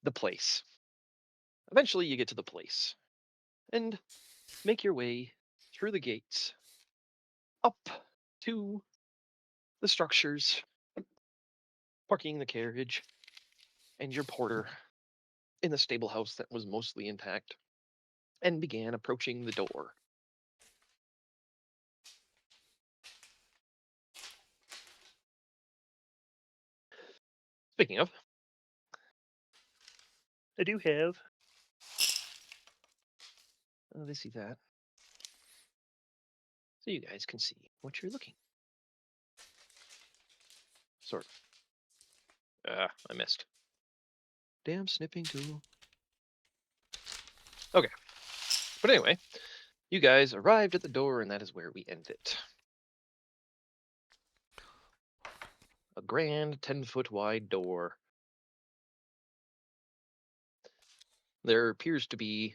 the place. Eventually, you get to the place and make your way through the gates up to the structures, parking the carriage, and your porter in the stable house that was mostly intact, and began approaching the door. Speaking of, I do have. They see that, so you guys can see what you're looking. Sort of. I missed. Damn snipping tool. Okay, but anyway, you guys arrived at the door, and that is where we end it. A grand 10-foot wide door. There appears to be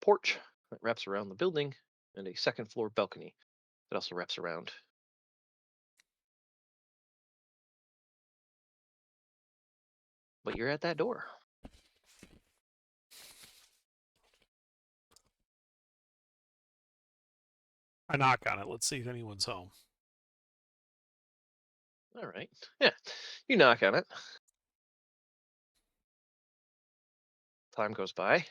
a porch that wraps around the building, and a second floor balcony that also wraps around. But you're at that door. I knock on it. Let's see if anyone's home. All right. Yeah. You knock on it. Time goes by.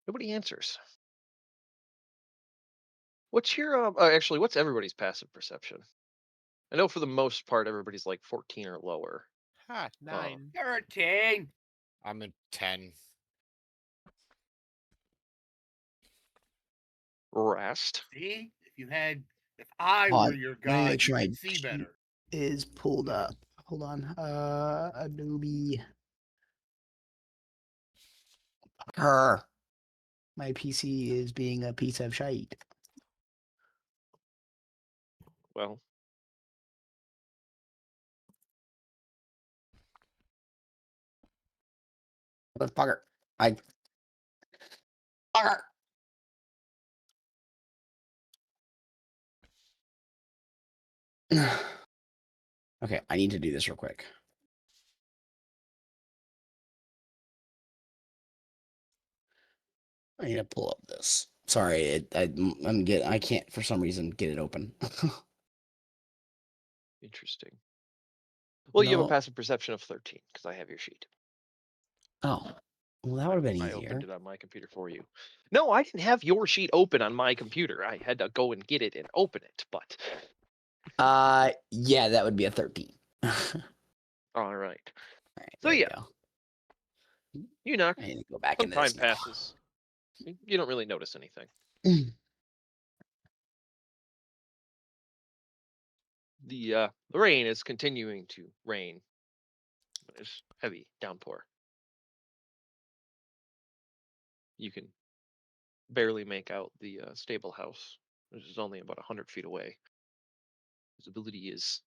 Nobody answers. What's your actually what's everybody's passive perception? I know for the most part everybody's like 14 or lower. Ha, Uh 9. 13. I'm a 10. Rest. See? If I Hold were on. your Let me guide, make sure you my could see sheet better. is pulled up. Hold on. Adobe. Her. My PC is being a piece of shite. Well, Motherfucker. I. Fucker. Okay, I need to do this real quick. I need to pull up this. Sorry, I can't for some reason get it open. interesting. Well, you have a No. passive perception of 13 because I have your sheet. Oh, well, that would have been I easier. opened it on my computer for you. No, I didn't have your sheet open on my computer. I had to go and get it and open it, but Yeah, that would be a 13. All all right. right, So there we yeah, go. you knock. I need to go back Some into time this now. passes. You don't really notice anything. The rain is continuing to rain. There's heavy downpour. You can barely make out the stable house, which is only about 100 feet away. Visibility is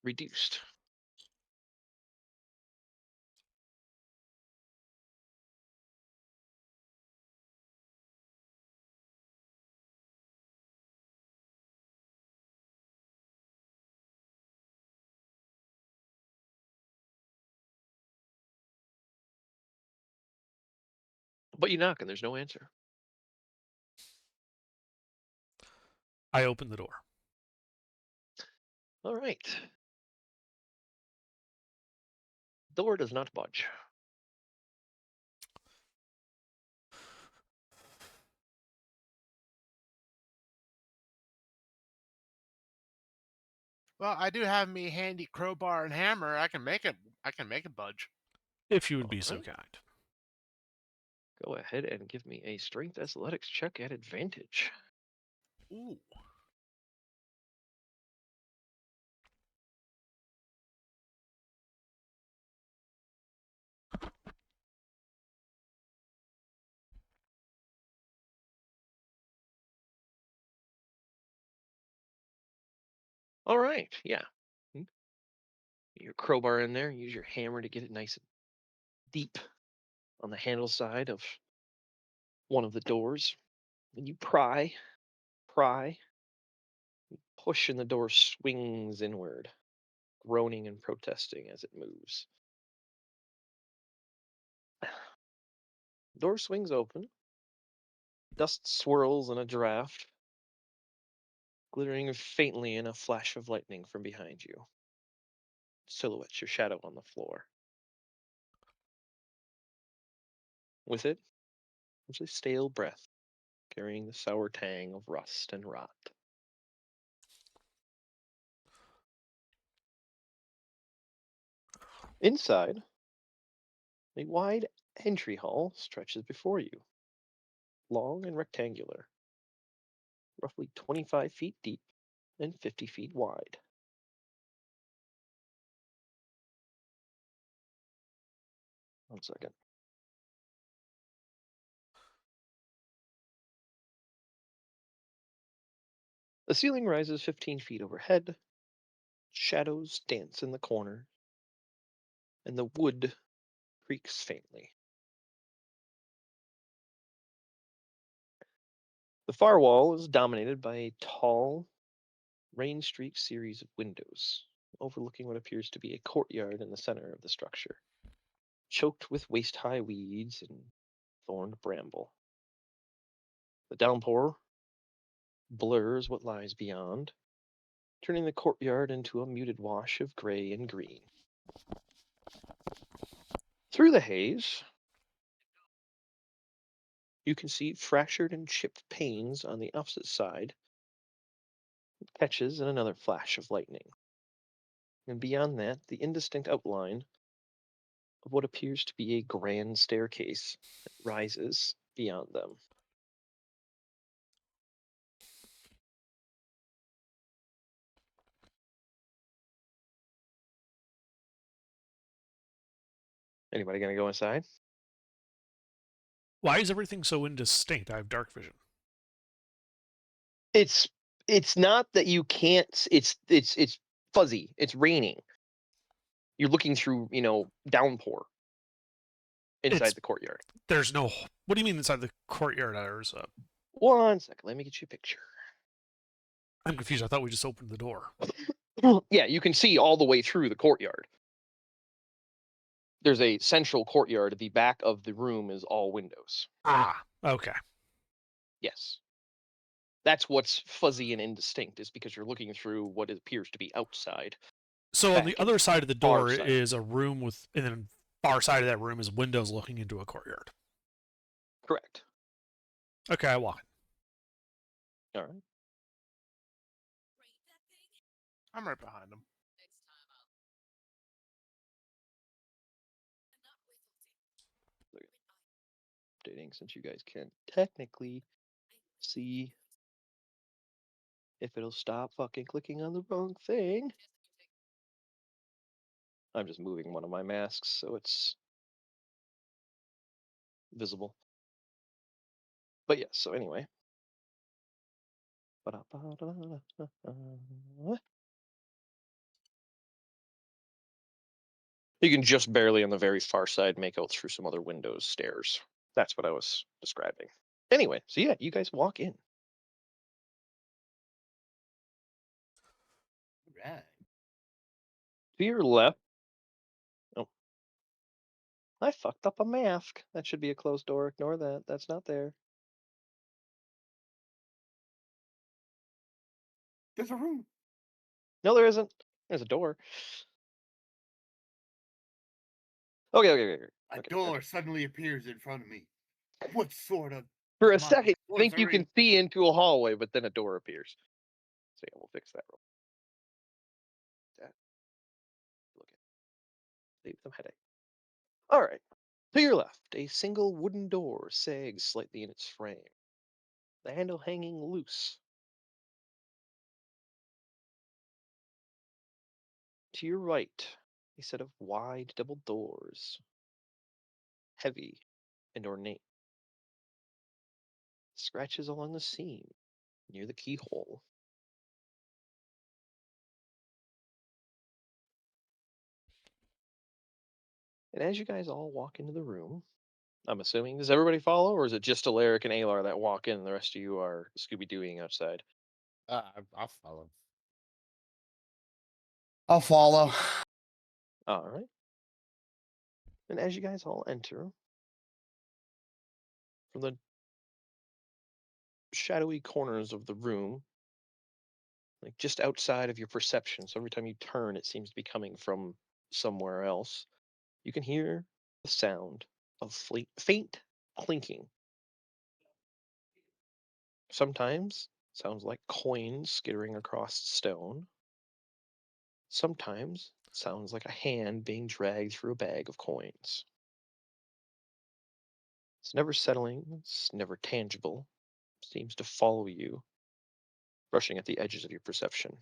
reduced. But you knock and there's no answer. I open the door. All right. Door does not budge. Well, I do have me handy crowbar and hammer. I can make it. I can make it budge. If you would be All so right. kind. Go ahead and give me a strength athletics check at advantage. Ooh. All right. Yeah. Mm. Your crowbar in there. Use your hammer to get it nice and deep on the handle side of one of the doors. Then you pry, push, and the door swings inward. groaning and protesting as it moves. Door swings open. Dust swirls in a draft, glittering faintly in a flash of lightning from behind you. Silhouettes your shadow on the floor. With it comes a stale breath, carrying the sour tang of rust and rot. Inside, a wide entry hall stretches before you, long and rectangular, roughly 25 feet deep and 50 feet wide. One second. The ceiling rises 15 feet overhead, shadows dance in the corner, and the wood creaks faintly. The far wall is dominated by a tall, rain-streaked series of windows, overlooking what appears to be a courtyard in the center of the structure, choked with waist-high weeds and thorned bramble. The downpour blurs what lies beyond, turning the courtyard into a muted wash of gray and green. Through the haze, you can see fractured and chipped panes on the opposite side, catches in another flash of lightning. And beyond that, the indistinct outline of what appears to be a grand staircase that rises beyond them. Anybody gonna go inside? Why is everything so indistinct? I have dark vision. It's not that you can't. It's fuzzy. It's raining. You're looking through, downpour inside It's- the courtyard. There's no. What do you mean inside the courtyard? There's a. 1 second. Let me get you a picture. I'm confused. I thought we just opened the door. Yeah, you can see all the way through the courtyard. There's a central courtyard. The back of the room is all windows. Ah, okay. Yes. That's what's fuzzy and indistinct, is because you're looking through what appears to be outside. So on the Back other side of the far door side. is a room with, and then far side of that room is windows looking into a courtyard. Correct. Okay, I walk in. All right. I'm right behind him. Updating, since you guys can technically see if it'll stop fucking clicking on the wrong thing. I'm just moving one of my masks so it's visible. But yes, so anyway. You can just barely on the very far side make out through some other windows, stairs. That's what I was describing. Anyway, so yeah, you guys walk in. Right. To your left. Oh. I fucked up a mask. That should be a closed door. Ignore that. That's not there. There's a room. No, there isn't. There's a door. Okay. A door suddenly appears in front of me. What sort of? For a demonic second, you think you sorcery? can see into a hallway, but then a door appears. So yeah, we'll fix that real. That. Look at. Leave some headache. All right. To your left, a single wooden door sags slightly in its frame, the handle hanging loose. To your right, a set of wide double doors, heavy and ornate. Scratches along the seam near the keyhole. And as you guys all walk into the room, I'm assuming, does everybody follow, or is it just Alaric and Alar that walk in and the rest of you are Scooby-Dooing outside? I'll follow. I'll follow. All right. And as you guys all enter, from the shadowy corners of the room, like just outside of your perception, so every time you turn, it seems to be coming from somewhere else, you can hear the sound of faint clinking. Sometimes sounds like coins skittering across stone. Sometimes sounds like a hand being dragged through a bag of coins. It's never settling, it's never tangible, seems to follow you, brushing at the edges of your perception.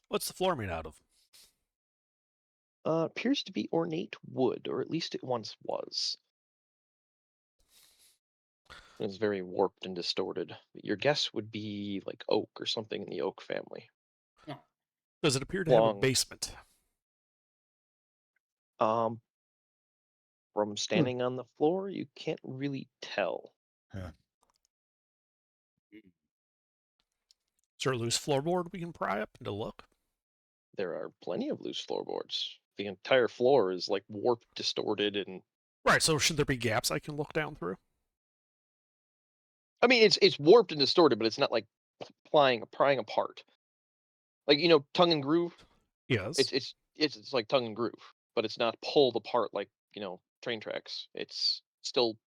What's the floor made out of? Appears to be ornate wood, or at least it once was. It's very warped and distorted. Your guess would be like oak or something in the oak family. Does it appear to have a Long. basement? Um, from standing on the floor, you can't really tell. Is there a loose floorboard we can pry up and to look? There are plenty of loose floorboards. The entire floor is like warped, distorted, and Right, so should there be gaps I can look down through? I mean it's warped and distorted, but it's not like prying apart. Like tongue and groove. Yes. It's like tongue and groove, but it's not pulled apart like train tracks. It's still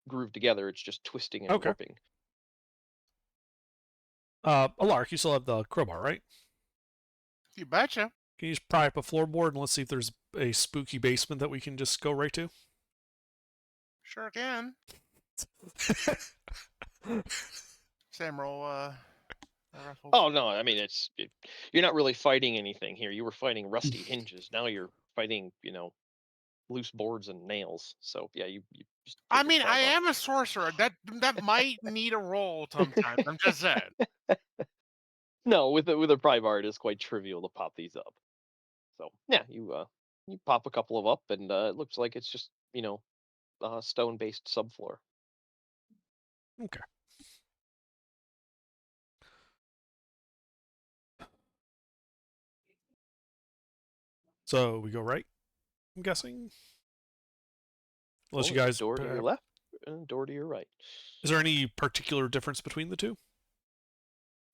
grooved together. It's just twisting and Okay. warping. Alark, you still have the crowbar, right? You betcha. Can you just pry up a floorboard and let's see if there's a spooky basement that we can just go right to? Sure can. Same roll. Raffles. Oh no, I mean you're not really fighting anything here. You were fighting rusty hinges. Now you're fighting loose boards and nails. So yeah, you just I take your mean, I crowbar. am a sorcerer. That might need a roll sometimes. I'm just saying. No, with a pry bar, it is quite trivial to pop these up. So yeah, you pop a couple of up, and it looks like it's just stone based subfloor. Okay. So we go right, I'm guessing? Unless you There's a guys door to your left and a door to your right. Is there any particular difference between the two?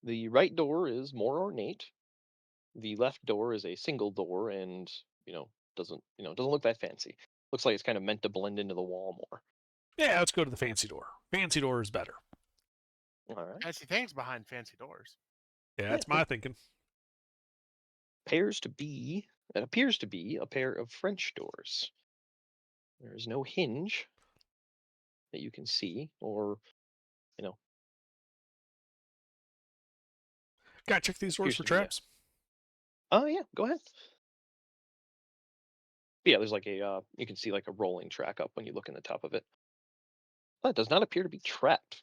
The right door is more ornate. The left door is a single door, and doesn't look that fancy. Looks like it's kind of meant to blend into the wall more. Yeah, let's go to the fancy door. Fancy door is better. All right. Fancy things behind fancy doors. Yeah, that's my thinking. It appears to be a pair of French doors. There is no hinge that you can see, or Gotta check these doors Appears for to be, yeah. traps. Oh yeah, go ahead. Yeah, there's like a you can see like a rolling track up when you look in the top of it. That does not appear to be trapped.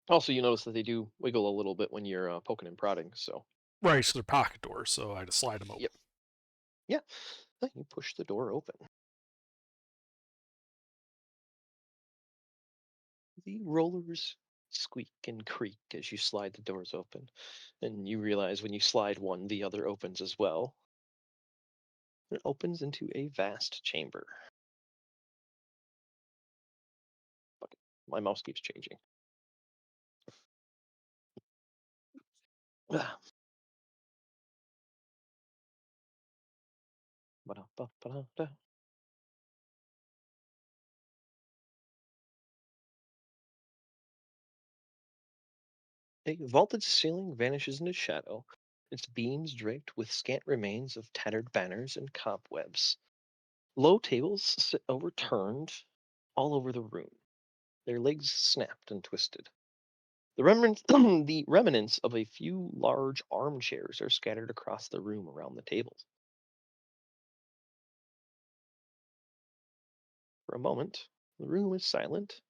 Also, you notice that they do wiggle a little bit when you're poking and prodding. So Right, so they're pocket doors, so I just slide them open. Yep. yeah, you push the door open. The rollers squeak and creak as you slide the doors open, and you realize when you slide one, the other opens as well. It opens into a vast chamber. Fuck it. My mouse keeps changing. Ah. Ba-da-ba-ba-da. A vaulted ceiling vanishes into shadow, its beams draped with scant remains of tattered banners and cobwebs. Low tables sit overturned all over the room, their legs snapped and twisted. The remnants of a few large armchairs are scattered across the room around the tables. For a moment, the room is silent.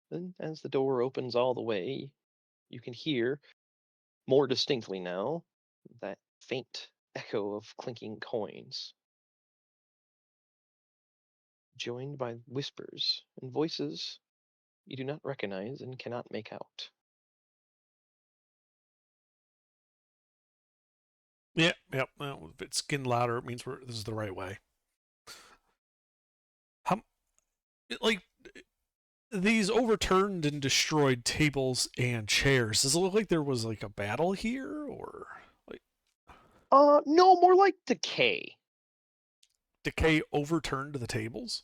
Then, as the door opens all the way, you can hear, more distinctly now, that faint echo of clinking coins, joined by whispers and voices you do not recognize and cannot make out. Yeah, yep. Well, if it's getting louder, it means this is the right way. Like these overturned and destroyed tables and chairs. Does it look like there was like a battle here, or like No, more like decay. decay overturned the tables?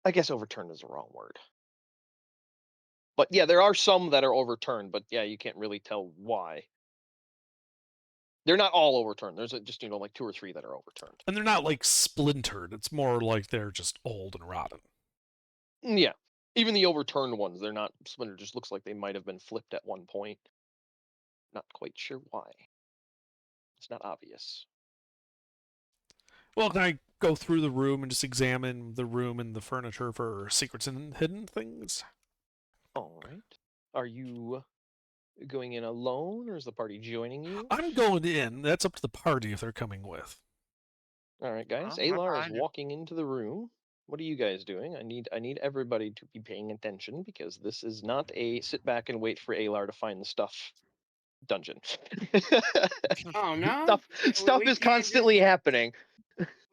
I guess overturned is the wrong word. But yeah, there are some that are overturned, but yeah, you can't really tell why. They're not all overturned. There's just, like 2 or 3 that are overturned. And they're not like splintered. It's more like they're just old and rotten. Yeah. Even the overturned ones, they're not splintered. Just looks like they might have been flipped at one point. Not quite sure why. It's not obvious. Well, can I go through the room and just examine the room and the furniture for secrets and hidden things? All right. Are you going in alone, or is the party joining you? I'm going in. That's up to the party if they're coming with. All right, guys. I'm Alar is behind you. walking into the room. What are you guys doing? I need everybody to be paying attention, because this is not a sit back and wait for Alar to find the stuff dungeon. Oh no! Stuff we is can't constantly happening.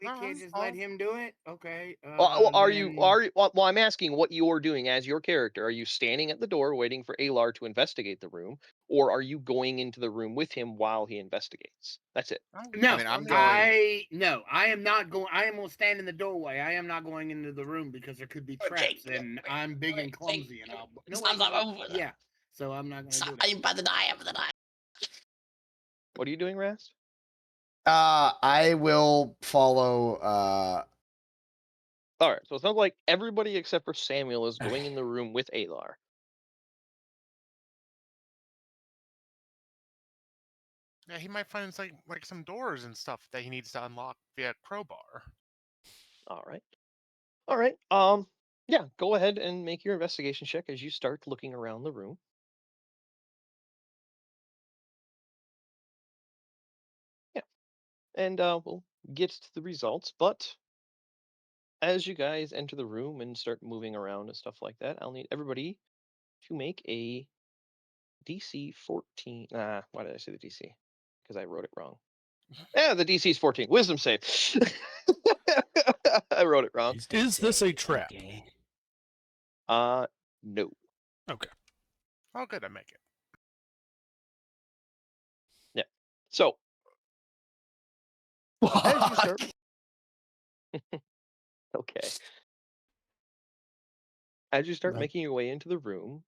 We No, can't it's just let all- him do it. Okay. Well, then- well, I'm asking what you're doing as your character. Are you standing at the door waiting for Alar to investigate the room, or are you going into the room with him while he investigates? That's it. No, I mean, I'm no, I am not going. I am going to stand in the doorway. I am not going into the room because there could be traps, and I'm big and clumsy, and I'll. No, yeah. So I'm not going to do that. I'm about to die. I'm about to die. What are you doing, Rast? I will follow. All right, so it sounds like everybody except for Samuel is going in the room with Alar. Yeah, he might find like some doors and stuff that he needs to unlock via crowbar. All right. All right. Yeah, go ahead and make your investigation check as you start looking around the room. Yeah. And we'll get to the results, but as you guys enter the room and start moving around and stuff like that, I'll need everybody to make a DC 14. Why did I say the DC? Because I wrote it wrong. Yeah, the DC is 14. Wisdom save. I wrote it wrong. Is this a trap? Okay. No. Okay. Oh, good, I make it. So, as you start, okay. As you start Right. making your way into the room,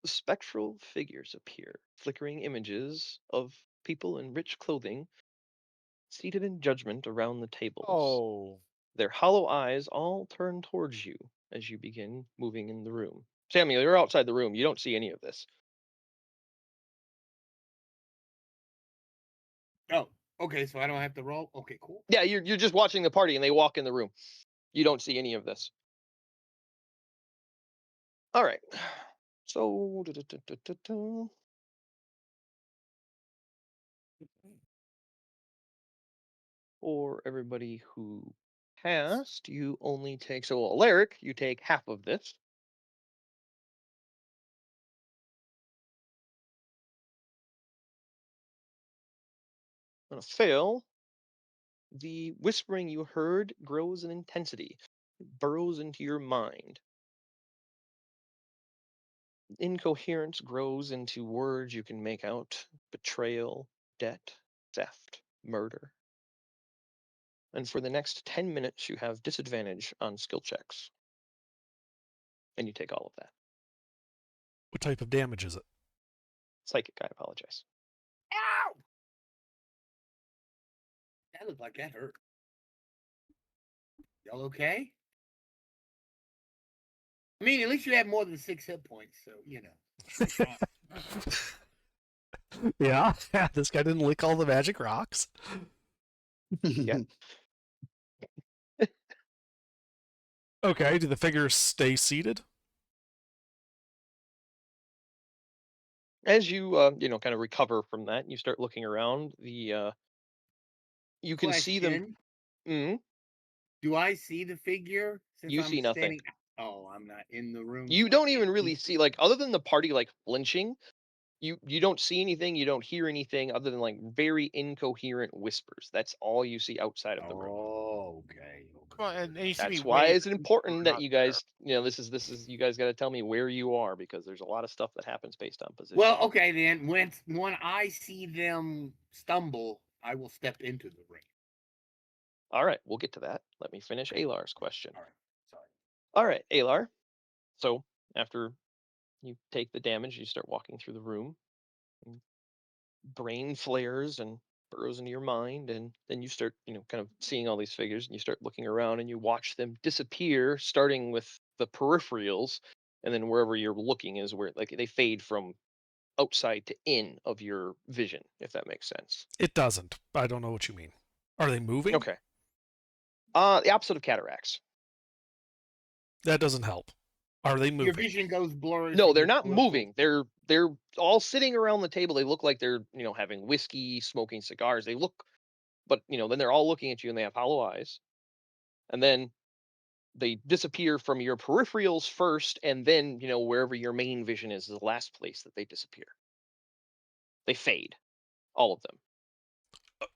spectral figures appear, flickering images of people in rich clothing, seated in judgment around the tables. Oh, Their hollow eyes all turn towards you as you begin moving in the room. Samuel, you're outside the room. You don't see any of this. Oh, okay. So I don't have to roll. Okay, cool. Yeah, you're just watching the party, and they walk in the room. You don't see any of this. All right. So, for everybody who passed, you only take, so Alaric, you take half of this. On a fail, the whispering you heard grows in intensity, burrows into your mind. Incoherence grows into words you can make out: betrayal, debt, theft, murder. And for the next 10 minutes, you have disadvantage on skill checks. And you take all of that. What type of damage is it? Psychic, I apologize. Ow! That looked like that hurt. Y'all okay? I mean, at least you have more than 6 hit points, so you know. Yeah, this guy didn't lick all the magic rocks. Yeah. Okay, do the figures stay seated? as you kind of recover from that, and you start looking around. You can see them. Question: Mhm. Do I see the figure since You I'm see nothing. standing? Oh, I'm not in the room, You so I don't can't even really see. see, like, other than the party like flinching. You don't see anything. You don't hear anything other than like very incoherent whispers. That's all you see outside of the room. Oh, okay. Well, Okay. and you see me That's why wave. it's important that Not you there. guys, this is you guys got to tell me where you are, because there's a lot of stuff that happens based on position. Well, okay then. When I see them stumble, I will step into the ring. All right, we'll get to that. Let me finish Alar's question. All right. Sorry. All right, Alar. So after you take the damage, you start walking through the room. and Brain flares and burrows into your mind, and then you start, kind of seeing all these figures, and you start looking around, and you watch them disappear, starting with the peripherals, and then wherever you're looking is where, like, they fade from outside to in of your vision, if that makes sense. It doesn't. I don't know what you mean. Are they moving? Okay. The opposite of cataracts. That doesn't help. Are they Your moving? vision goes blurry. No, from they're your not peripherals. moving. They're all sitting around the table. They look like they're, having whiskey, smoking cigars. They look, but then they're all looking at you, and they have hollow eyes. And then they disappear from your peripherals first, and then, wherever your main vision is the last place that they disappear. They fade, all of them.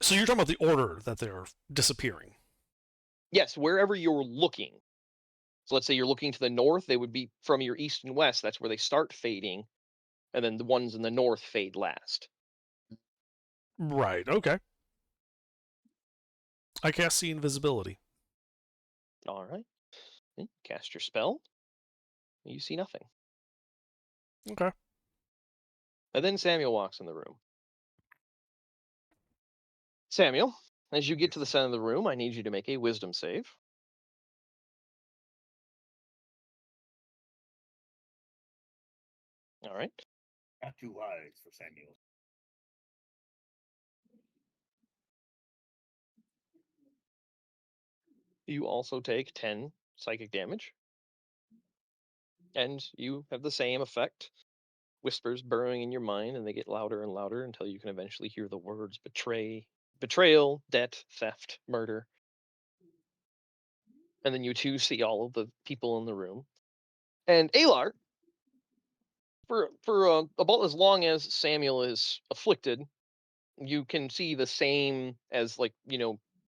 So you're talking about the order that they're disappearing. Yes, wherever you're looking. So let's say you're looking to the north, they would be from your east and west. That's where they start fading, and then the ones in the north fade last. Right. Okay. I cast see invisibility. All right. Cast your spell. You see nothing. Okay. And then Samuel walks in the room. Samuel, as you get to the center of the room, I need you to make a wisdom save. All right. Not too high for Samuel. You also take 10 psychic damage. And you have the same effect. Whispers burrowing in your mind, and they get louder and louder until you can eventually hear the words betrayal, debt, theft, murder. And then you too see all of the people in the room. And Alar, for about as long as Samuel is afflicted, you can see the same as, like,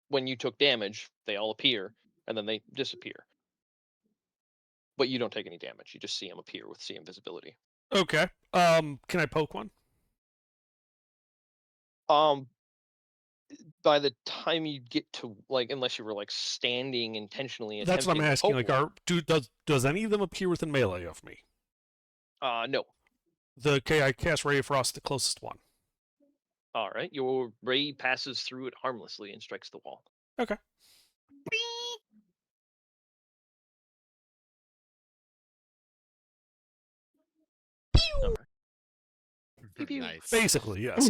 when you took damage, they all appear and then they disappear. But you don't take any damage. You just see them appear with see invisibility. Okay. Can I poke one? Um, by the time you get to, like, unless you were like standing intentionally That's what I'm attempting to asking. poke Like, does any of them appear within melee of me? no. I cast Ray of Frost, the closest one. All right, your ray passes through it harmlessly and strikes the wall. Okay. All right. Pew, pew. Nice. Basically, yes.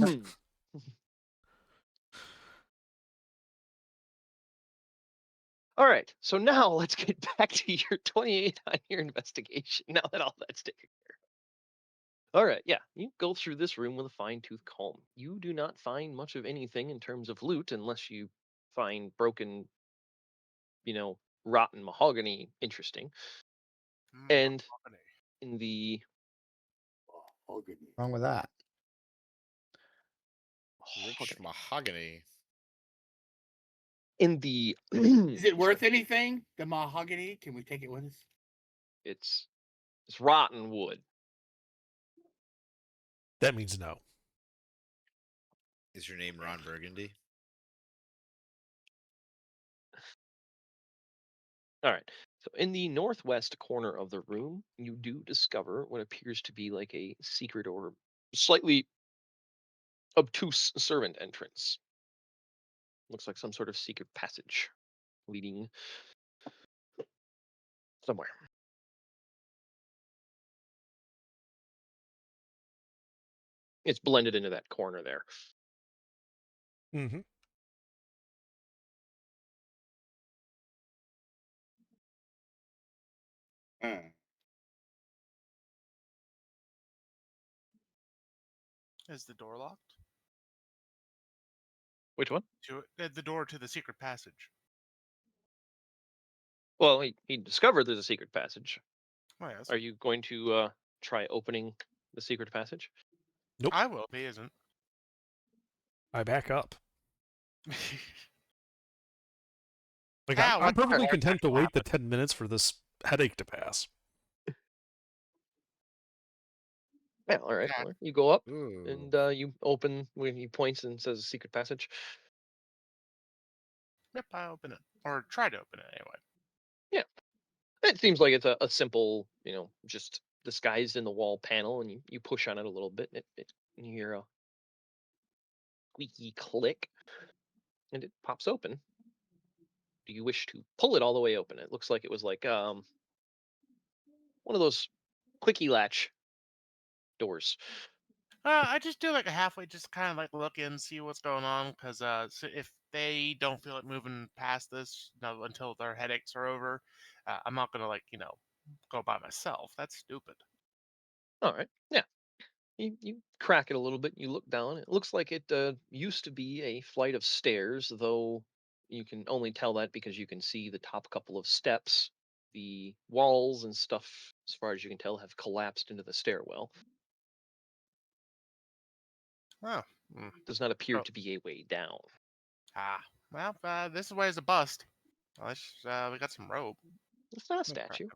All right, so now let's get back to your 28 on your investigation. Now that all that's taken care of. All right, yeah, you go through this room with a fine-tooth comb. You do not find much of anything in terms of loot, unless you find broken, rotten mahogany interesting. And Mahogany. in the Oh, goodness. Wrong with that? Rich mahogany. in the Is it worth anything? The mahogany? Can we take it with us? it's rotten wood. That means no. Is your name Ron Burgundy? All right. So in the northwest corner of the room, you do discover what appears to be like a secret or slightly obtuse servant entrance. Looks like some sort of secret passage leading somewhere. It's blended into that corner there. Mm-hmm. Uh, Is the door locked? Which one? The door to the secret passage. Well, he discovered there's a secret passage. Oh, yes. Are you going to try opening the secret passage? Nope. I will if he isn't. I back up. Like Yeah, I'm what the perfectly heck content to just wait the 10 minutes for this headache to pass. Yeah, all right. Yeah. Well, you go up Ooh. and you open when he points and says secret passage. Yep, I open it. Or try to open it anyway. It seems like it's a simple, just disguised in the wall panel, and you push on it a little bit, and and you hear a squeaky click, and it pops open. Do you wish to pull it all the way open? It looks like it was like one of those quickie latch doors. I just do like a halfway, just kind of like look in, see what's going on, because so if they don't feel like moving past this, until their headaches are over, I'm not gonna go by myself. That's stupid. All right, yeah. You crack it a little bit. You look down. It looks like it used to be a flight of stairs, though you can only tell that because you can see the top couple of steps. The walls and stuff, as far as you can tell, have collapsed into the stairwell. Oh, mm. Does not appear Oh. to be a way down. Well, this way is a bust. At least we got some rope. It's not a Let me crack statue.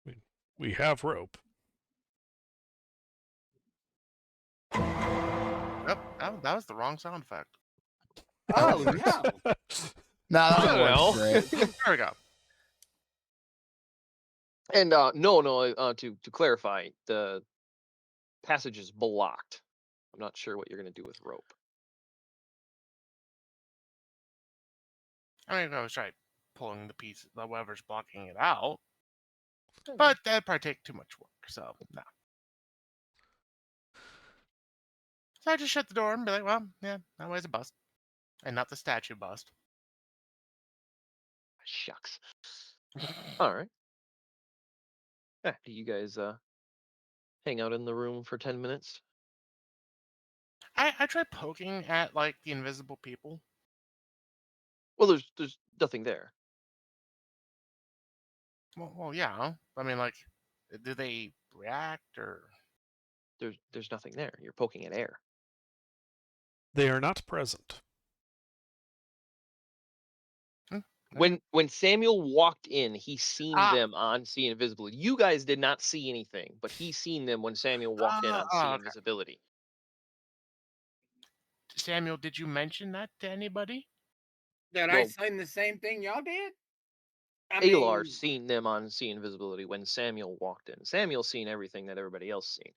the rope. We have rope. Yep, that was the wrong sound effect. Oh no! No, that Well. was great. There we go. And no. To clarify, the passage is blocked. I'm not sure what you're gonna do with rope. I mean, I was trying pulling the piece, whatever's blocking it out, but that'd probably take too much work. So no. So I just shut the door and be like, well, yeah, that way's a bust, and not the statue bust. Shucks. All right. Yeah, do you guys hang out in the room for 10 minutes? I tried poking at like the invisible people. Well, there's nothing there. Well, yeah. I mean, like, do they react or? There's nothing there. You're poking at air. They are not present. When Samuel walked in, he seen Ah. them on See Invisibility. You guys did not see anything, but he seen them when Samuel walked in on See okay. Invisibility. Samuel, did you mention that to anybody? Did I say the same thing y'all did? Alar seen them on See Invisibility when Samuel walked in. Samuel seen everything that everybody else seen.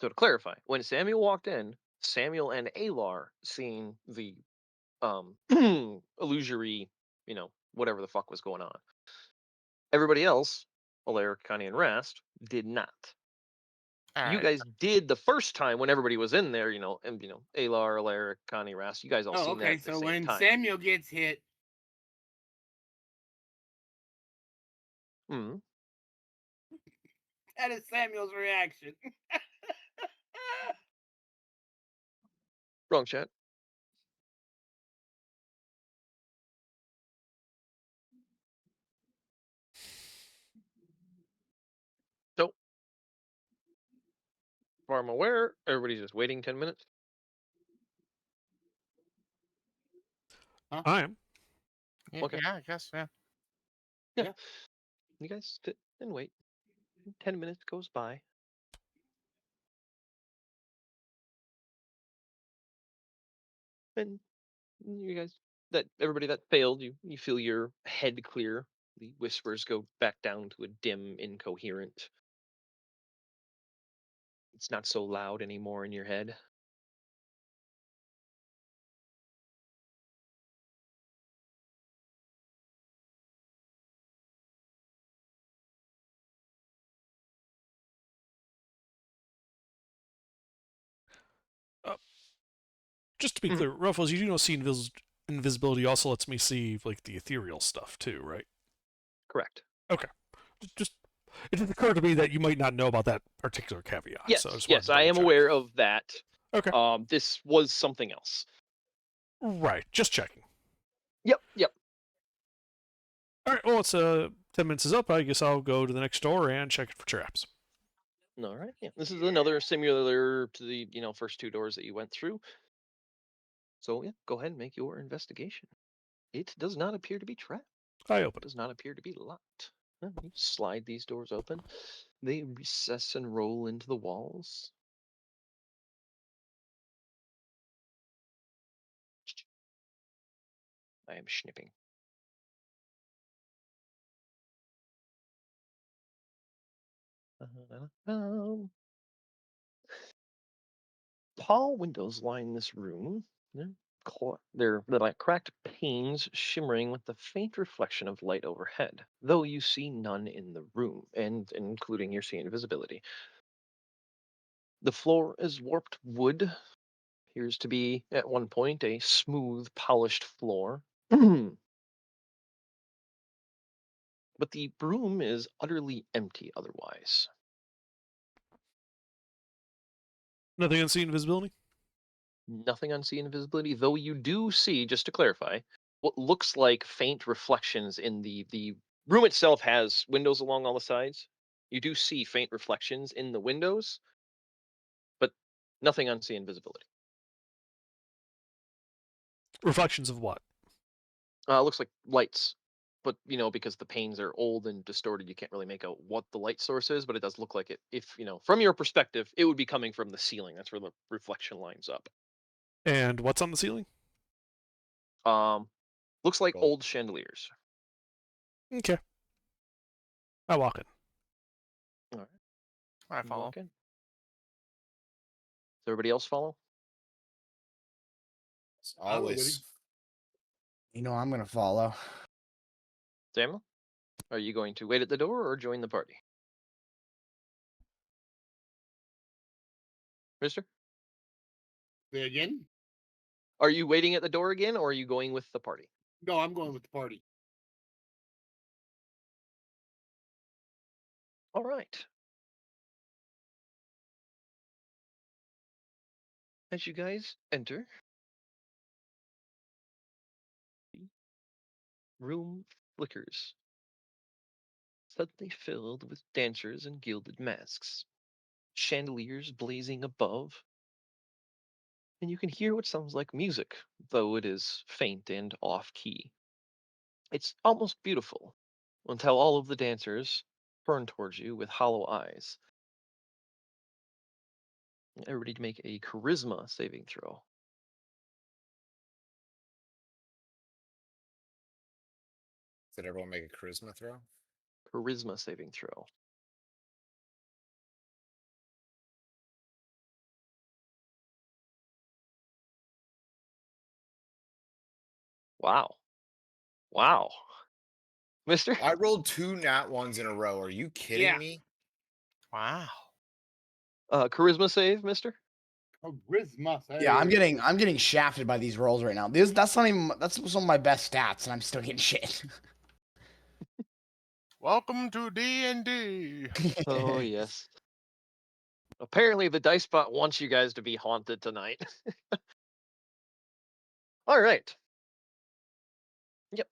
So to clarify, when Samuel walked in, Samuel and Alar seen the illusory, whatever the fuck was going on. Everybody else, Alaric, Connie, and Rast, did not. All You right. guys did the first time when everybody was in there, and Alar, Alaric, Connie, Rast. You guys all Oh, seen that okay. at the So same when time. Samuel gets hit, Mhm. that is Samuel's reaction. Wrong chat. So, as far as I'm aware, everybody's just waiting 10 minutes. I am. Okay. Yeah, I guess. Yeah. You guys sit and wait. 10 minutes goes by. And you guys, everybody that failed, you feel your head clear. The whispers go back down to a dim, incoherent. It's not so loud anymore in your head. Just to be clear, Ruffles, you do not see invisibility also lets me see like the ethereal stuff too, right? Correct. Just it just occurred to me that you might not know about that particular caveat. Yes, so I just wanted yes, to I am double-check. aware of that. Okay. This was something else. Right, just checking. Yep. All right, well, it's 10 minutes is up. I guess I'll go to the next door and check it for traps. All right. Yeah, this is another similar to the first two doors that you went through. So yeah, go ahead and make your investigation. It does not appear to be trapped. I open It does not appear to be locked. You slide these doors open. They recess and roll into the walls. I am snipping. Tall windows line this room. They're like cracked panes shimmering with the faint reflection of light overhead, though you see none in the room, and including your seeing visibility. The floor is warped wood, appears to be at one point a smooth, polished floor. But the room is utterly empty otherwise. Nothing unseen visibility? Nothing on see invisibility, though you do see, just to clarify, what looks like faint reflections in the room itself has windows along all the sides. You do see faint reflections in the windows, but nothing on see invisibility. Reflections of what? Looks like lights, but because the panes are old and distorted, you can't really make out what the light source is, but it does look like it. If from your perspective, it would be coming from the ceiling. That's where the reflection lines up. And what's on the ceiling? Looks like Well- old chandeliers. Okay. I walk in. All right. I you follow. walk in. Does everybody else follow? Always. I'm gonna follow. Samuel, are you going to wait at the door or join the party? Mister, Say again? are you waiting at the door again, or are you going with the party? No, I'm going with the party. All right. As you guys enter, the room flickers, suddenly filled with dancers in gilded masks, chandeliers blazing above, and you can hear what sounds like music, though it is faint and off-key. It's almost beautiful, until all of the dancers turn towards you with hollow eyes. Everybody to make a charisma saving throw. Did everyone make a charisma throw? Charisma saving throw. Wow. Wow. Mister? I rolled 2 nat ones in a row. Are you kidding Yeah. me? Wow. Charisma save, mister? Charisma. Yeah, I'm hey. getting shafted by these rolls right now. That's some of my best stats, and I'm still getting shit. Welcome to D&D. Oh, yes. Apparently the dice bot wants you guys to be haunted tonight. All right. Yep.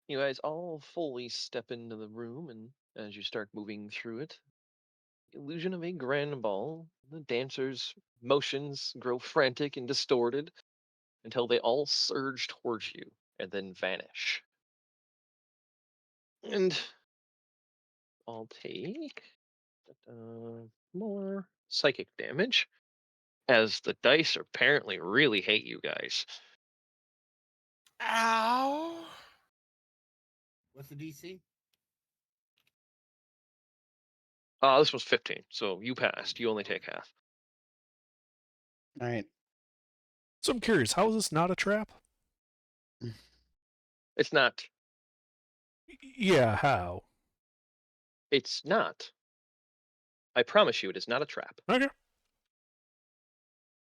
You guys all fully step into the room, and as you start moving through it, illusion of a grand ball. The dancers' motions grow frantic and distorted until they all surge towards you and then vanish. And I'll take more psychic damage, as the dice apparently really hate you guys. Ow. What's the DC? This was 15, so you passed. You only take half. All right. So I'm curious, how is this not a trap? It's not. Yeah, how? It's not. I promise you, it is not a trap. Okay.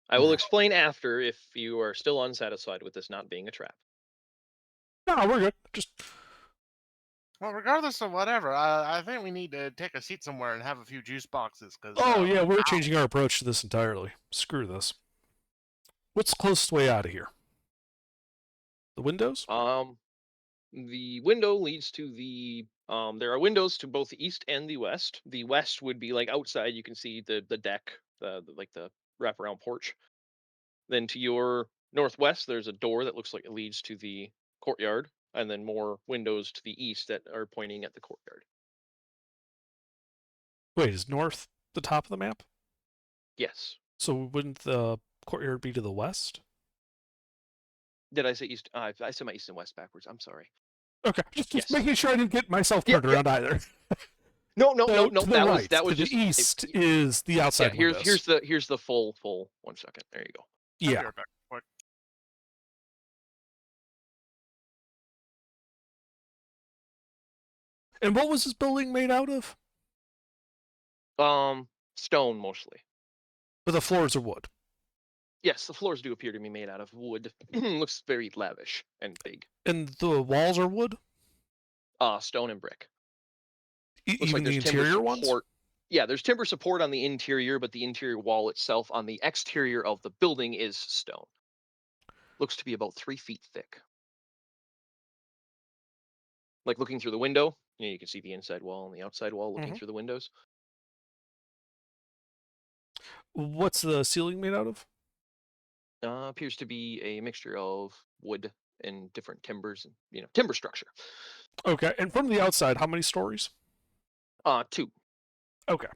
I will explain after if you are still unsatisfied with this not being a trap. No, we're good. Just Well, regardless of whatever, I think we need to take a seat somewhere and have a few juice boxes. Cause yeah, we're changing our approach to this entirely. Screw this. What's the closest way out of here? The windows? The window leads to the there are windows to both the east and the west. The west would be like outside, you can see the deck, like the wraparound porch. Then to your northwest there's a door that looks like it leads to the courtyard, and then more windows to the east that are pointing at the courtyard. Wait, is north the top of the map? Yes. So wouldn't the courtyard be to the west? Did I say east? I said my east and west backwards. I'm sorry. Okay, just Yes. making sure I didn't get myself Yeah, turned around either. No. So, to the That right, was to just the east is the outside yeah. windows. Here's the full 1 second. There you go. I'll be Yeah. right back. Quick. And what was this building made out of? Stone mostly. But the floors are wood. Yes, the floors do appear to be made out of wood. Looks very lavish and big. And the walls are wood? Stone and brick. Even Looks like the there's timber interior ones? support. Yeah, there's timber support on the interior, but the interior wall itself on the exterior of the building is stone. Looks to be about 3 feet thick. Like looking through the window, you can see the inside wall and the outside wall looking through the windows. What's the ceiling made out of? Appears to be a mixture of wood and different timbers and timber structure. Okay, and from the outside, how many stories? 2. Okay.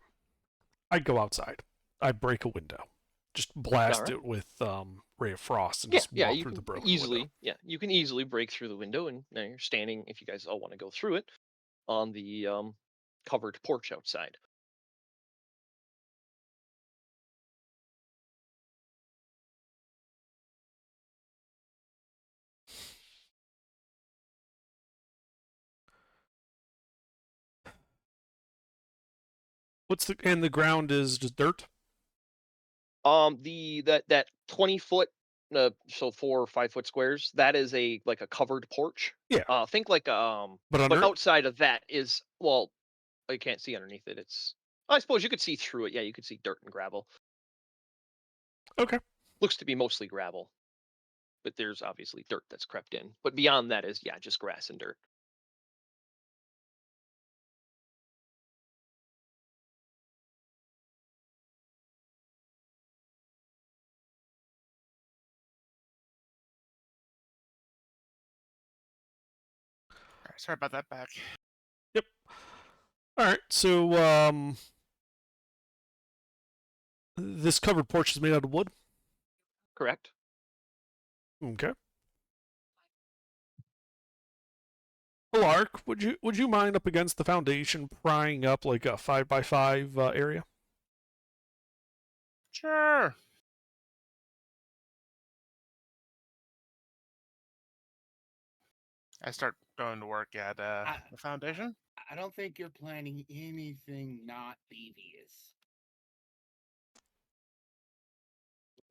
I'd go outside. I'd break a window. Just blast Alright. it with Ray of Frost and just walk you through the can broken easily, window. yeah, you can easily break through the window, and now you're standing, if you guys all want to go through it, on the covered porch outside. And the ground is just dirt? That 20-foot, so 4 or 5 foot squares, that is a covered porch. Yeah. Think like But but under it? outside of that is, well, you can't see underneath it. I suppose you could see through it. Yeah, you could see dirt and gravel. Okay. Looks to be mostly gravel, but there's obviously dirt that's crept in. But beyond that is, yeah, just grass and dirt. All right, sorry about that. Back. Yep. All right. So this covered porch is made out of wood? Correct. Okay. Lark, would you mind up against the foundation prying up like a 5x5 area? Sure. I start going to work at the foundation. I don't think you're planning anything not devious.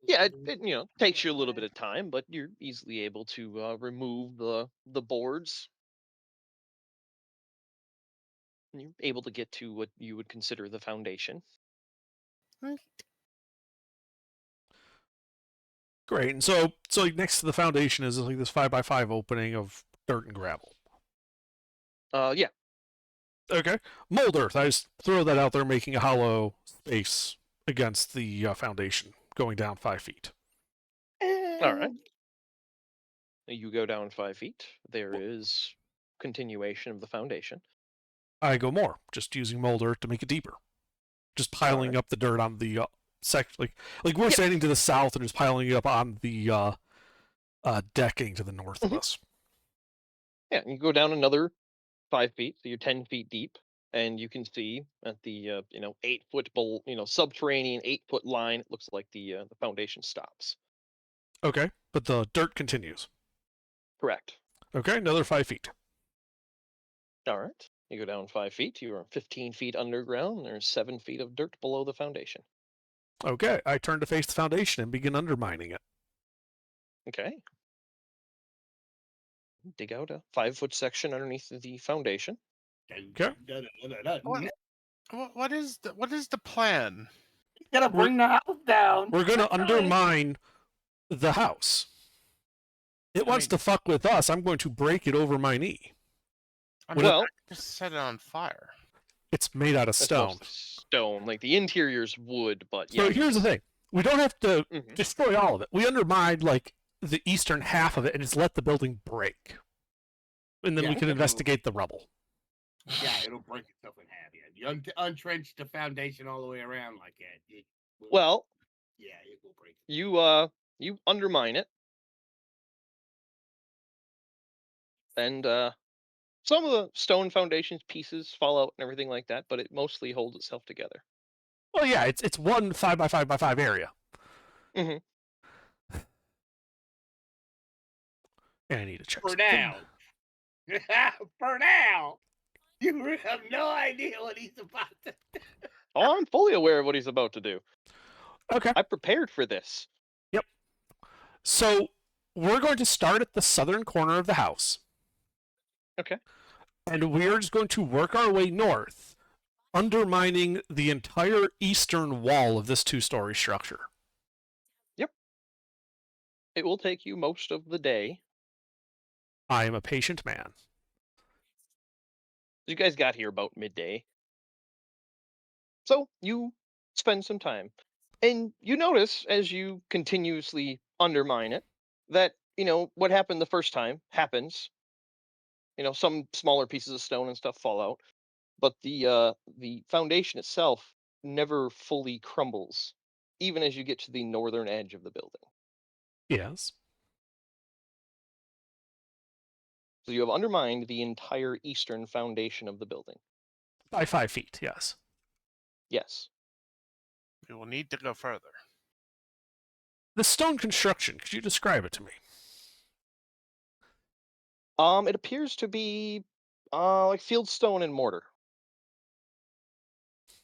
Yeah, it takes you a little bit of time, but you're easily able to remove the boards. And you're able to get to what you would consider the foundation. Great. And so like next to the foundation is like this 5x5 opening of dirt and gravel. Yeah. Okay. Mold earth. I just throw that out there, making a hollow space against the foundation, going down 5 feet. All right. You go down 5 feet. There is continuation of the foundation. I go more, just using mold earth to make it deeper. Just piling up the dirt on the like we're standing to the south and just piling it up on the decking to the north of us. Yeah, you go down another 5 feet, so you're 10 feet deep, and you can see at the 8 foot subterranean 8 foot line, it looks like the foundation stops. Okay, but the dirt continues. Correct. Okay, another 5 feet. All right. You go down 5 feet. You are 15 feet underground. There's 7 feet of dirt below the foundation. Okay, I turn to face the foundation and begin undermining it. Okay. dig out a 5-foot section underneath the foundation. Okay. What is the plan? Gotta bring the house down. We're gonna undermine the house. It I wants mean- to fuck with us. I'm going to break it over my knee. I Well, mean, Well, I just set it on fire. It's made out of that's stone. mostly stone. Like the interior's wood, but So yeah. here's the thing: we don't have to Mhm. destroy all of it. We undermine like the eastern half of it and just let the building break, and then Yeah, we can it'll- investigate the rubble. Yeah, it'll break itself in half. Yeah, you untrench the foundation all the way around like that. It will, Well, yeah, it will break. you undermine it, and some of the stone foundations pieces fall out and everything like that, but it mostly holds itself together. Well, yeah, it's one 5x5x5 area. Mhm. And I need to check For something. now. For now. You have no idea what he's about to do. Oh, I'm fully aware of what he's about to do. Okay. I prepared for this. So we're going to start at the southern corner of the house. Okay. And we're just going to work our way north, undermining the entire eastern wall of this 2-story structure. It will take you most of the day. I am a patient man. You guys got here about midday. So you spend some time. And you notice as you continuously undermine it that, what happened the first time happens. Some smaller pieces of stone and stuff fall out, but the foundation itself never fully crumbles, even as you get to the northern edge of the building. Yes. So you have undermined the entire eastern foundation of the building. By 5 feet, yes. Yes. We will need to go further. The stone construction, could you describe it to me? It appears to be like field stone and mortar.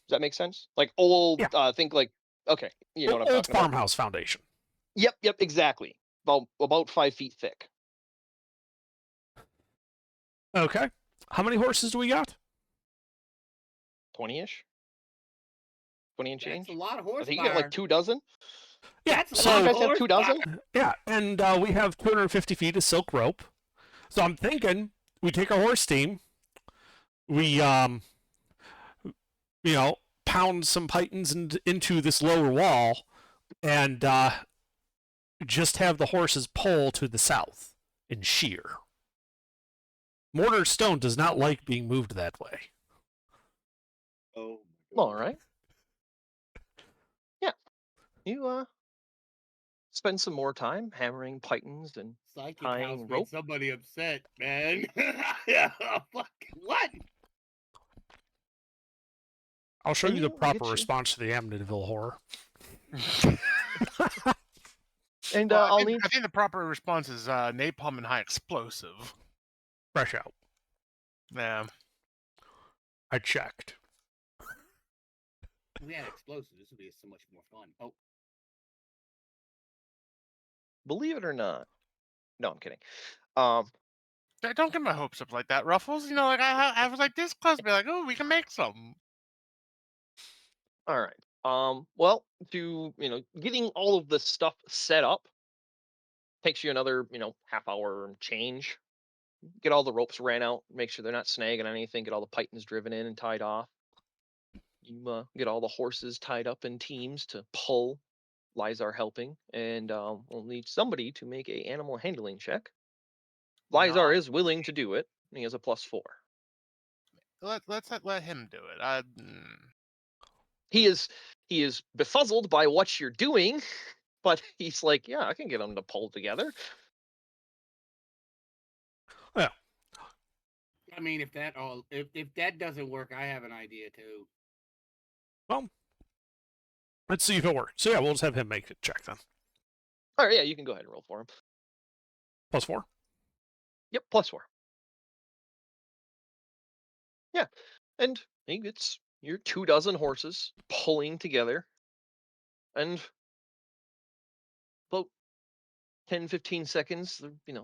Does that make sense? Like old, Yeah. think like, okay, you know what I'm Old talking about. farmhouse foundation. Yep, exactly. About 5 feet thick. Okay. How many horses do we got? 20-ish. 20 and That's change. a lot of I horsepower. think you got like 2 dozen. Yeah, That's a so lot You of guys have 2 dozen? horsepower. yeah, and we have 250 feet of silk rope. So I'm thinking we take our horse team, we pound some pythons into this lower wall, and just have the horses pull to the south and shear. Mortar stone does not like being moved that way. Oh, All right. Yeah. You spend some more time hammering pythons and Psychic tying house rope. made somebody upset, man. Yeah, fuck, what? I'll show And you the you proper get your- response to the Amityville horror. And Well, I'll I need think the proper response is napalm and high explosive. Fresh out. Yeah. I checked. We had explosives. This would be so much more fun. Oh, believe it or not. No, I'm kidding. Don't get my hopes up like that, Ruffles. Like I was like this close to be like, oh, we can make some. All right. Well, getting all of the stuff set up takes you another, half hour and change. Get all the ropes ran out, make sure they're not snagging anything, get all the pythons driven in and tied off. You get all the horses tied up in teams to pull. Lizar helping, and we'll need somebody to make a animal handling check. Lizar is willing to do it. And he has a +4. Let's let him do it. He is befuzzled by what you're doing, but he's like, yeah, I can get them to pull together. I mean, if that doesn't work, I have an idea too. Well, let's see if it works. So yeah, we'll just have him make a check then. All right, yeah, you can go ahead and roll for him. +4. Yep, +4. Yeah, and he gets your 2 dozen horses pulling together, and about 10, 15 seconds,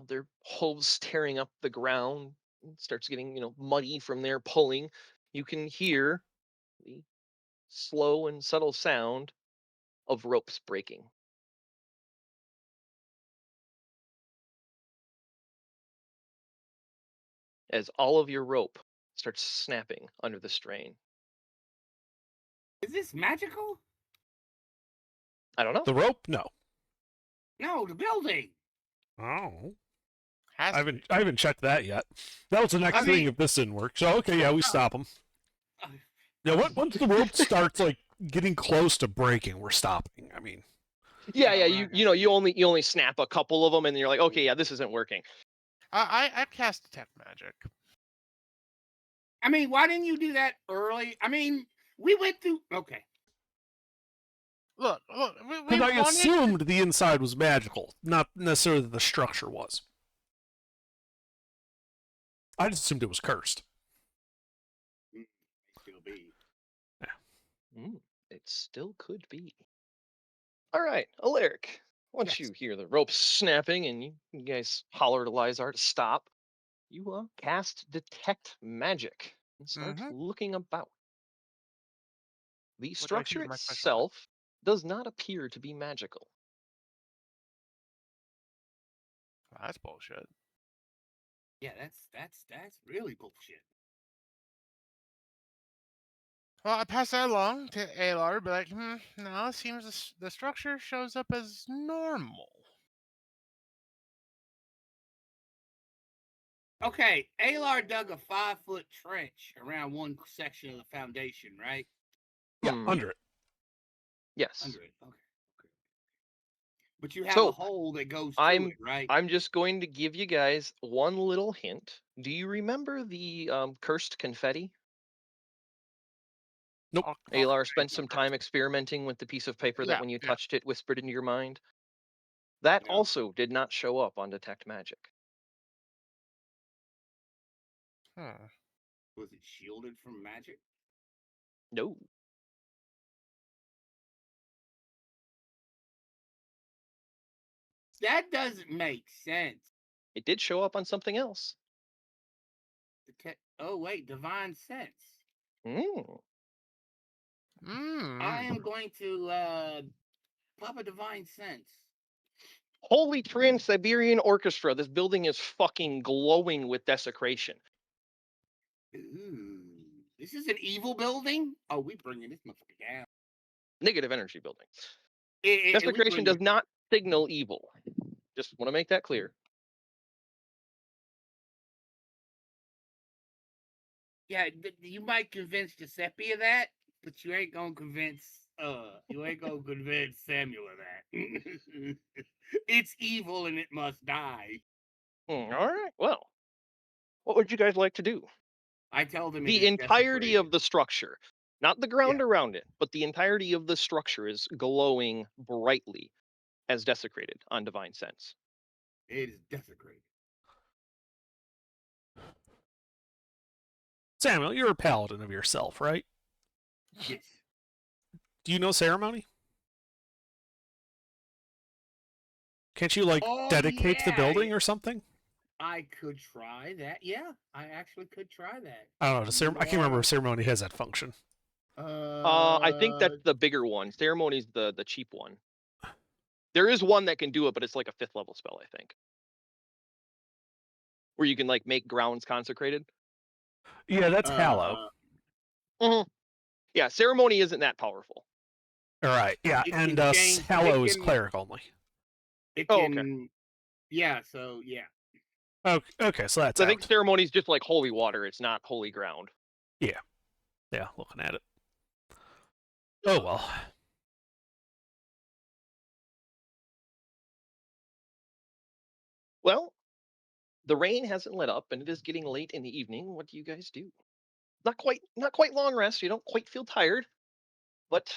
their hooves tearing up the ground. It starts getting, muddy from their pulling. You can hear the slow and subtle sound of ropes breaking. As all of your rope starts snapping under the strain. Is this magical? I don't know. The rope? No. No, the building. Oh. Has I to be. haven't checked that yet. That was the next I thing mean- if this didn't work. So okay, yeah, we stop them. Yeah, once the rope starts like getting close to breaking, we're stopping. I mean, Yeah, Yeah, you right. you only snap a couple of them, and you're like, okay, yeah, this isn't working. I cast detect magic. I mean, why didn't you do that early? I mean, we went through. Okay. Look, we because I wanted. assumed the inside was magical, not necessarily that the structure was. I just assumed it was cursed. Still be. It still could be. All right, Alaric. Once Yes. you hear the ropes snapping and you guys holler to Lizar to stop, you cast Detect Magic and start Mhm. looking about. The Which I structure choose my special itself does not appear to be magical. That's bullshit. Yeah, that's really bullshit. Well, I pass that along to Alar, be like, no, it seems the structure shows up as normal. Okay, Alar dug a 5-foot trench around one section of the foundation, right? Yeah, Mhm. under it. Yes. Under it. Okay. But you have So, a hole that goes to I'm it, right? I'm just going to give you guys one little hint. Do you remember the cursed confetti? Nope. Alar spent some time experimenting with the piece of paper that Yeah, when you yeah. touched it whispered into your mind. That Yeah. also did not show up on Detect Magic. Was it shielded from magic? No. That doesn't make sense. It did show up on something else. Oh wait, divine sense. Mm. I am going to pop a divine sense. Holy Trans-Siberian Orchestra, this building is fucking glowing with desecration. Ooh, this is an evil building. Oh, we bringing this motherfucker down. Negative energy building. We Desecration bringing- does not signal evil. Just want to make that clear. Yeah, you might convince Giuseppe of that, but you ain't gonna convince Samuel of that. It's evil and it must die. All right. Well, what would you guys like to do? I tell them it The is entirety of desecrated. the structure, not the ground around it, but the entirety of the structure is glowing brightly as desecrated on Divine Sense. It is desecrated. Samuel, you're a paladin of yourself, right? Yes. Do you know ceremony? Can't you like Oh, dedicate the yeah, building yeah. or something? I could try that. Yeah, I actually could try that. I don't know. I can't remember if ceremony has that function. I think that's the bigger one. Ceremony's the cheap one. There is one that can do it, but it's like a 5th level spell, I think. Where you can like make grounds consecrated. Yeah, that's Hallow. Yeah, ceremony isn't that powerful. All right. Yeah, It and can change- Hallow it is can- cleric only. It Oh, can. okay. Yeah. So yeah. Okay, so that's So I think out. ceremony's just like holy water. It's not holy ground. Yeah, looking at it. Oh well. Well, the rain hasn't let up, and it is getting late in the evening. What do you guys do? Not quite long rest. You don't quite feel tired, but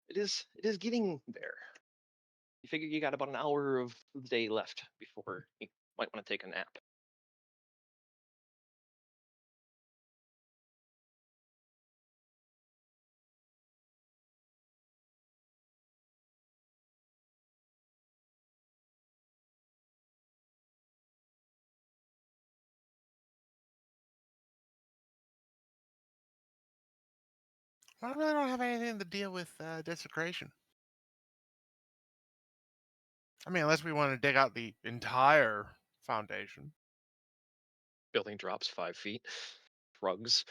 it is getting there. You figure you got about an hour of the day left before you might want to take a nap. I really don't have anything to deal with desecration. I mean, unless we want to dig out the entire foundation. Building drops 5 feet. Shrugs.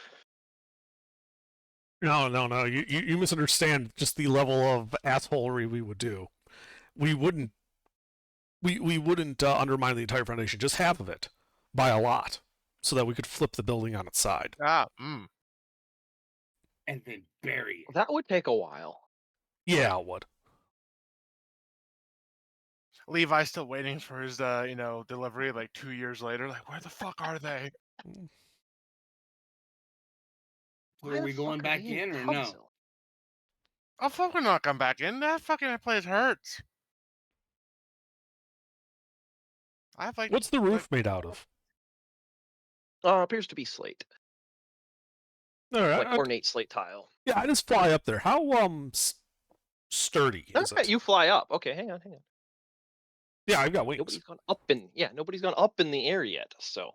No. You misunderstand just the level of assholery we would do. We wouldn't. We wouldn't undermine the entire foundation, just half of it, by a lot, so that we could flip the building on its side. And then bury it. That would take a while. Yeah, it would. Levi's still waiting for his, delivery like 2 years later. Like, where the fuck are they? So are we going back in or no? I'll fucking not come back in. That fucking place hurts. I have like. What's the roof made out of? Appears to be slate. All right, Like ornate slate tile. Yeah, I just fly up there. How sturdy is Okay, it? you fly up. Okay, hang on. Yeah, I've got wings. Nobody's gone up in the air yet. So,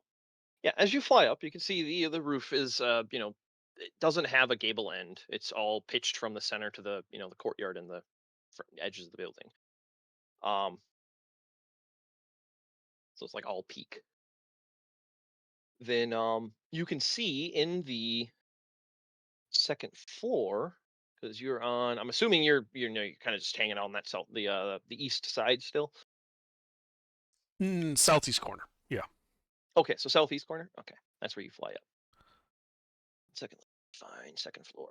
yeah, as you fly up, you can see the roof is it doesn't have a gable end. It's all pitched from the center to the the courtyard and the edges of the building. So it's like all peak. Then you can see in the second floor, because you're on. I'm assuming you're kind of just hanging on that the east side still. Southeast corner. Yeah. Okay, so southeast corner. Okay, that's where you fly up. Second floor.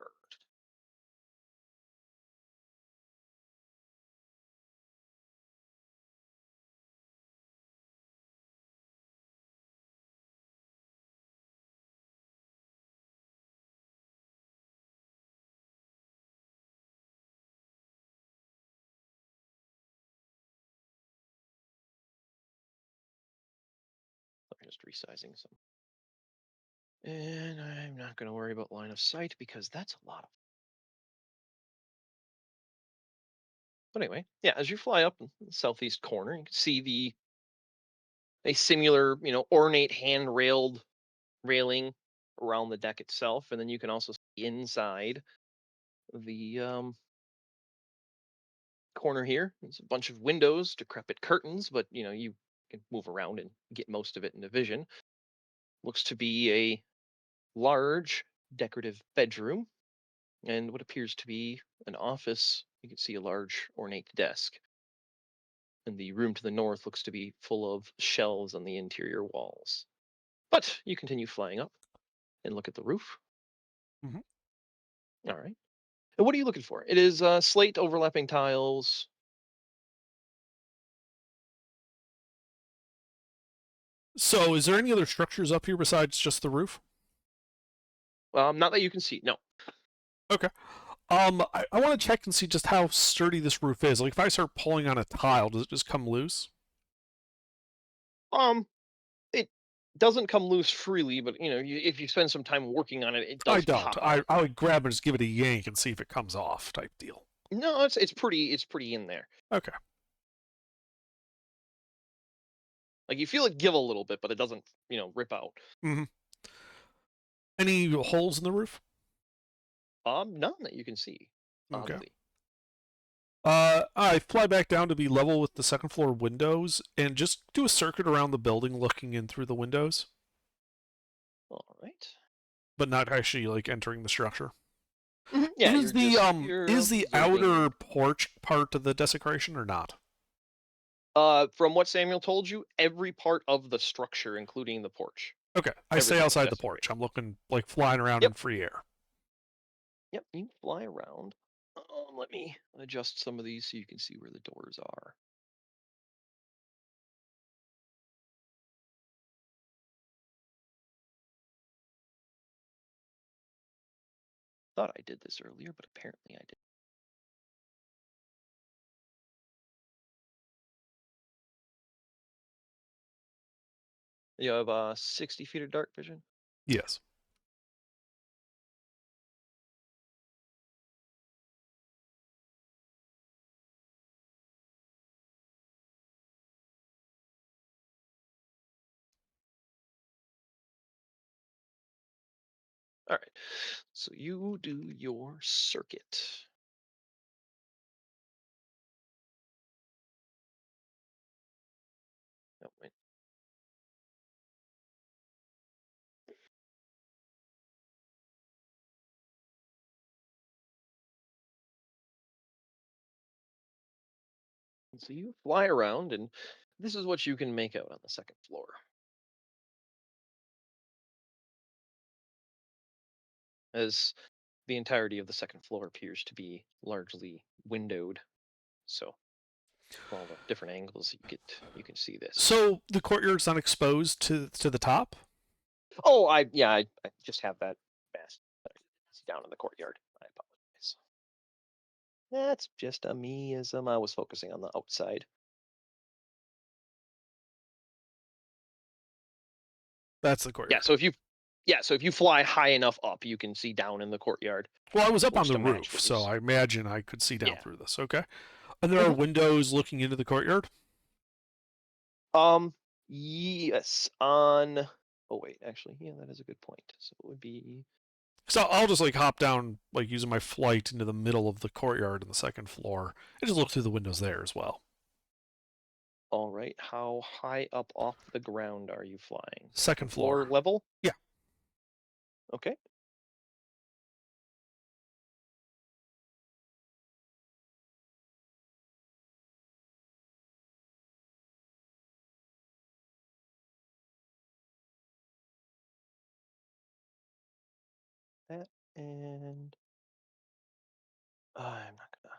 I'm just resizing some. And I'm not going to worry about line of sight because that's a lot of. But anyway, yeah, as you fly up in the southeast corner, you can see a similar, ornate hand-railed railing around the deck itself, and then you can also see inside the corner here. There's a bunch of windows, decrepit curtains, but you can move around and get most of it into vision. Looks to be a large decorative bedroom and what appears to be an office. You can see a large ornate desk. And the room to the north looks to be full of shelves on the interior walls. But you continue flying up and look at the roof. Mhm. All right. And what are you looking for? It is slate overlapping tiles. So, is there any other structures up here besides just the roof? Not that you can see. No. Okay. I want to check and see just how sturdy this roof is. Like, if I start pulling on a tile, does it just come loose? It doesn't come loose freely, but if you spend some time working on it, it does. I don't. Pop. I would grab it and just give it a yank and see if it comes off, type deal. No, it's pretty in there. Okay. Like you feel it give a little bit, but it doesn't, rip out. Mm-hmm. Any holes in the roof? None that you can see. Okay. Oddly. I fly back down to be level with the second floor windows and just do a circuit around the building, looking in through the windows. All right. But not actually like entering the structure. Mm-hmm. Yeah. Is the outer porch part of the desecration or not? From what Samuel told you, every part of the structure, including the porch. Okay, I stay outside the porch. I'm looking like flying around in free air. Yep, you fly around. Let me adjust some of these so you can see where the doors are. Thought I did this earlier, but apparently I didn't. You have 60 feet of dark vision? Yes. All right. So you do your circuit. Oh, wait. So you fly around, and this is what you can make out on the second floor. As the entirety of the second floor appears to be largely windowed. So from all the different angles you can see this. So the courtyard's not exposed to the top? Oh, I just have that mask down in the courtyard. I apologize. That's just a meism. I was focusing on the outside. That's the courtyard. So if you fly high enough up, you can see down in the courtyard. Well, I was up on Close the to match roof, what so you I imagine I could see down Yeah. through this. Okay. And there are windows looking into the courtyard? Yes. On. Oh wait, actually, yeah, that is a good point. So it would be. So I'll just like hop down, like using my flight into the middle of the courtyard on the second floor, and just look through the windows there as well. All right. How high up off the ground are you flying? Second floor. Level? Yeah. Okay. That and I'm not gonna.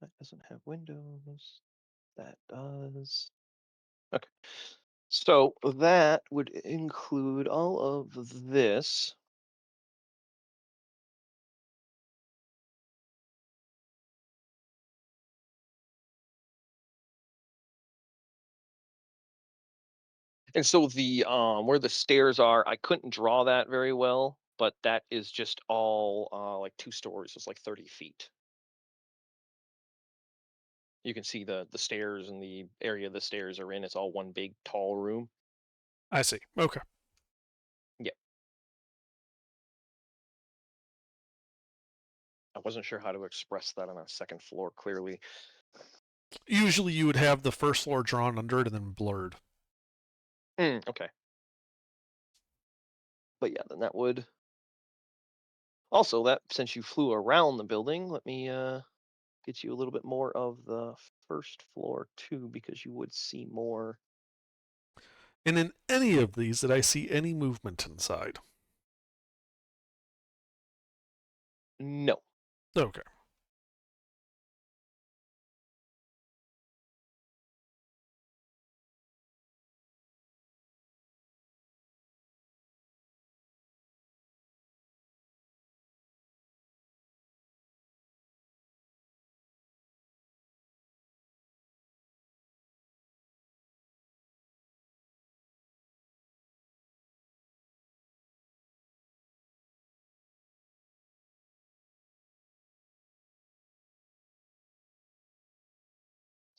That doesn't have windows. That does. Okay. So that would include all of this. And so the where the stairs are, I couldn't draw that very well, but that is just all like 2 stories. It's like 30 feet. You can see the stairs and the area the stairs are in. It's all one big tall room. I see. Okay. Yeah. I wasn't sure how to express that on a second floor clearly. Usually you would have the first floor drawn under it and then blurred. Okay. But yeah, then that would also that since you flew around the building, let me get you a little bit more of the first floor too, because you would see more. And in any of these, did I see any movement inside? No. Okay.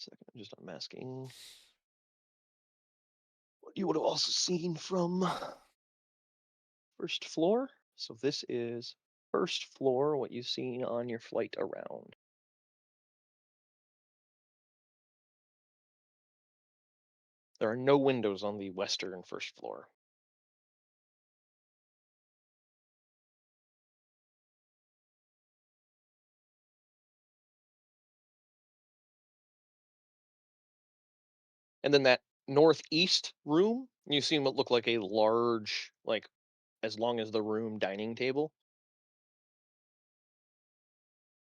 Second, I'm just unmasking what you would have also seen from first floor. So this is first floor, what you've seen on your flight around. There are no windows on the western first floor. And then that northeast room, you see what looked like a large, like as long as the room dining table,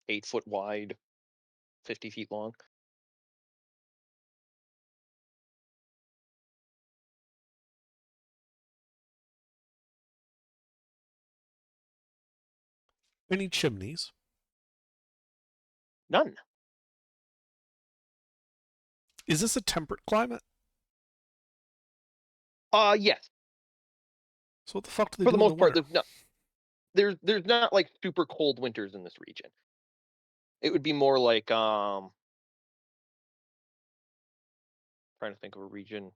8 foot wide, 50 feet long. Any chimneys? None. Is this a temperate climate? Yes. So what the fuck do they For do the in most part, winter? there's not like super cold winters in this region. It would be more like trying to think of a region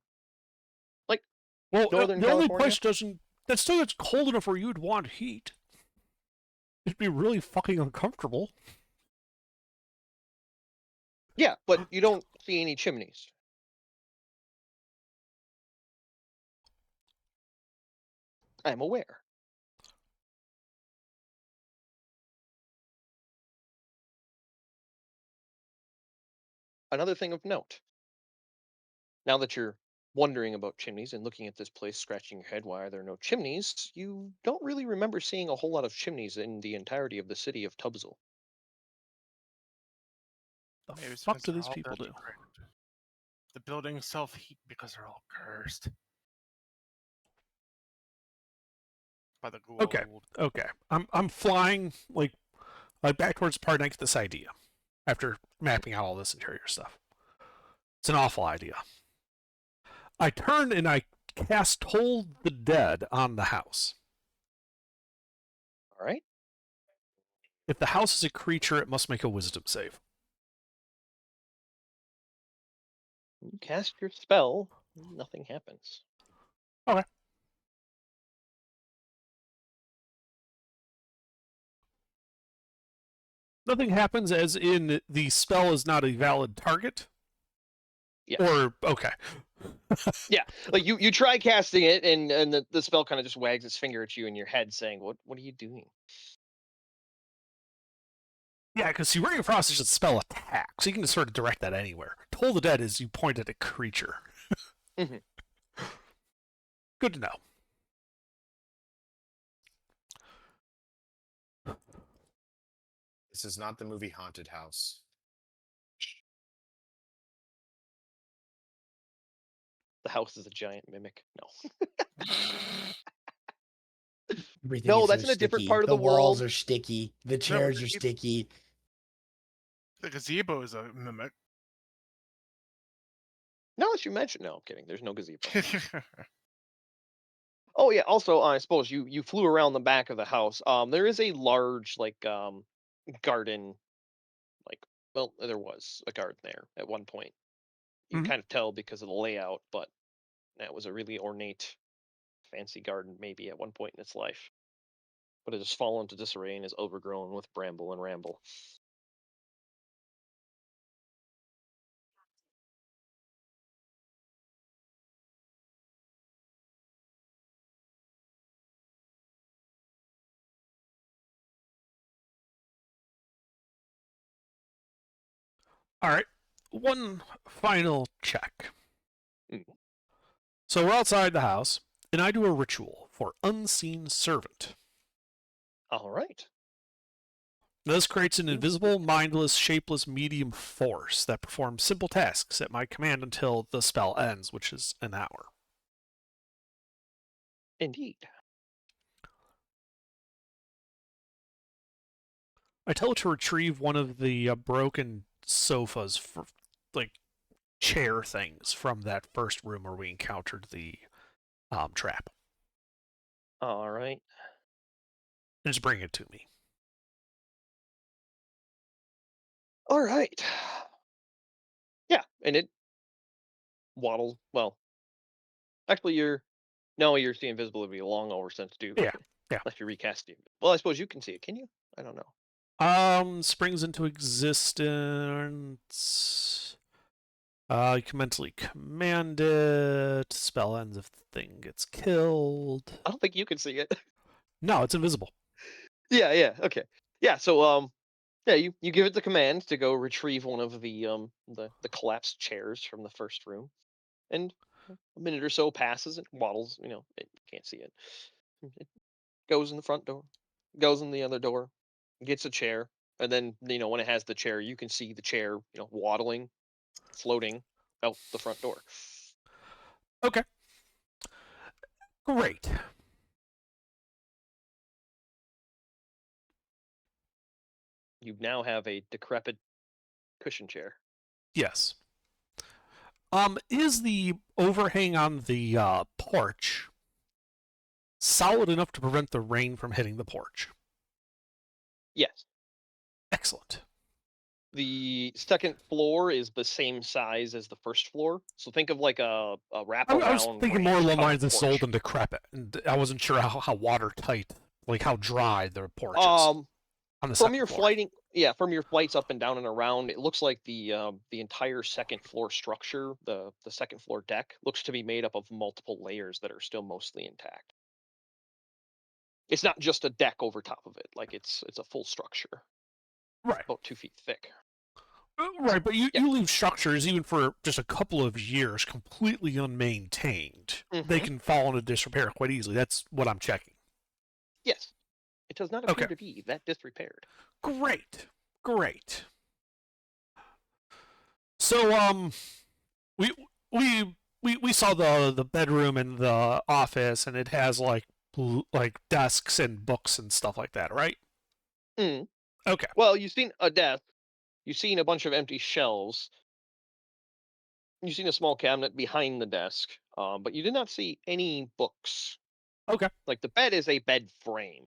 like Well, Northern the only California? place that still gets cold enough where you'd want heat. It'd be really fucking uncomfortable. Yeah, but you don't see any chimneys. I'm aware. Another thing of note. Now that you're wondering about chimneys and looking at this place, scratching your head, why are there no chimneys? You don't really remember seeing a whole lot of chimneys in the entirety of the city of Tubzel. The Maybe it's fuck because do they're these all people do? desecrated. The buildings self-heat because they're all cursed by the Goa'uld. Okay. I'm flying like back towards the party and I get this idea after mapping out all this interior stuff. It's an awful idea. I turn and I cast Toll the Dead on the house. All right. If the house is a creature, it must make a wisdom save. You cast your spell, nothing happens. Okay. Nothing happens as in the spell is not a valid target? Yeah. Or, okay. Yeah, like you try casting it, and the spell kind of just wags its finger at you in your head, saying, "What are you doing?" Yeah, because see, Ring of Frost is a spell attack, so you can just sort of direct that anywhere. Toll the Dead is you point at a creature. Mhm. Good to know. This is not the movie Haunted House. The house is a giant mimic. No, Everything no, is that's so in a different sticky. part of The the walls world. are sticky. The chairs are sticky. The gazebo is a mimic. Now that you mention, no, I'm kidding. There's no gazebo. Oh yeah. Also, I suppose you flew around the back of the house. There is a large garden. Well, there was a garden there at one point. You Mhm. kind of tell because of the layout, but that was a really ornate, fancy garden maybe at one point in its life. But it has fallen to disarray and is overgrown with bramble and ramble. All right. One final check. Mm. So we're outside the house, and I do a ritual for Unseen Servant. All right. Now, this creates an invisible, mindless, shapeless medium force that performs simple tasks at my command until the spell ends, which is an hour. Indeed. I tell it to retrieve one of the broken sofas, for, like chair things, from that first room where we encountered the trap, All right. and just bring it to me. All right. Yeah, and it waddles. Well, actually, you're seeing invisibility long over since due. Yeah. Unless you recast it. Well, I suppose you can see it. Can you? I don't know. Springs into existence. You can mentally command it. Spell ends if the thing gets killed. I don't think you can see it. No, it's invisible. Yeah. Okay. Yeah. So yeah, you give it the command to go retrieve one of the collapsed chairs from the first room, and a minute or so passes. It waddles. It can't see it. It goes in the front door, goes in the other door, gets a chair, and then when it has the chair, you can see the chair waddling, floating out the front door. Okay. Great. You now have a decrepit cushion chair. Yes. Is the overhang on the porch solid enough to prevent the rain from hitting the porch? Yes. Excellent. The second floor is the same size as the first floor. So think of like a wraparound. I was thinking more along the lines of porch. sold and decrepit, and I wasn't sure how watertight, like how dry the porch is on the From second your floor. from your flights up and down and around, it looks like the entire second floor structure, the second floor deck, looks to be made up of multiple layers that are still mostly intact. It's not just a deck over top of it; like it's a full structure, Right. about 2 feet thick. Right, but you, Yeah. you leave structures, even for just a couple of years, completely unmaintained. They Mhm. can fall into disrepair quite easily. That's what I'm checking. Yes, it does not appear Okay. to be that disrepaired. Great. Great. So, we saw the bedroom and the office, and it has like desks and books and stuff like that, right? Mm. Okay. Well, you've seen a desk. You've seen a bunch of empty shelves. You've seen a small cabinet behind the desk, but you did not see any books. Okay. Like the bed is a bed frame,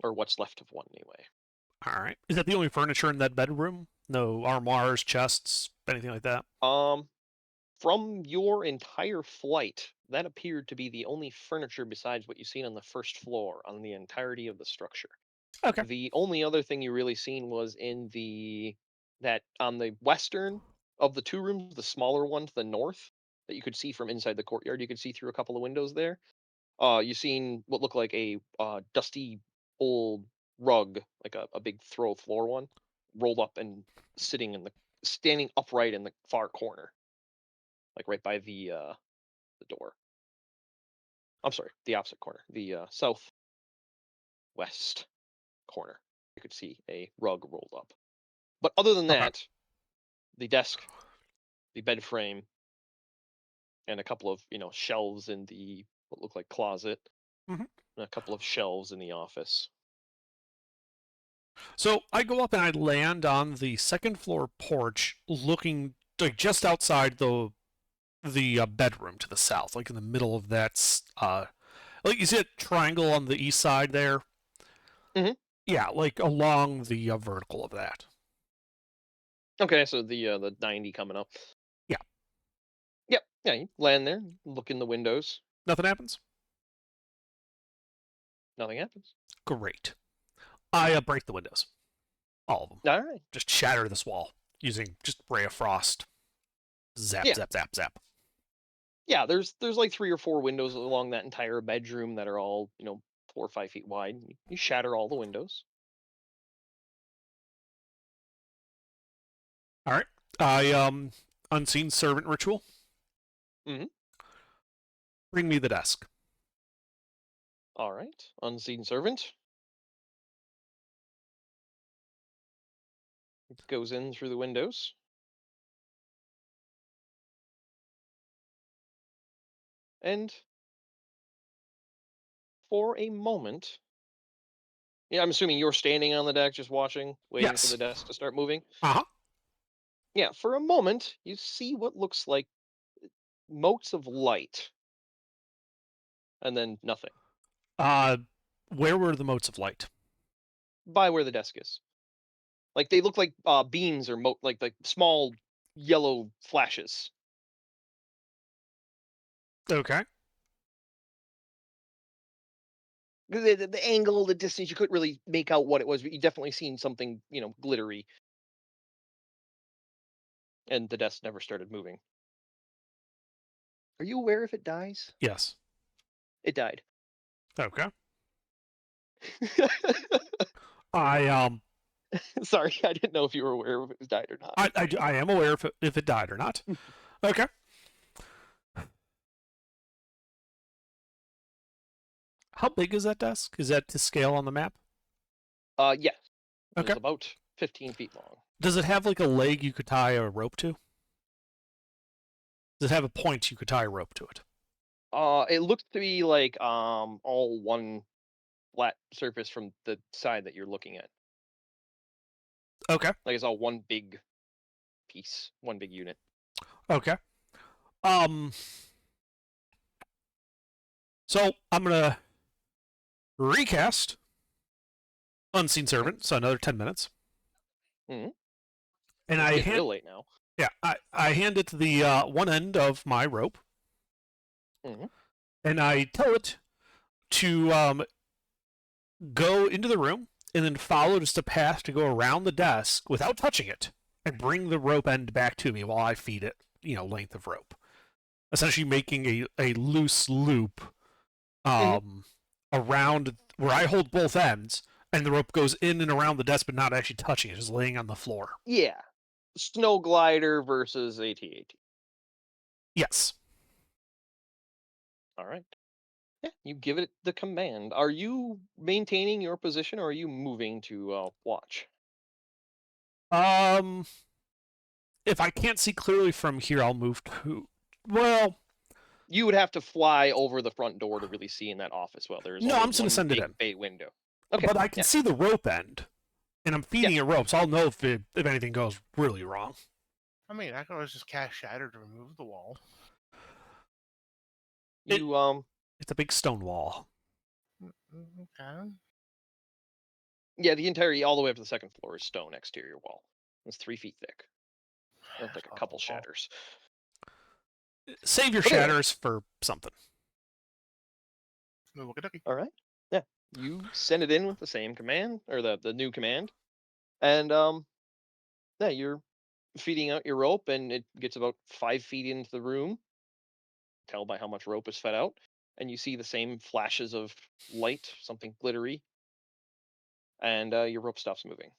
or what's left of one anyway. All right. Is that the only furniture in that bedroom? No armoires, chests, anything like that? From your entire flight, that appeared to be the only furniture besides what you've seen on the first floor on the entirety of the structure. Okay. The only other thing you really seen was in that on the western of the two rooms, the smaller one to the north, that you could see from inside the courtyard. You could see through a couple of windows there. You seen what looked like a dusty old rug, like a big throw floor one, rolled up and standing upright in the far corner, like right by the door. I'm sorry, the opposite corner, the southwest corner. You could see a rug rolled up. But other than Okay. that, the desk, the bed frame, and a couple of shelves in the what looked like closet, Mhm. and a couple of shelves in the office. So I go up and I land on the second floor porch, looking like just outside the bedroom to the south, like in the middle of that. Like you see a triangle on the east side there. Mhm. Yeah, like along the vertical of that. Okay, so the 90 coming up. Yeah. Yep. Yeah, you land there, look in the windows. Nothing happens. Nothing happens. Great. I break the windows, all of them. All right. Just shatter this wall using just ray of frost. Zap, Yeah. zap, zap, zap. Yeah, there's like 3 or 4 windows along that entire bedroom that are all 4 or 5 feet wide. You shatter all the windows. All right. I unseen servant ritual. Mhm. Bring me the desk. All right, unseen servant. It goes in through the windows. And for a moment, yeah, I'm assuming you're standing on the deck just watching, waiting for Yes. the desk to start moving. Uh-huh. Yeah, for a moment, you see what looks like motes of light. And then nothing. Where were the motes of light? By where the desk is. Like they look like beams or like small yellow flashes. Okay. The angle, the distance, you couldn't really make out what it was, but you definitely seen something, glittery. And the desk never started moving. Are you aware if it dies? Yes. It died. Okay. I Sorry, I didn't know if you were aware if it was died or not. I am aware if it died or not. Okay. How big is that desk? Is that to scale on the map? Yes. Okay. It's about 15 feet long. Does it have like a leg you could tie a rope to? Does it have a point you could tie a rope to it? It looks to be like all one flat surface from the side that you're looking at. Okay. Like it's all one big piece, one big unit. Okay. So I'm gonna recast Unseen Servant, so another 10 minutes. Mhm. And It's I getting hand, real late now. yeah, I hand it the one end of my rope, Mhm. and I tell it to go into the room and then follow just a path to go around the desk without touching it, and bring the rope end back to me while I feed it, length of rope, essentially making a loose loop around where I hold both ends, and the rope goes in and around the desk, but not actually touching it, just laying on the floor. Yeah. Snow glider versus AT-AT. Yes. All right. Yeah, you give it the command. Are you maintaining your position, or are you moving to watch? If I can't see clearly from here, I'll move to. Well, You would have to fly over the front door to really see in that office. Well, there's no, only I'm just gonna one send it big in. bay window. Okay. But I can Yeah. see the rope end, and I'm feeding it rope, so I'll know if anything goes really wrong. I mean, I could always just cast Shatter to remove the wall. You It's a big stone wall. Okay. Yeah, the entire all the way up to the second floor is stone exterior wall. It's 3 feet thick. That's like a Love couple the wall. shatters. Save your But anyway. shatters for something. Okey-dokey. All right. Yeah. You send it in with the same command, or the new command, and yeah, you're feeding out your rope, and it gets about 5 feet into the room. Tell by how much rope is fed out, and you see the same flashes of light, something glittery, and your rope stops moving.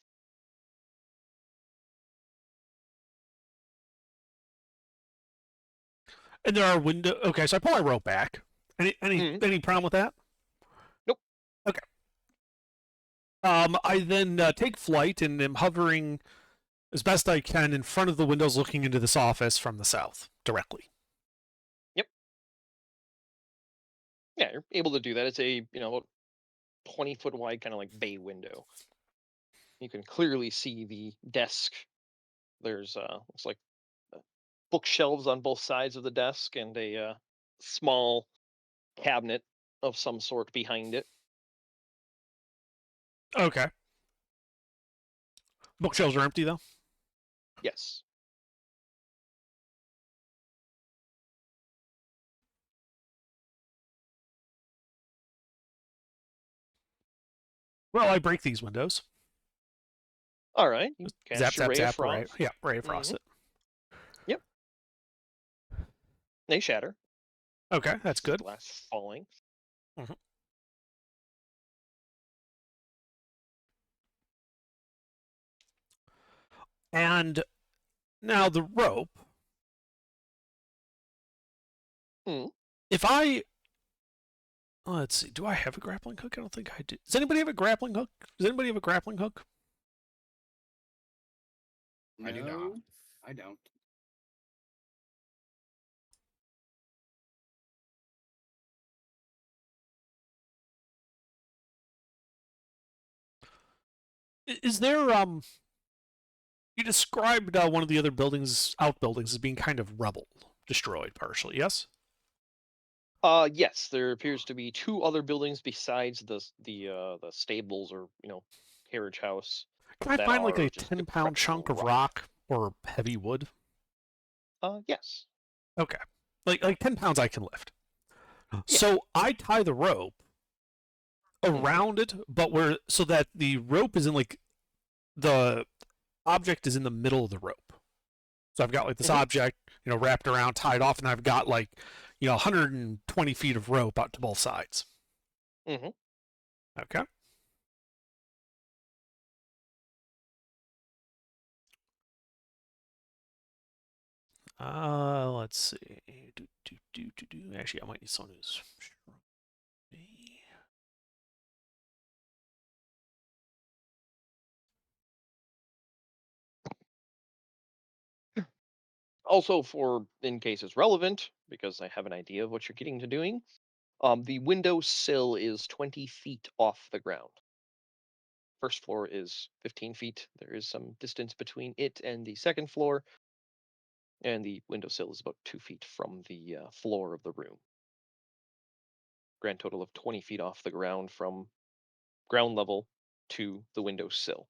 And there are windows. Okay, so I pull my rope back. Any problem with that? Nope. Okay. I then take flight and am hovering as best I can in front of the windows, looking into this office from the south directly. Yep. Yeah, you're able to do that. It's a 20-foot wide kind of like bay window. You can clearly see the desk. There's looks like bookshelves on both sides of the desk, and a small cabinet of some sort behind it. Okay. Bookshelves are empty though. Yes. Well, I break these windows. All right. You cast Zap, your zap, ray of zap. Ray. frost. Yeah, ray of frost it. Yep. They shatter. Okay, that's good. Glass falling. Mhm. And now the rope. Mm. If I let's see, do I have a grappling hook? I don't think I do. Does anybody have a grappling hook? Does anybody have a grappling hook? No, I do not. I don't. Is there you described one of the other outbuildings, as being kind of rubble, destroyed partially, yes? Yes, there appears to be 2 other buildings besides the stables, or carriage house, Can I that find like are a just 10-pound decrepit chunk of rock. rock or heavy wood? Yes. Okay. Like 10 pounds I can lift. Yeah. So I tie the rope around it, but so that the rope is in like the object is in the middle of the rope. So I've got like this object, wrapped around, tied off, and I've got like, 120 feet of rope out to both sides. Mhm. Okay. Let's see. Actually, I might need someone who's. Also, for in case it's relevant, because I have an idea of what you're getting to doing, the window sill is 20 feet off the ground. First floor is 15 feet. There is some distance between it and the second floor, and the windowsill is about 2 feet from the floor of the room. Grand total of 20 feet off the ground from ground level to the windowsill.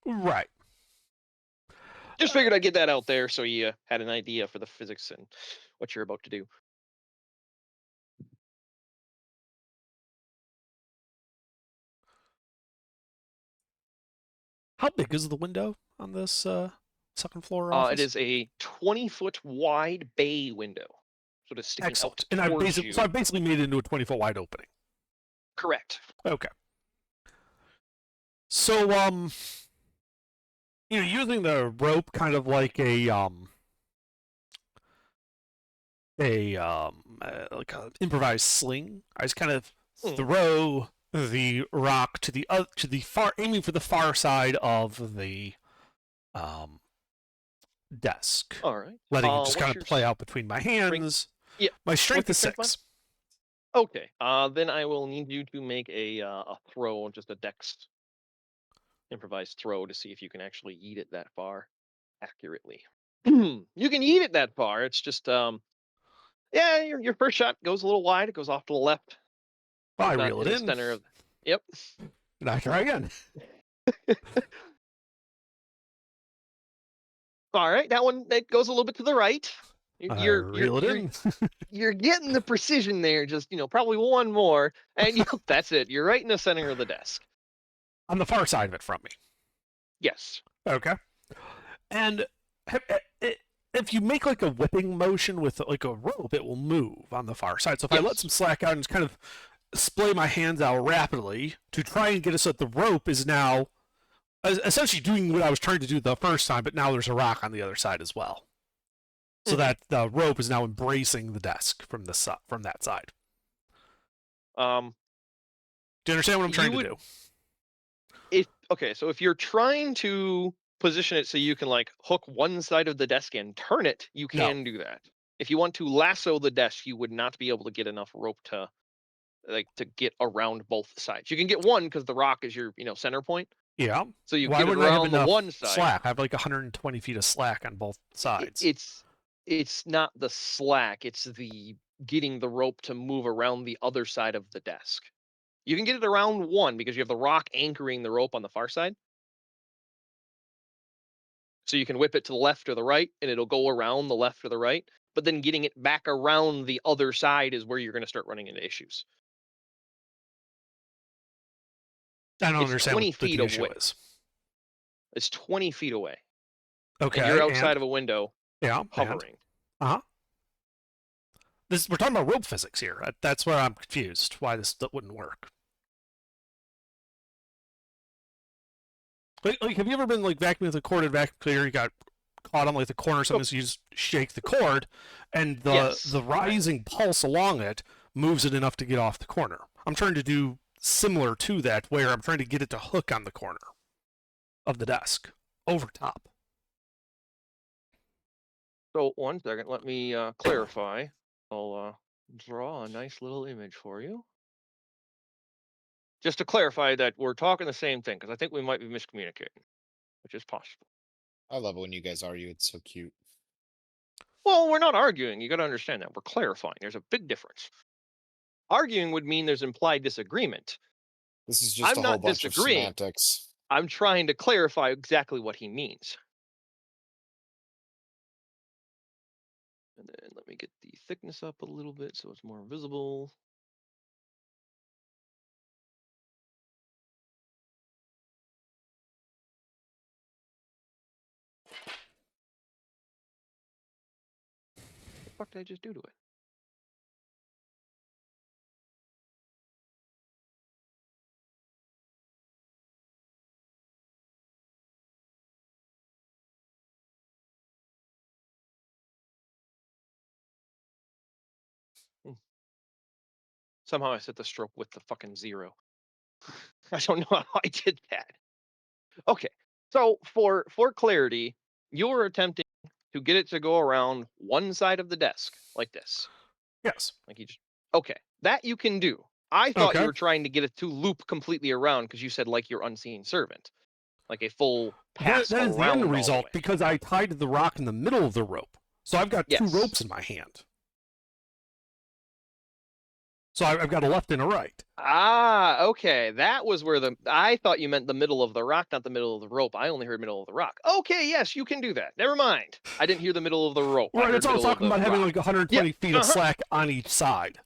Right. Just figured I'd get that out there so you had an idea for the physics and what you're about to do. How big is the window on this second floor office? It is a 20-foot wide bay window. So it's sticking Excellent. out And I've towards you. basically made it into a 20-foot wide opening. Correct. Okay. So, using the rope kind of like like an improvised sling, I just kind of throw the rock to the far, aiming for the far side of the desk. All right. Letting it just what's kind of your play out between my hands. Yeah. My strength What's is your strength, 6. Okay. Then I will need you to make a throw, just a dex improvised throw to see if you can actually eat it that far accurately. You can eat it that far. It's just yeah, your first shot goes a little wide. It goes off to the left. I Not reel it the in. center of. Yep. And I try again. All right, that one that goes a little bit to the right. Reel it in. You're getting the precision there. Just probably one more, and that's it. You're right in the center of the desk. On the far side of it from me. Yes. Okay. And if you make like a whipping motion with like a rope, it will move on the far side. So if I let some slack out and just kind of splay my hands out rapidly to try and get us at the rope is now essentially doing what I was trying to do the first time, but now there's a rock on the other side as well. So that the rope is now embracing the desk from that side. Do you understand what I'm trying to do? So if you're trying to position it so you can like hook one side of the desk and turn it, you can do that. If you want to lasso the desk, you would not be able to get enough rope to get around both sides. You can get one because the rock is your center point. Yeah. So you get it around the one side. Slack. I have like 120 feet of slack on both sides. It's not the slack. It's the getting the rope to move around the other side of the desk. You can get it around one because you have the rock anchoring the rope on the far side. So you can whip it to the left or the right, and it'll go around the left or the right. But then getting it back around the other side is where you're going to start running into issues. I don't understand 20 what the feet issue away. is. It's 20 feet away. Okay. And you're outside of a window. Yeah. Hovering. We're talking about rope physics here. That's where I'm confused. Why that wouldn't work. Like, have you ever been like vacuuming with a cord and vacuum cleaner? You got caught on like the corner or something, so you just shake the cord, and the rising pulse along it moves it enough to get off the corner. I'm trying to do similar to that, where I'm trying to get it to hook on the corner of the desk over top. So 1 second, let me clarify. I'll draw a nice little image for you. Just to clarify that we're talking the same thing, because I think we might be miscommunicating, which is possible. I love it when you guys argue. It's so cute. Well, we're not arguing. You got to understand that. We're clarifying. There's a big difference. Arguing would mean there's implied disagreement. This is just I'm a whole not bunch of disagreeing. semantics. I'm trying to clarify exactly what he means. And then let me get the thickness up a little bit so it's more visible. What the fuck did I just do to it? Somehow I set the stroke with the fucking 0. I don't know how I did that. Okay, so for clarity, you're attempting to get it to go around one side of the desk like this. Yes. Like okay, that you can do. I thought you were trying to get it to loop completely around because you said like your unseen servant, like a full pass. That is the around end all the result way. because I tied the rock in the middle of the rope, so I've got two Yes. ropes in my hand. So I've got a left and a right. Ah, okay. That was where I thought you meant the middle of the rock, not the middle of the rope. I only heard middle of the rock. Okay, yes, you can do that. Never mind. I didn't hear the middle of the rope. I Right, heard that's what I was middle of talking the about, having rock. like 120 feet of slack on each side.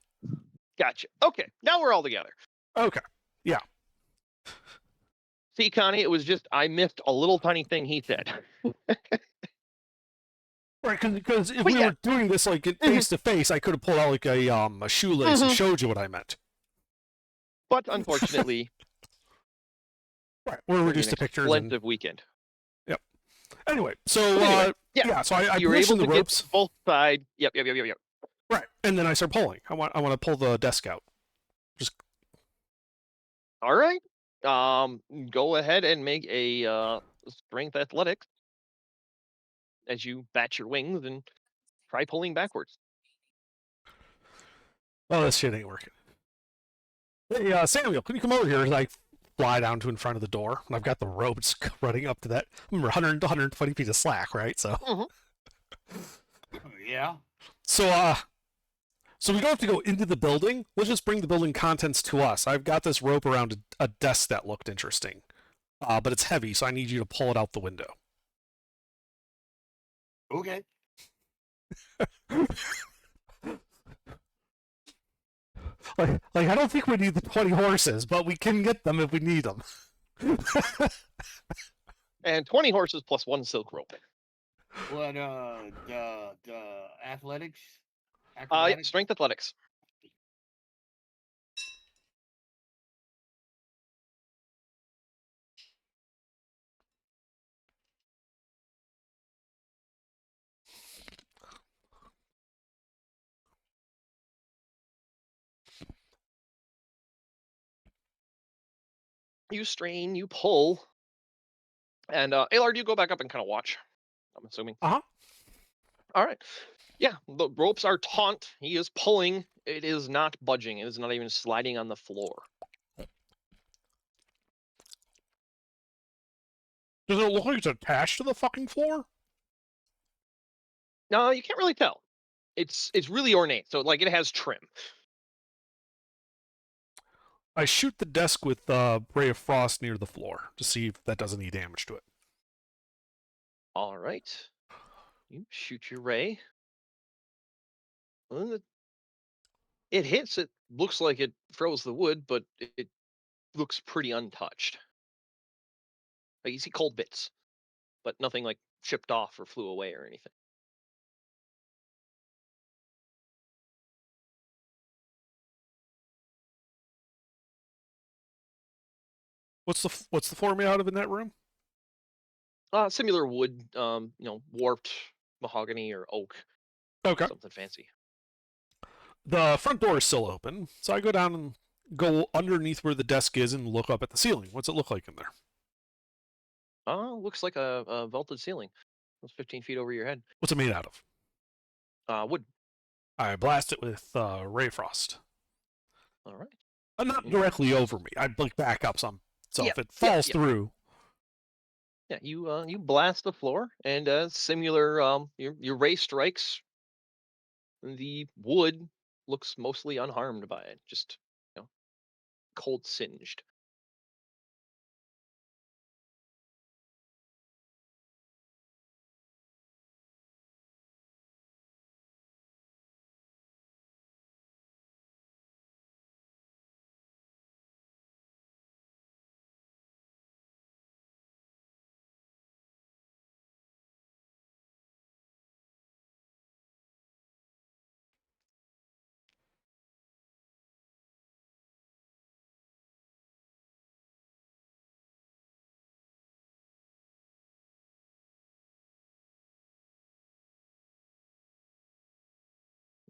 Gotcha. Okay, now we're all together. Okay. Yeah. See, Connie, it was just I missed a little tiny thing he said. Right, because if But we yeah. were doing this like face to face, I could have pulled out like a shoelace and showed you what I meant. But unfortunately, Right, we're reduced to pictures. And... Expensive weekend. Yep. Anyway, so Anyway, yeah, so I you were able positioned to the ropes. get both sides. Yep. Right, and then I start pulling. I want to pull the desk out. Just All right. Go ahead and make a strength athletics as you bat your wings and try pulling backwards. oh, this shit ain't working. Hey, Samuel, can you come over here as I fly down to in front of the door? And I've got the ropes running up to that. Remember, 100 to 120 feet of slack, right? So. Yeah. So we don't have to go into the building. Let's just bring the building contents to us. I've got this rope around a desk that looked interesting, but it's heavy, so I need you to pull it out the window. Okay. Like I don't think we need the 20 horses, but we can get them if we need them. And 20 horses plus 1 silk rope. What, the athletics? Yeah, Acrobatics? strength athletics. You strain, you pull. And Alar, do you go back up and kind of watch? I'm assuming. Uh-huh. All right. Yeah, the ropes are taut. He is pulling. It is not budging. It is not even sliding on the floor. Does it look like it's attached to the fucking floor? No, you can't really tell. It's really ornate. So like it has trim. I shoot the desk with Ray of Frost near the floor to see if that does any damage to it. All right. You shoot your ray. And it hits. It looks like it froze the wood, but it looks pretty untouched. Like you see cold bits, but nothing like chipped off or flew away or anything. What's the floor made out of in that room? Similar wood, warped mahogany or oak. Okay. Something fancy. The front door is still open, so I go down and go underneath where the desk is and look up at the ceiling. What's it look like in there? Looks like a vaulted ceiling. It's 15 feet over your head. What's it made out of? Wood. I blast it with Ray Frost. All right. Not directly over me. I back up some, so Yeah, if it falls yeah. through. Yeah, you blast the floor, and similar your ray strikes. The wood looks mostly unharmed by it, just cold singed.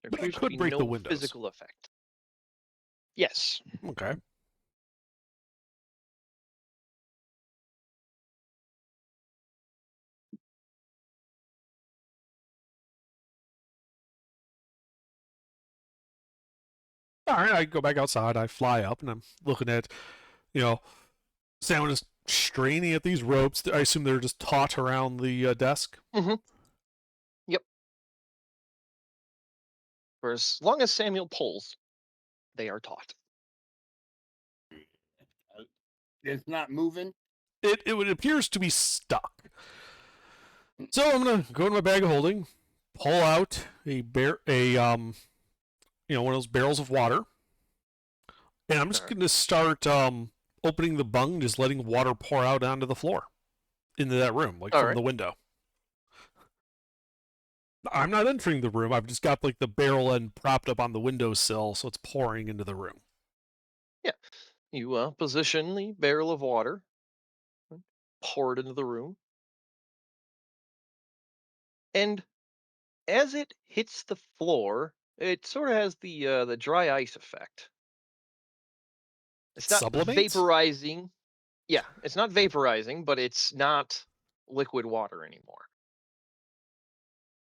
There But it appears to could be break no the windows. physical effect. Yes. Okay. All right, I go back outside. I fly up, and I'm looking at, Sam is straining at these ropes. I assume they're just taut around the desk. Mm-hmm. Yep. For as long as Samuel pulls, they are taut. It's not moving. It appears to be stuck. So I'm gonna go in my bag of holding, pull out one of those barrels of water, and I'm just Alright. gonna start opening the bung, just letting water pour out onto the floor, into that room, like from Alright. the window. I'm not entering the room. I've just got like the barrel end propped up on the windowsill, so it's pouring into the room. You position the barrel of water, pour it into the room, and as it hits the floor, it sort of has the dry ice effect. It's not Sublimates? vaporizing. Yeah, it's not vaporizing, but it's not liquid water anymore.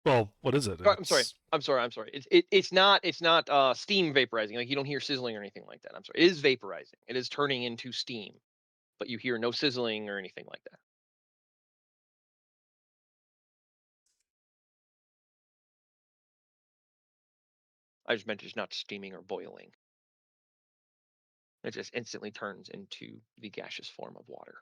Well, what is it? I'm sorry. It's not steam vaporizing. Like you don't hear sizzling or anything like that. I'm sorry. It is vaporizing. It is turning into steam, but you hear no sizzling or anything like that. I just meant it's not steaming or boiling. It just instantly turns into the gaseous form of water.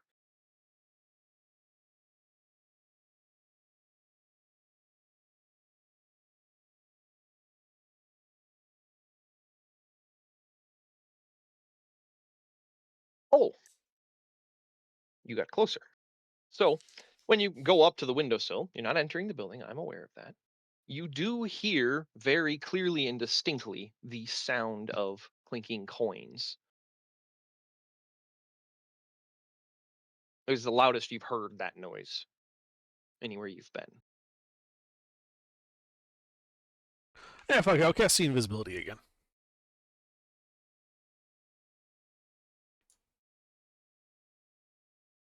Oh, you got closer. So when you go up to the windowsill, you're not entering the building. I'm aware of that. You do hear very clearly and distinctly the sound of clinking coins. It was the loudest you've heard that noise anywhere you've been. Yeah, fuck it. I'll cast See Invisibility again.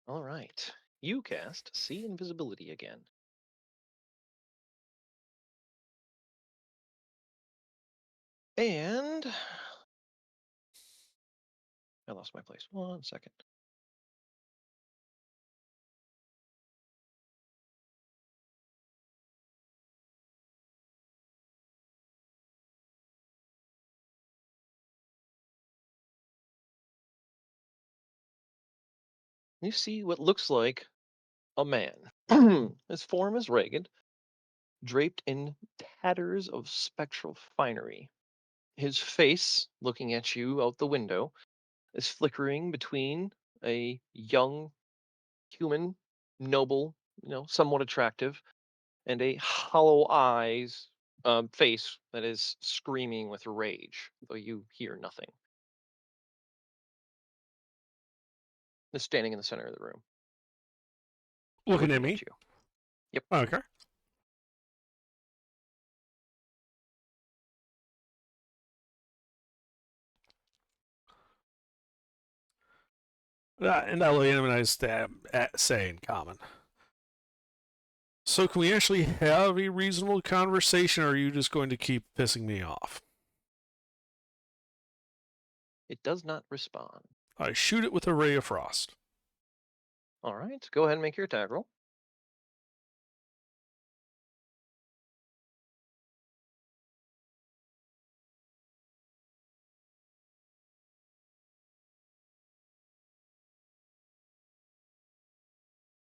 All right. You cast See Invisibility again. And I lost my place. 1 second. You see what looks like a man. His form is ragged, draped in tatters of spectral finery. His face, looking at you out the window, is flickering between a young human, noble, somewhat attractive, and a hollow eyes face that is screaming with rage, though you hear nothing. Is standing in the center of the room, Looking at me? you. Yep. Okay. And I'll anonymize that say in common. So can we actually have a reasonable conversation, or are you just going to keep pissing me off? It does not respond. I shoot it with a ray of frost. All right, go ahead and make your attack roll.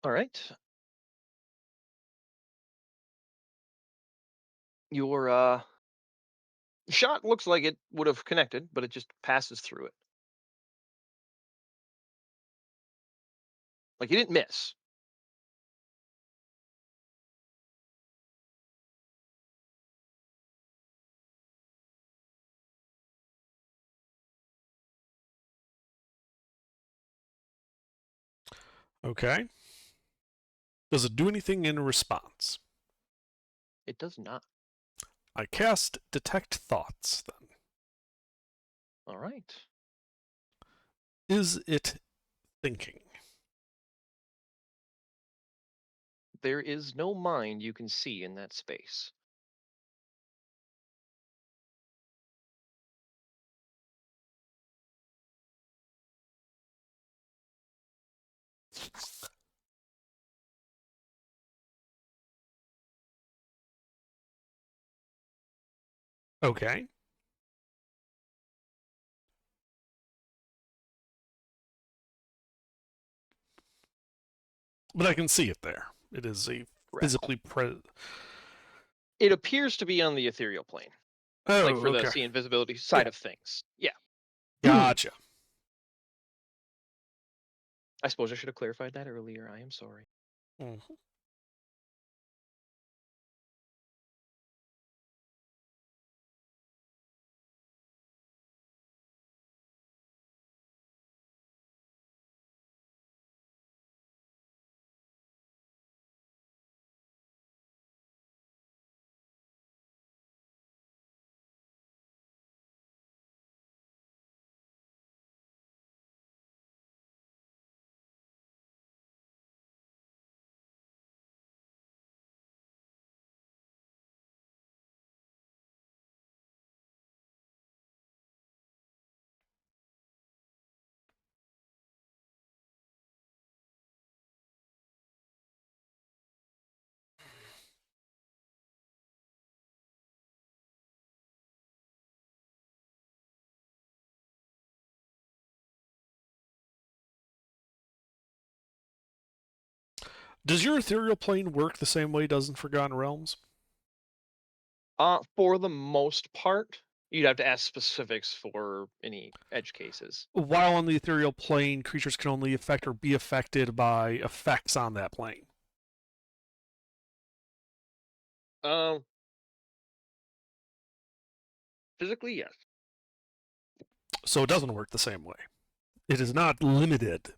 All right. Your shot looks like it would have connected, but it just passes through it. Like you didn't miss. Okay. Does it do anything in response? It does not. I cast Detect Thoughts, then. All right. Is it thinking? There is no mind you can see in that space. Okay. But I can see it there. It is a Correct. physically present. It appears to be on the ethereal plane, Oh, like for okay. the see invisibility side Yeah. of things. Yeah. Gotcha. I suppose I should have clarified that earlier. I am sorry. Mhm. Does your ethereal plane work the same way it does in Forgotten Realms? For the most part, you'd have to ask specifics for any edge cases. While on the ethereal plane, creatures can only affect or be affected by effects on that plane. Physically, yes. So it doesn't work the same way. It is not limited.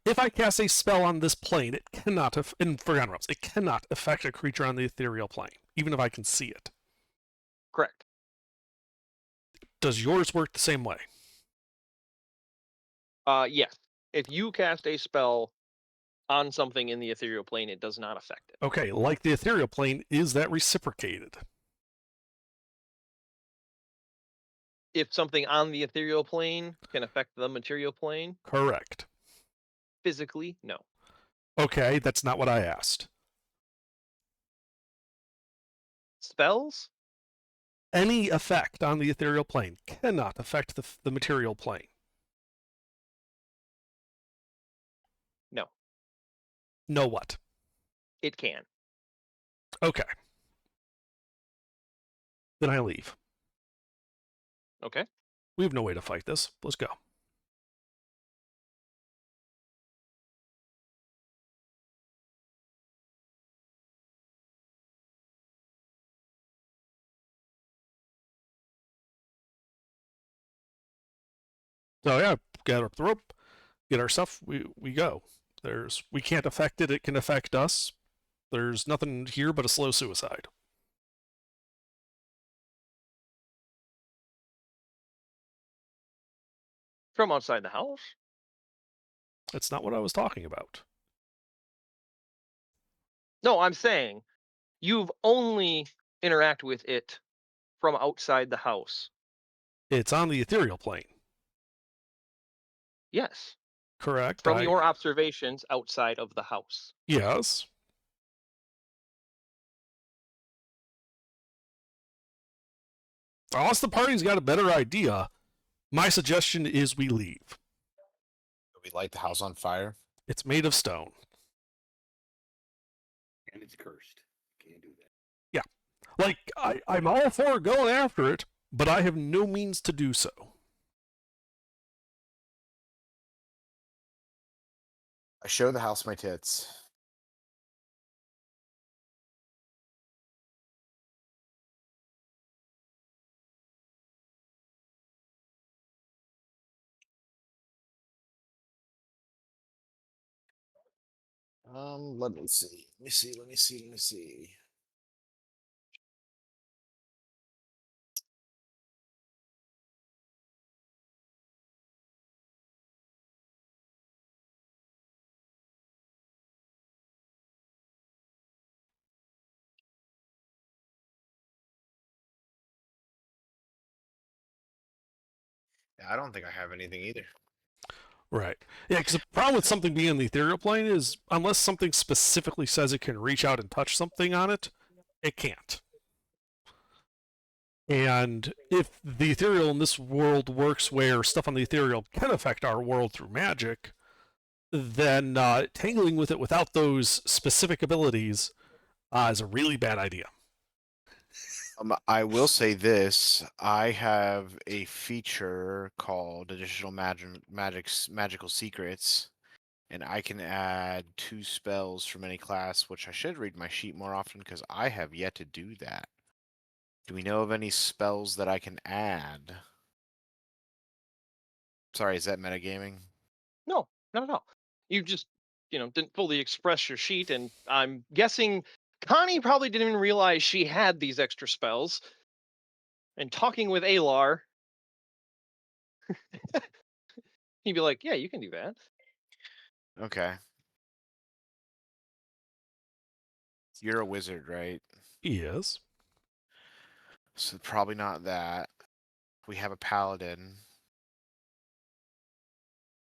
If I cast a spell on this plane, it cannot, in Forgotten Realms, it cannot affect a creature on the ethereal plane, even if I can see it. Correct. Does yours work the same way? Yes. If you cast a spell on something in the ethereal plane, it does not affect it. Okay, like the ethereal plane, is that reciprocated? If something on the ethereal plane can affect the material plane, Correct. physically, no. Okay, that's not what I asked. Spells? Any effect on the ethereal plane cannot affect the material plane. No. No what? It can. Okay. Then I leave. Okay. We have no way to fight this. Let's go. So yeah, gather up the rope, get our stuff, we go. We can't affect it, it can affect us. There's nothing here but a slow suicide. From outside the house? That's not what I was talking about. No, I'm saying you've only interact with it from outside the house. It's on the ethereal plane. Yes. Correct. From your observations outside of the house. Yes. Unless the party's got a better idea, my suggestion is we leave. We light the house on fire. It's made of stone. And it's cursed. Can't do that. Yeah. Like, I'm all for going after it, but I have no means to do so. I show the house my tits. Let me see. Let me see. Yeah, I don't think I have anything either. Right. Yeah, because the problem with something being in the ethereal plane is unless something specifically says it can reach out and touch something on it, it can't. And if the ethereal in this world works where stuff on the ethereal can affect our world through magic, then tangling with it without those specific abilities is a really bad idea. I will say this: I have a feature called Additional Magical Secrets, and I can add 2 spells from any class, which I should read my sheet more often because I have yet to do that. Do we know of any spells that I can add? Sorry, is that metagaming? No, not at all. You just, didn't fully express your sheet, and I'm guessing Connie probably didn't even realize she had these extra spells. And talking with Alar, he'd be like, "Yeah, you can do that." Okay. You're a wizard, right? Yes. So probably not that. We have a paladin.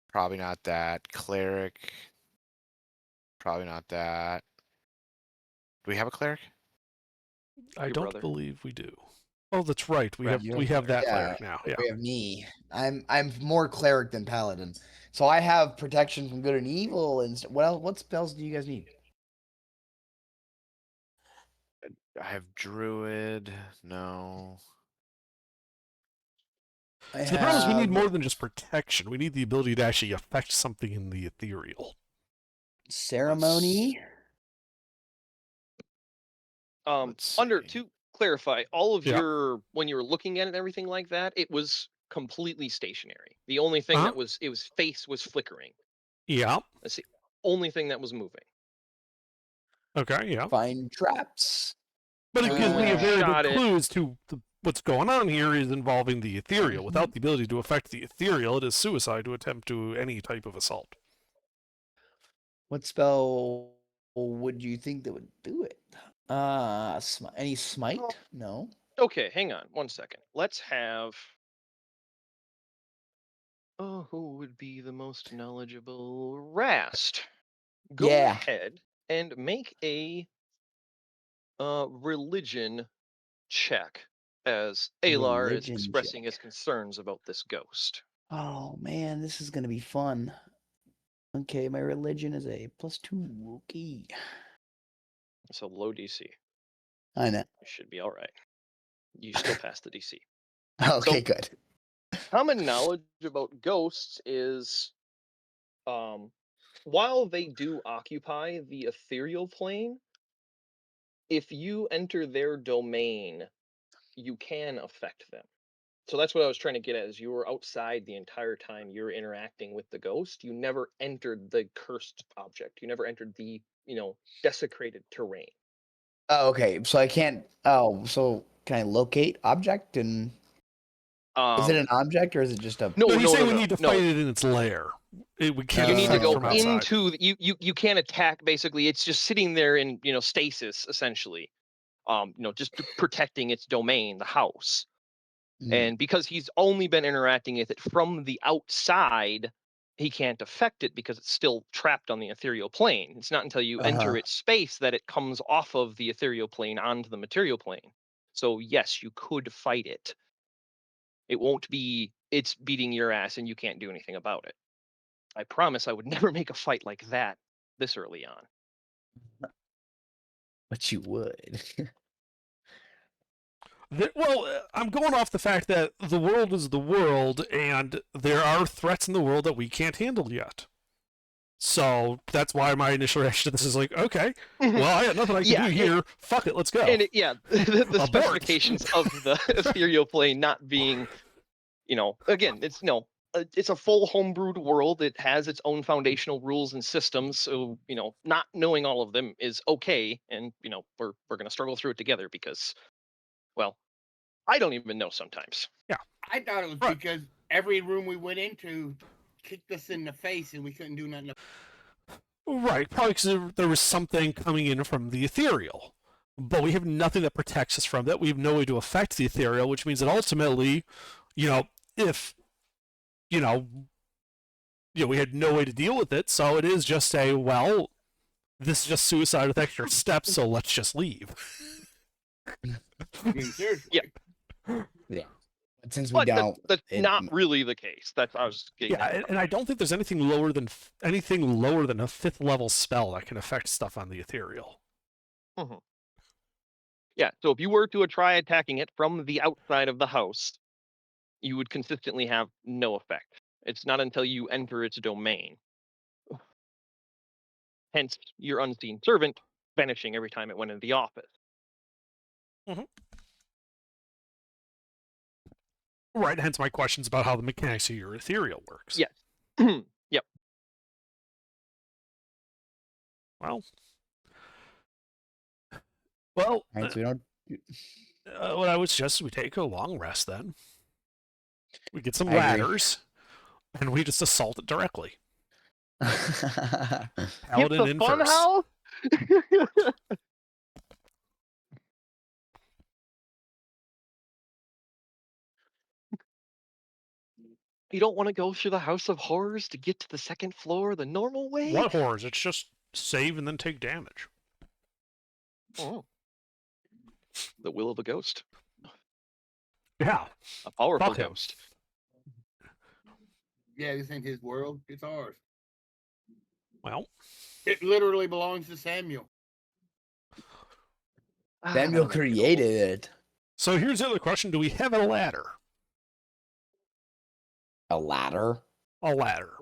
Probably not that. Cleric. Probably not that. Do we have a cleric? I Your don't brother. believe we do. Oh, that's right. We Right, have that yeah, cleric now. Yeah. We have me. I'm more cleric than paladin, so I have protection from good and evil. And what spells do you guys need? I have druid. No. I So the problem is we need have more than just protection. We need the ability to actually affect something in the ethereal. ceremony. Let's Under see. to clarify, all of Yeah. your when you were looking at it and everything like that, it was completely stationary. The only thing Uh-huh. that was face was flickering. Yeah. That's the only thing that was moving. Okay. Yeah. Find traps. But it gives When me you a very shot good it- clue as to what's going on here is involving the ethereal. Mhm. Without the ability to affect the ethereal, it is suicide to attempt to any type of assault. What spell would you think that would do it? Any smite? Well- No. Okay, hang on 1 second. Let's have. Oh, who would be the most knowledgeable? Rast. Go Yeah. ahead and make a religion check as Alar is Religion expressing check. his concerns about this ghost. Oh man, this is gonna be fun. Okay, my religion is a +2. Okay. So low DC. I know. You should be all right. You still pass the DC. Okay, good. Common knowledge about ghosts is while they do occupy the ethereal plane, if you enter their domain, you can affect them. So that's what I was trying to get at, is you were outside the entire time you were interacting with the ghost. You never entered the cursed object. You never entered the, desecrated terrain. Oh, okay. So I can't. Oh, so can I locate object and? Is it an object or is it just a? No, he's no, saying no, we no, need to no. fight it in its lair. We can't. You need to affect go from outside. into you can't attack. Basically, it's just sitting there in stasis essentially. Just protecting its domain, the house. Mm. And because he's only been interacting with it from the outside, he can't affect it because it's still trapped on the ethereal plane. It's not until you enter its space that it comes off of the ethereal plane onto the material plane. So yes, you could fight it. It won't be it's beating your ass and you can't do anything about it. I promise I would never make a fight like that this early on. But you would. Well, I'm going off the fact that the world is the world, and there are threats in the world that we can't handle yet. So that's why my initial reaction to this is like, okay, well, I got nothing I can Yeah, do here. Fuck it, let's go. And the Abort. specifications of the ethereal plane not being, again, it's a full homebrewed world. It has its own foundational rules and systems. So, not knowing all of them is okay. And, we're going to struggle through it together because, well, I don't even know sometimes. I thought it was Right. because every room we went into kicked us in the face and we couldn't do nothing. Right, probably because there was something coming in from the ethereal. But we have nothing that protects us from that. We have no way to affect the ethereal, which means that ultimately, if, we had no way to deal with it, so it is just this is just suicide with extra steps, so let's just leave. I mean, seriously. Yeah. Yeah. But since we But don't, that's it- not really the case. That's I was getting Yeah, at. and I don't think there's anything lower than a 5th level spell that can affect stuff on the ethereal. Mm-hmm. Yeah, so if you were to try attacking it from the outside of the house, you would consistently have no effect. It's not until you enter its domain. Hence, your unseen servant vanishing every time it went into the office. Right, hence my questions about how the mechanics of your ethereal works. Yes. Yep. Well, Right, so we don't. what I would suggest is we take a long rest then. We get some I agree. ladders, and we just assault it directly. Get Paladin the in fun first. house? You don't want to go through the House of Horrors to get to the second floor the normal way? What horrors? It's just save and then take damage. Oh. The will of a ghost. Yeah. A powerful Fuck him. ghost. Yeah, this ain't his world. It's ours. Well, It literally belongs to Samuel. Samuel Ah, created it. so here's the other question: do we have a ladder? A ladder? A ladder.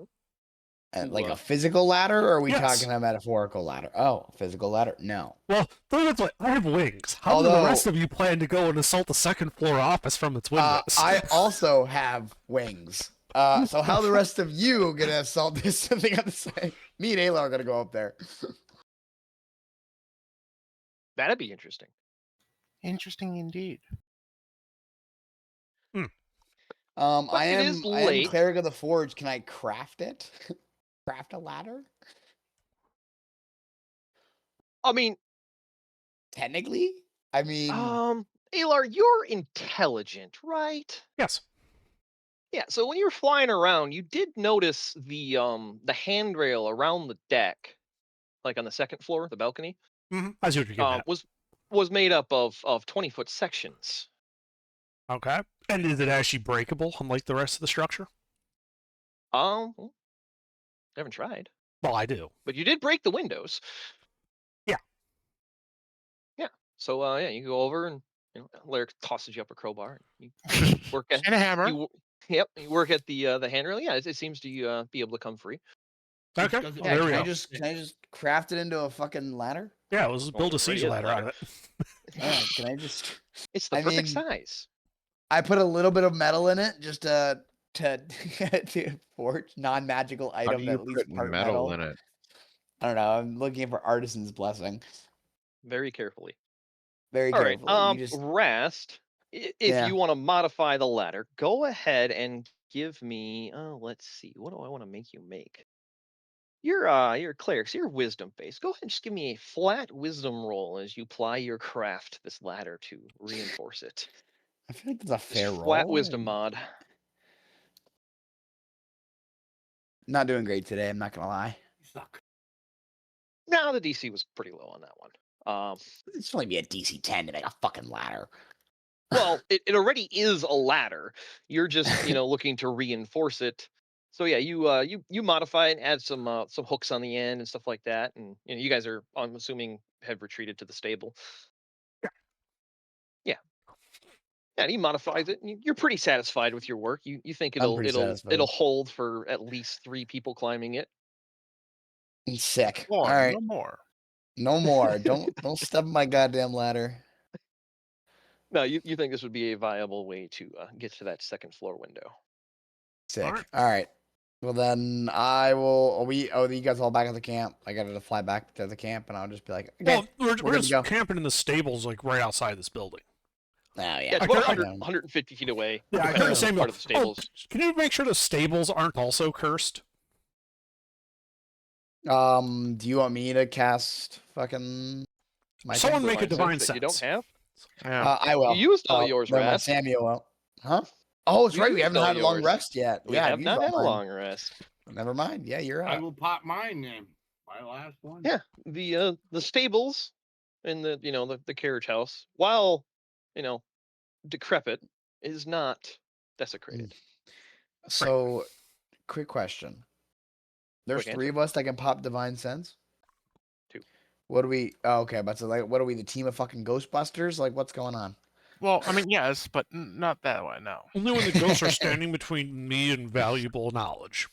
Like a physical ladder, or are we Yes. talking a metaphorical ladder? Oh, a physical ladder? No. Well, I have wings. How do the Although- rest of you plan to go and assault the second floor office from its windows? I also have wings. So how the rest of you gonna assault this thing on the side? Me and Ayla are gonna go up there. That'd be interesting. Interesting indeed. I it am is I am late. cleric of the forge. Can I craft it? Craft a ladder? I mean, Technically? I mean, Alar, you're intelligent, right? Yes. Yeah, so when you were flying around, you did notice the handrail around the deck, like on the second floor, the balcony, I see what you're getting at. was made up of 20-foot sections. Okay. And is it actually breakable, unlike the rest of the structure? Well, haven't tried, Well, I do. but you did break the windows. Yeah. Yeah. So yeah, you go over and Lyric tosses you up a crowbar. And you work at And a hammer. you work at the handrail. Yeah, it seems to be able to come free. Okay. Does it- Well, yeah, there we can I go. just craft it into a fucking ladder? Yeah, let's build a it already siege is a ladder out of ladder. it. Yeah, can I just? It's the I perfect mean, size. I put a little bit of metal in it just to forge non-magical How item do that you at least put part metal in it? I don't know. I'm looking for artisan's blessing. Very carefully. Very All right. carefully. You just Rest. If Yeah. you want to modify the ladder, go ahead and give me. Let's see. What do I want to make you make? You're a cleric, so you're wisdom based. Go ahead and just give me a flat wisdom roll as you ply your craft to this ladder to reinforce it. I feel like that's a Just fair flat roll. wisdom mod. Not doing great today. I'm not gonna lie. You suck. No, the DC was pretty low on that one. It's only be a DC 10 to make a fucking ladder. Well, it already is a ladder. You're just looking to reinforce it. So yeah, you modify it and add some hooks on the end and stuff like that. And you guys are, I'm assuming, have retreated to the stable. Yeah. Yeah, and he modifies it. And you're pretty satisfied with your work. You think I'm pretty it'll satisfied. hold for at least 3 people climbing it. Sick. More, All right. no more. No more. Don't step on my goddamn ladder. No, you think this would be a viable way to get to that second floor window? Sick. Alright. All right. Well then I will. You guys all back at the camp? I got to fly back to the camp, and I'll just be like, okay. Well, we're good to just go. camping in the stables, like right outside this building. Oh yeah. Yeah, it's I about kinda- 100, 150 feet away. Yeah, I depending heard on Samuel. part of the stables. Can you make sure the stables aren't also cursed? Do you want me to cast fucking? My Someone thing? make a divine that you don't sense. have. Yeah. I will. You used all yours, never mind, Rast. Samuel will. Huh? Oh, it's You right. We used haven't all had a long yours. rest yet. We yeah, have I've used not all had a mine. long rest. Never mind. Yeah, you're I up. will pop mine then. My last one. Yeah, the stables and the carriage house, while decrepit, is not desecrated. So, quick question. There's Quick three answer. of us that can pop Divine Sense. 2. What do we? Oh, okay, but so like, what are we? The team of fucking Ghostbusters? Like, what's going on? Well, I mean, yes, but not that way. No. Only when the ghosts are standing between me and valuable knowledge.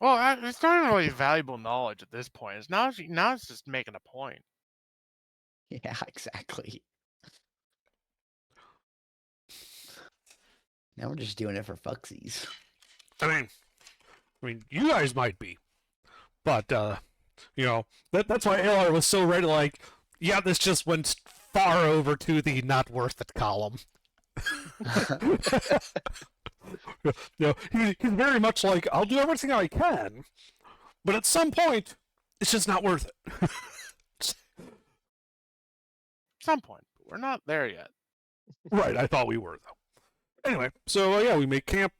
Well, it's not really valuable knowledge at this point. Now it's just making a point. Yeah, exactly. Now we're just doing it for fucksies. I mean, you guys might be, but that's why ALR was so ready. Like, yeah, this just went far over to the not worth it column. He's very much like, I'll do everything I can, but at some point, it's just not worth it. At some point, but we're not there yet. Right, I thought we were though. Anyway, so yeah, we make camp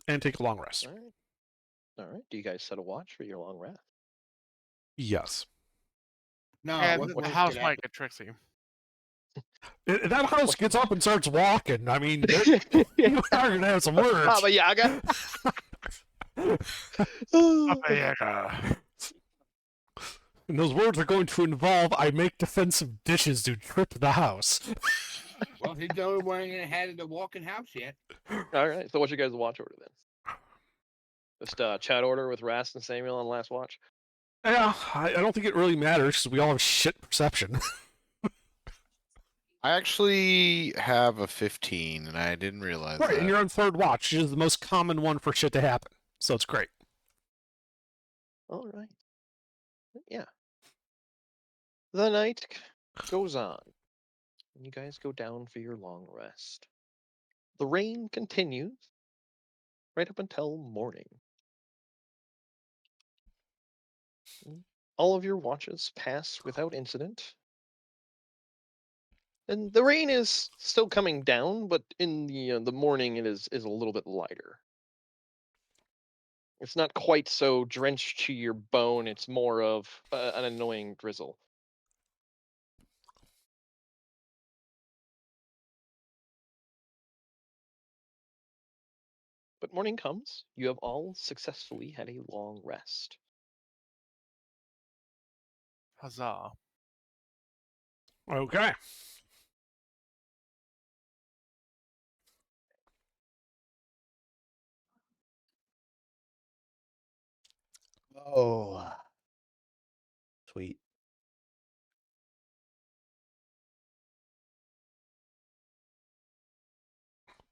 and take a long rest. All right. Do you guys set a watch for your long rest? Yes. No, And what- the what's house gonna might get tricksy. That house gets up and starts walking. I mean, you are gonna have some words. Baba Yaga. Papa Yaga. And those words are going to involve I make defensive dishes to trip the house. Well, he's the only one that had a walking house yet. All right. So what's your guys' watch order then? Just chat order with Rast and Samuel on last watch. Yeah, I don't think it really matters because we all have shit perception. I actually have a 15, and I didn't realize Right, that. and you're on third watch, which is the most common one for shit to happen. So it's great. All right. Yeah. The night goes on. And you guys go down for your long rest. The rain continues right up until morning. All of your watches pass without incident. And the rain is still coming down, but in the morning it is a little bit lighter. It's not quite so drenched to your bone. It's more of an annoying drizzle. But morning comes. You have all successfully had a long rest. Huzzah. Okay. Oh, sweet.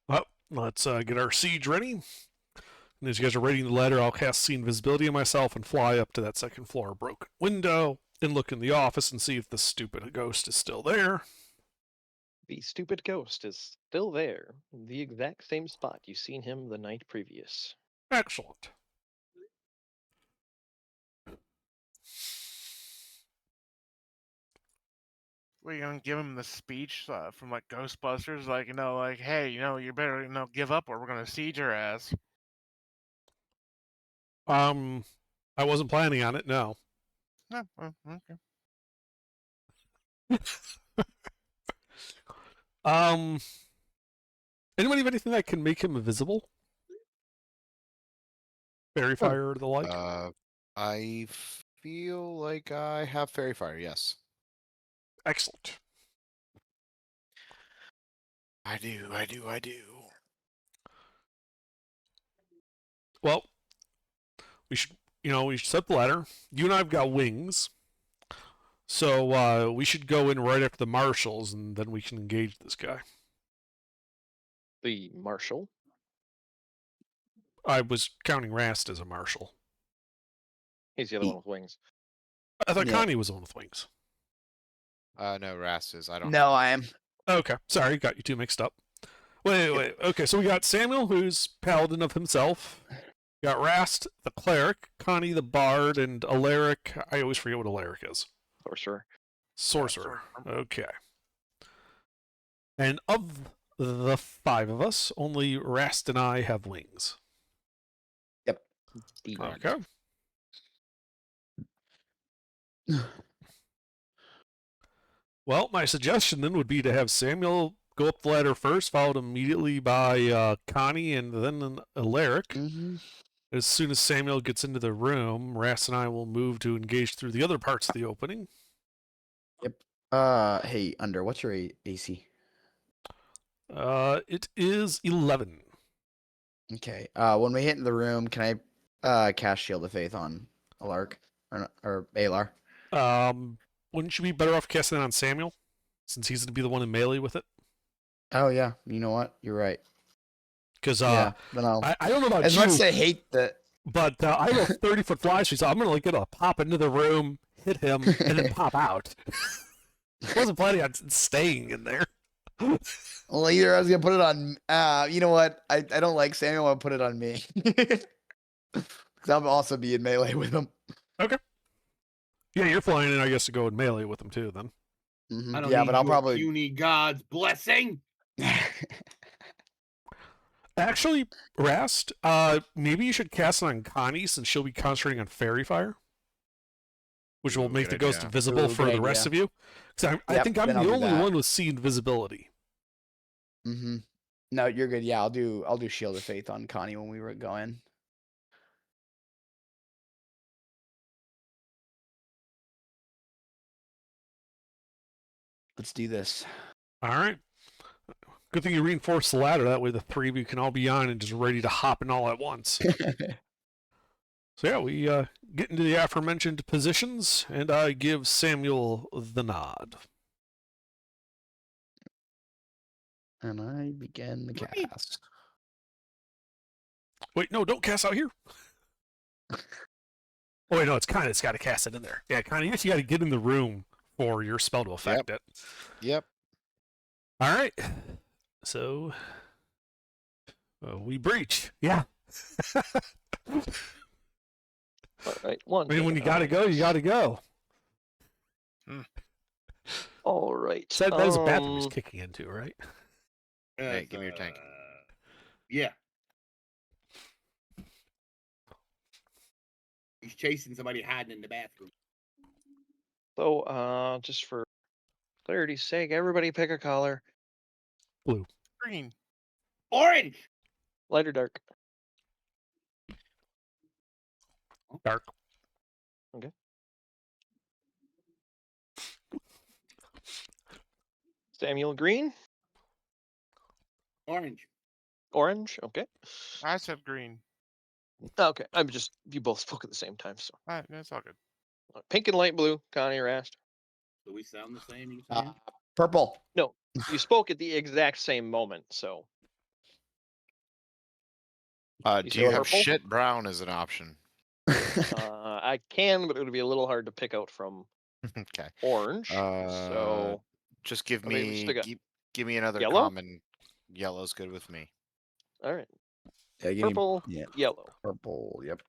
Well, let's get our siege ready. And as you guys are reading the letter, I'll cast See Invisibility on myself and fly up to that second floor broken window and look in the office and see if the stupid ghost is still there. The stupid ghost is still there, in the exact same spot you've seen him the night previous. Excellent. We're gonna give him the speech from like Ghostbusters, like like hey, you better give up or we're gonna siege your ass. I wasn't planning on it, no. No, well, okay. Anybody have anything that can make him invisible? Fairy fire or the like? I feel like I have fairy fire. Yes, Excellent. I do. Well, we should set the ladder. You and I've got wings. So we should go in right after the marshals, and then we can engage this guy. The marshal? I was counting Rast as a marshal. He's the other one with wings. I thought Yeah. Connie was the one with wings. No, Rast is. I don't. No, I am. Okay, sorry, got you two mixed up. Wait. Okay, so we got Samuel, who's paladin of himself. We got Rast, the cleric, Connie, the bard, and Alaric. I always forget what Alaric is. Sorcerer. Sorcerer. Okay. And of the five of us, only Rast and I have wings. Okay. Well, my suggestion then would be to have Samuel go up the ladder first, followed immediately by Connie and then Alaric. Mm-hmm. As soon as Samuel gets into the room, Rast and I will move to engage through the other parts of the opening. Yep. Hey, Under, what's your AC? It is 11. Okay. When we hit in the room, can I cast Shield of Faith on Alaric or Alar? Wouldn't you be better off casting it on Samuel, since he's going to be the one in melee with it? Oh yeah, you know what? You're right. Because Yeah, then I don't know about as you, much as I hate that, but I have a 30-foot fly street, so I'm going to get a pop into the room, hit him, and then pop out. I wasn't planning on staying in there. well, either I was gonna put it on. You know what? I don't like Samuel. I'll put it on me. Because I'll also be in melee with him. Okay. Yeah, you're flying in, I guess, to go in melee with him too, then. Mm-hmm. I don't Yeah, need but I'll your probably. puny God's blessing. Actually, Rast, maybe you should cast it on Connie, since she'll be concentrating on Fairy Fire, which will Ooh, make good the ghost idea. invisible Ooh, for good the rest idea. of you. Because I Yep, think I'm then the I'll do only that. one with sea invisibility. Mm-hmm. No, you're good. Yeah, I'll do Shield of Faith on Connie when we were going. Let's do this. All right. Good thing you reinforced the ladder. That way the three of you can all be on and just ready to hop in all at once. So yeah, we get into the aforementioned positions, and I give Samuel the nod. And I begin the Right. cast. Wait, no, don't cast out here. Oh wait, no, it's got to cast it in there. Yeah, kind of. You got to get in the room for your spell to affect it. Yep. All right. So we breach. Yeah. All right, one. I mean, when you got to go, you got to go. All right. That is a bathroom he's kicking into, right? Hey, give me your tank. Yeah. He's chasing somebody hiding in the bathroom. So, just for clarity's sake, everybody pick a color. Green. Orange. Light or dark? Dark. Okay. Samuel, green? Orange. Orange? Okay. I said green. Okay, you both spoke at the same time, so. All right, that's all good. Pink and light blue, Connie, Rast. Do we sound the same? You saying? Purple. No, you spoke at the exact same moment, so. You Do said you have purple? shit brown as an option? I can, but it would be a little hard to pick out from Okay. orange. So Just give I mean, we me still got give me another yellow? common. Yellow's good with me. all right, Yeah, give me purple, yeah. yellow. Purple. Yep.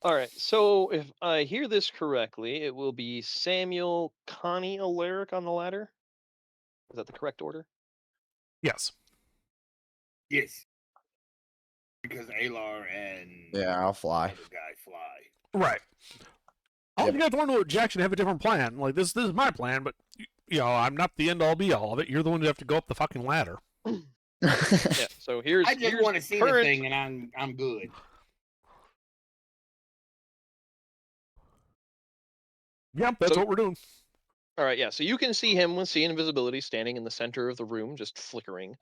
All right. So if I hear this correctly, it will be Samuel, Connie, Alaric on the ladder. Is that the correct order? Yes. Yes. Because Alar and Yeah, I'll fly. the other guy fly. Right. All Yep. you guys want to objection have a different plan. Like this is my plan, but you know I'm not the end all be all of it. You're the one who have to go up the fucking ladder. Yeah. So here's I just here's want to see the current. thing, and I'm good. Yep, that's So- what we're doing. All right. Yeah. So you can see him with sea invisibility standing in the center of the room, just flickering.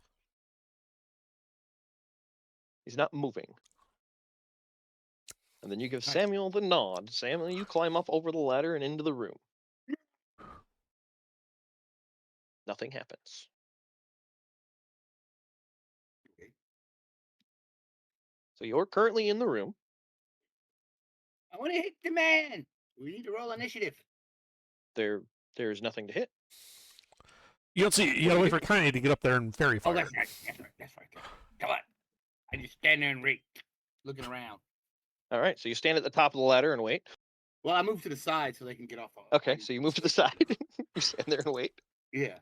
He's not moving. And then you give Samuel the nod. Samuel, you climb up over the ladder and into the room. Nothing happens. So you're currently in the room. I want to hit the man. We need to roll initiative. There's nothing to hit. You don't see. You gotta wait for Kanye to get up there and fairy Oh, fire. that's right. That's right. Come on. I just stand there and wait, looking around. All right. So you stand at the top of the ladder and wait. Well, I move to the side so they can get off. Okay. So you move to the side. You stand there and wait. Yeah.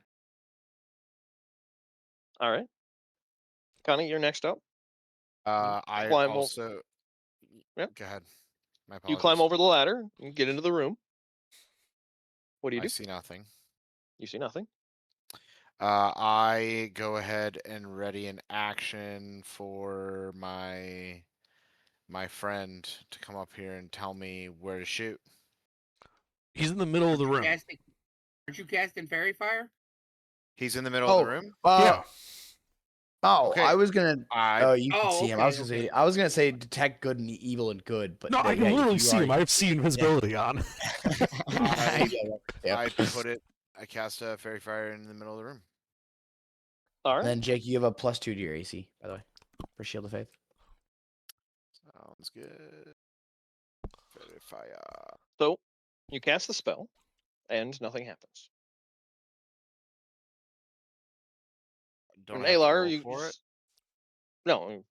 All right. Connie, you're next up. I Climb o- also. Yep. Go ahead. My You climb apologies. over the ladder and get into the room. What do you I do? see nothing. You see nothing. I go ahead and ready an action for my friend to come up here and tell me where to shoot. He's in the middle of the room. Aren't you casting Fairy Fire? He's in the middle of the Oh, room. Yeah. Oh, Okay. I was gonna. I Oh, you can Oh, see him. okay, I was gonna okay. say. I was gonna say detect good and evil and good, but No, I can yeah, literally you see him. already- I have seen invisibility on. Yeah. I cast a fairy fire in the middle of the room. All right. And then Jake, you have a +2 to your AC, by the way, for Shield of Faith. Sounds good. Fairy fire. So you cast the spell, and nothing happens. Don't And have to Alar, roll you for it. No,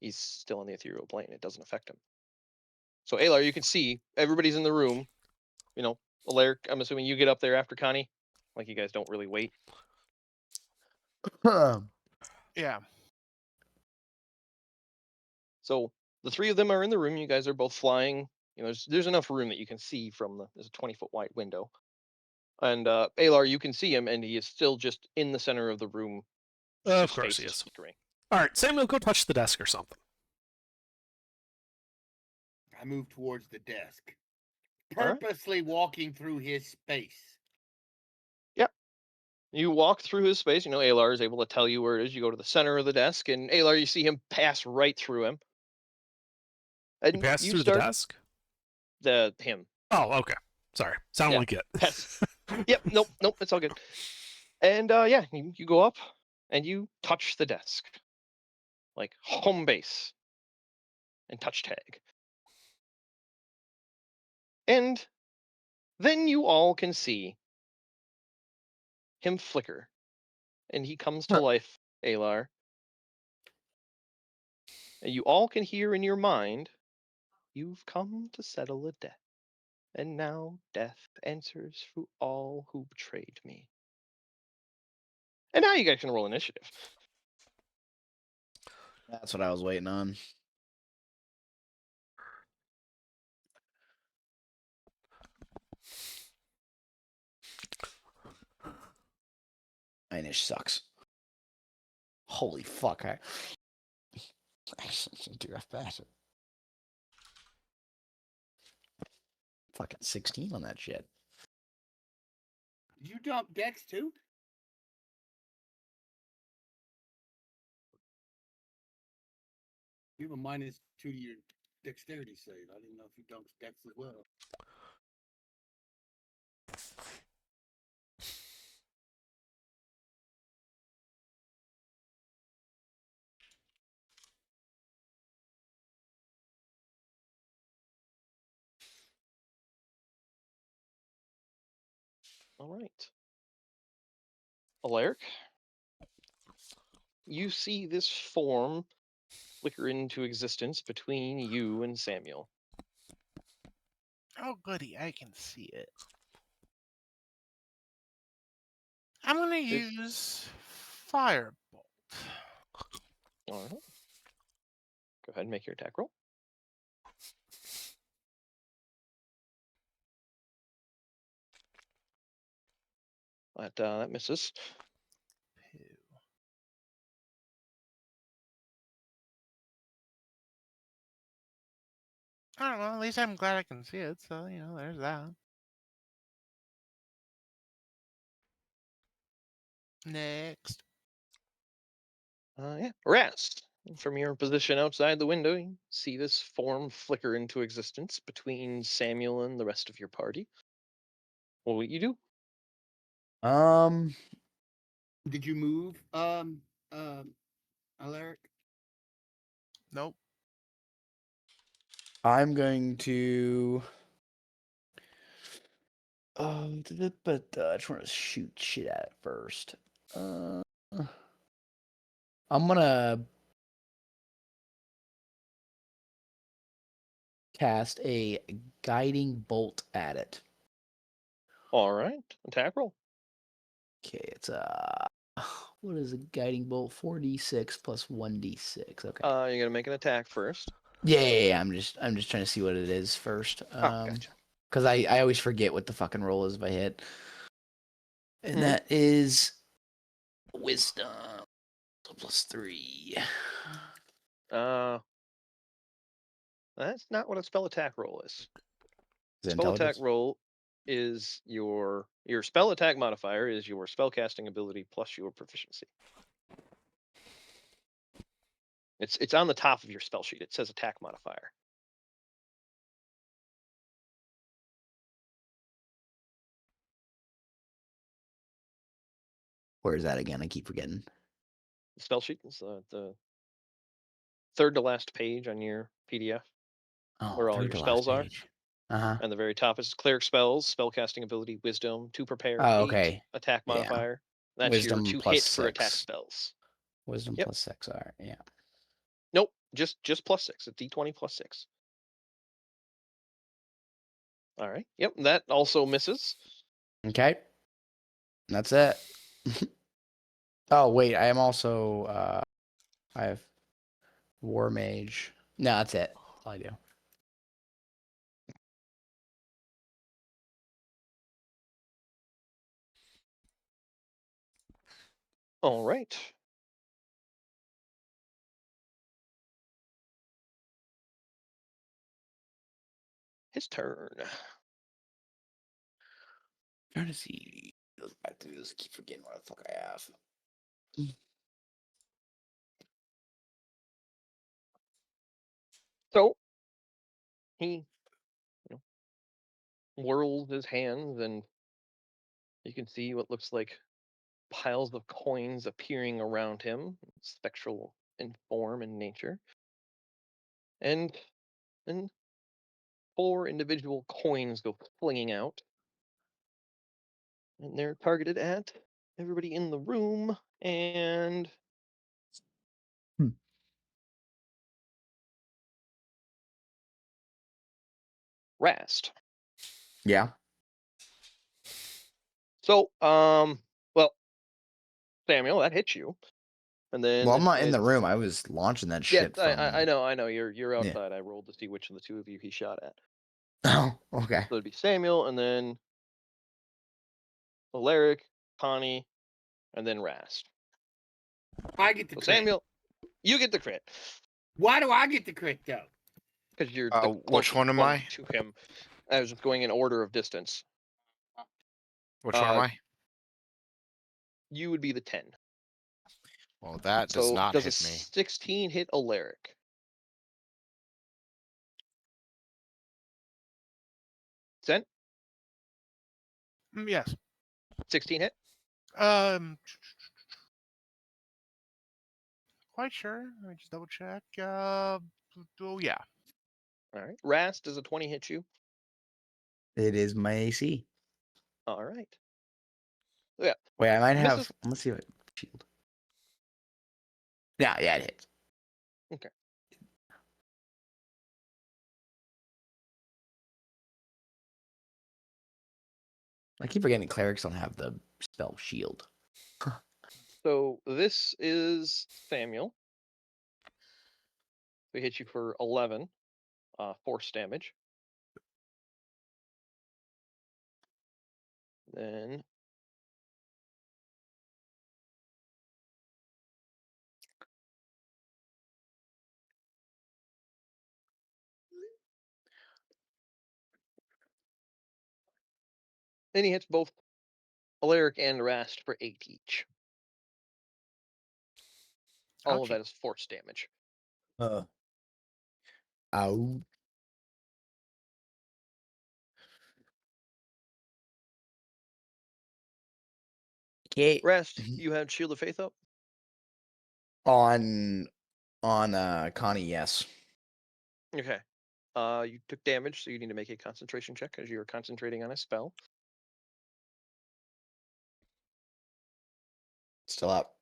he's still in the ethereal plane. It doesn't affect him. So Alar, you can see everybody's in the room. You know, Alaric, I'm assuming you get up there after Connie. Like you guys don't really wait. Yeah. So the three of them are in the room. You guys are both flying. You know, there's enough room that you can see from there's a 20-foot wide window. And Alar, you can see him, and he is still just in the center of the room. Of his course face he is. flickering. All right, Samuel, go touch the desk or something. I move towards the desk, All right. purposely walking through his space. You walk through his space. You know, Alar is able to tell you where it is. You go to the center of the desk, and Alar, you see him pass right through him. You And pass you through start the desk? him. Oh, okay. Sorry. Sound Yeah, like it. pass. Yep. Nope. It's all good. And yeah, you go up and you touch the desk, like home base, and touch tag. And then you all can see him flicker, and he comes to life, Alar. And you all can hear in your mind, "You've come to settle a debt, and now death answers for all who betrayed me." And now you guys can roll initiative. That's what I was waiting on. Inish sucks. Holy fuck! I should do that better. Fucking 16 on that shit. Did you dump Dex too? You have a -2 to your dexterity save. I didn't know if you dumped Dex as well. All right. Alaric, you see this form flicker into existence between you and Samuel. Oh, goody, I can see it. I'm gonna use Firebolt. All right. Go ahead and make your attack roll. That misses. I don't know. At least I'm glad I can see it. So there's that. Next. Yeah. Raz, from your position outside the window, you see this form flicker into existence between Samuel and the rest of your party. What will you do? Did you move, Alaric? Nope. I'm going to. But I just want to shoot shit at it first. I'm gonna cast a guiding bolt at it. All right. Attack roll. Okay, it's what is a guiding bolt? 4d6 plus 1d6. Okay. You're gonna make an attack first. Yeah. I'm just trying to see what it is first. Gotcha. because I always forget what the fucking roll is if I hit. And Mhm. that is wisdom +3. That's not what a spell attack roll is. Is it Spell attack intelligence? roll is your spell attack modifier is your spellcasting ability plus your proficiency. It's on the top of your spell sheet. It says attack modifier. Where is that again? I keep forgetting. The spell sheet is the third to last page on your PDF, Oh, where all third your to last spells are. page. Uh-huh. And the very top is cleric spells, spellcasting ability, wisdom, to prepare, Oh, 8, okay. attack Yeah. modifier. That's Wisdom your to plus hit for attack 6. spells. Wisdom Yep. +6. All right. Yeah. Nope, just +6. A d20 +6. All right. Yep, that also misses. Okay. That's it. Oh, wait. I am also, I have War Mage. No, that's it. That's all I do. All right. His turn. Trying to see. Goes back to this. Keep forgetting what the fuck I have. So he whirls his hands, and you can see what looks like piles of coins appearing around him, spectral in form and nature. And then 4 individual coins go flinging out. And they're targeted at everybody in the room and Rast. Yeah. So, well, Samuel, that hits you. And then Well, I'm not in the it's- room. I was launching that Yeah, shit from. I know. You're Yeah. outside. I rolled to see which of the two of you he shot at. Oh, okay. So it'd be Samuel, and then Alaric, Connie, and then Rast. I get the So crit. Samuel, you get the crit Why do I get the crit though? because you're Which the closest one am one I? to him. I was just going in order of distance. Which one am I? You would be the 10. Well, that does So not does hit a me. 16 hit Alaric? Zen? Yes. 16 hit? Quite sure. Let me just double check. Oh yeah. All right. Rast, does a 20 hit you? It is my AC. All right. Yeah. Wait, I might have. Misses. Let's see what shield. Yeah, it hits. Okay. I keep forgetting clerics don't have the spell shield. So this is Samuel. We hit you for 11 force damage. Then he hits both Alaric and Rast for 8 each. All of Ouchie. that is force damage. Ow. Okay. Rast, you had Shield of Faith up? On Connie, yes. Okay. You took damage, so you need to make a concentration check because you're concentrating on a spell. Still up.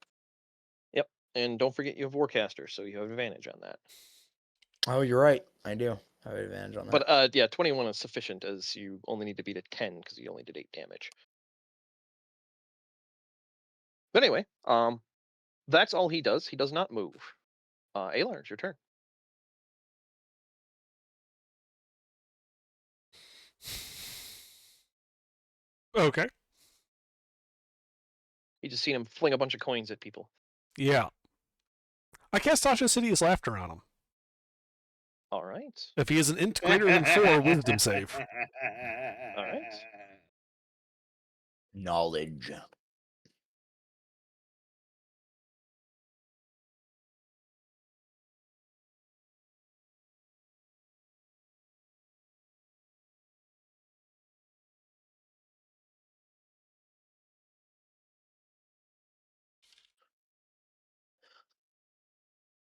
Yep. And don't forget you have Warcaster, so you have advantage on that. Oh, you're right. I do have advantage on that. But yeah, 21 is sufficient as you only need to beat a 10 because you only did 8 damage. But anyway, that's all he does. He does not move. Alar, it's your turn. Okay. You just seen him fling a bunch of coins at people. Yeah. I cast Tasha Insidious Laughter on him. All right. If he is an int greater than 4, wisdom save. All right. Knowledge.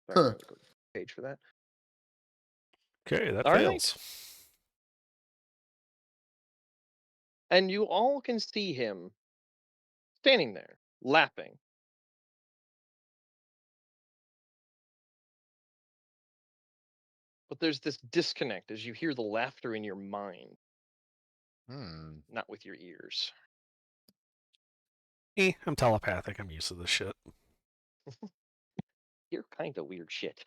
Sorry, I Huh. have to go to the page for that. Okay, that All right. fails. And you all can see him standing there, laughing. But there's this disconnect as you hear the laughter in your mind, Hmm. not with your ears. I'm telepathic. I'm used to this shit. You're kind of weird shit.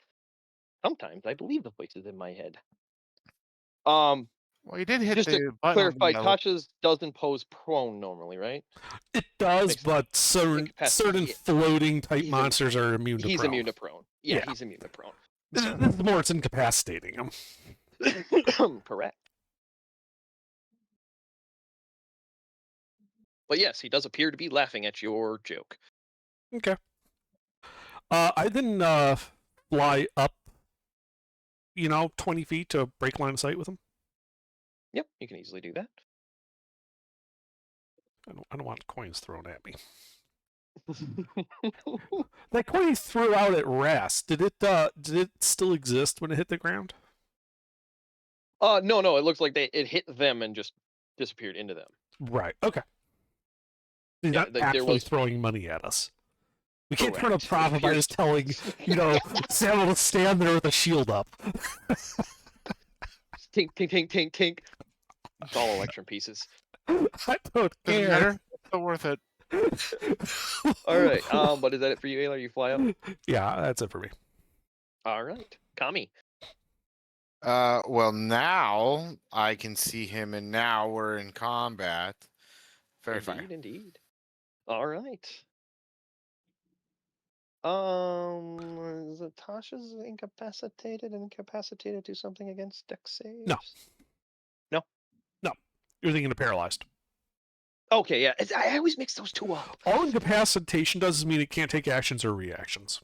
Sometimes I believe the voices in my head. Well, you did hit just the to button. on clarify, the- Tasha's doesn't pose prone normally, right? It does, Makes but certain incapacitated. floating type He's monsters are immune to He's prone. immune to prone. Yeah, Yeah. he's immune to prone. This is more it's incapacitating him. Correct. But yes, he does appear to be laughing at your joke. Okay. I then fly up, 20 feet to break line of sight with him. Yep, you can easily do that. I don't want coins thrown at me. That coin he threw out at Rast, did it still exist when it hit the ground? No, it looks like it hit them and just disappeared into them. Right. Okay. He's Yeah, not there actually was- throwing money at us. We can't turn a Correct. profit by just telling, Samuel to stand there with a shield up. Tink, tink, tink, tink, tink. It's all election pieces. I don't Doesn't care. matter. Still worth it. All right. But is that it for you, Ayla? You fly up. Yeah, that's it for me. All right, Kami. Well, now I can see him, and now we're in combat. Very fine. Indeed. All right. Is it Tasha's incapacitated to something against dex saves? No. You're thinking of paralyzed. Okay, yeah. I always mix those two up. All incapacitation does mean it can't take actions or reactions.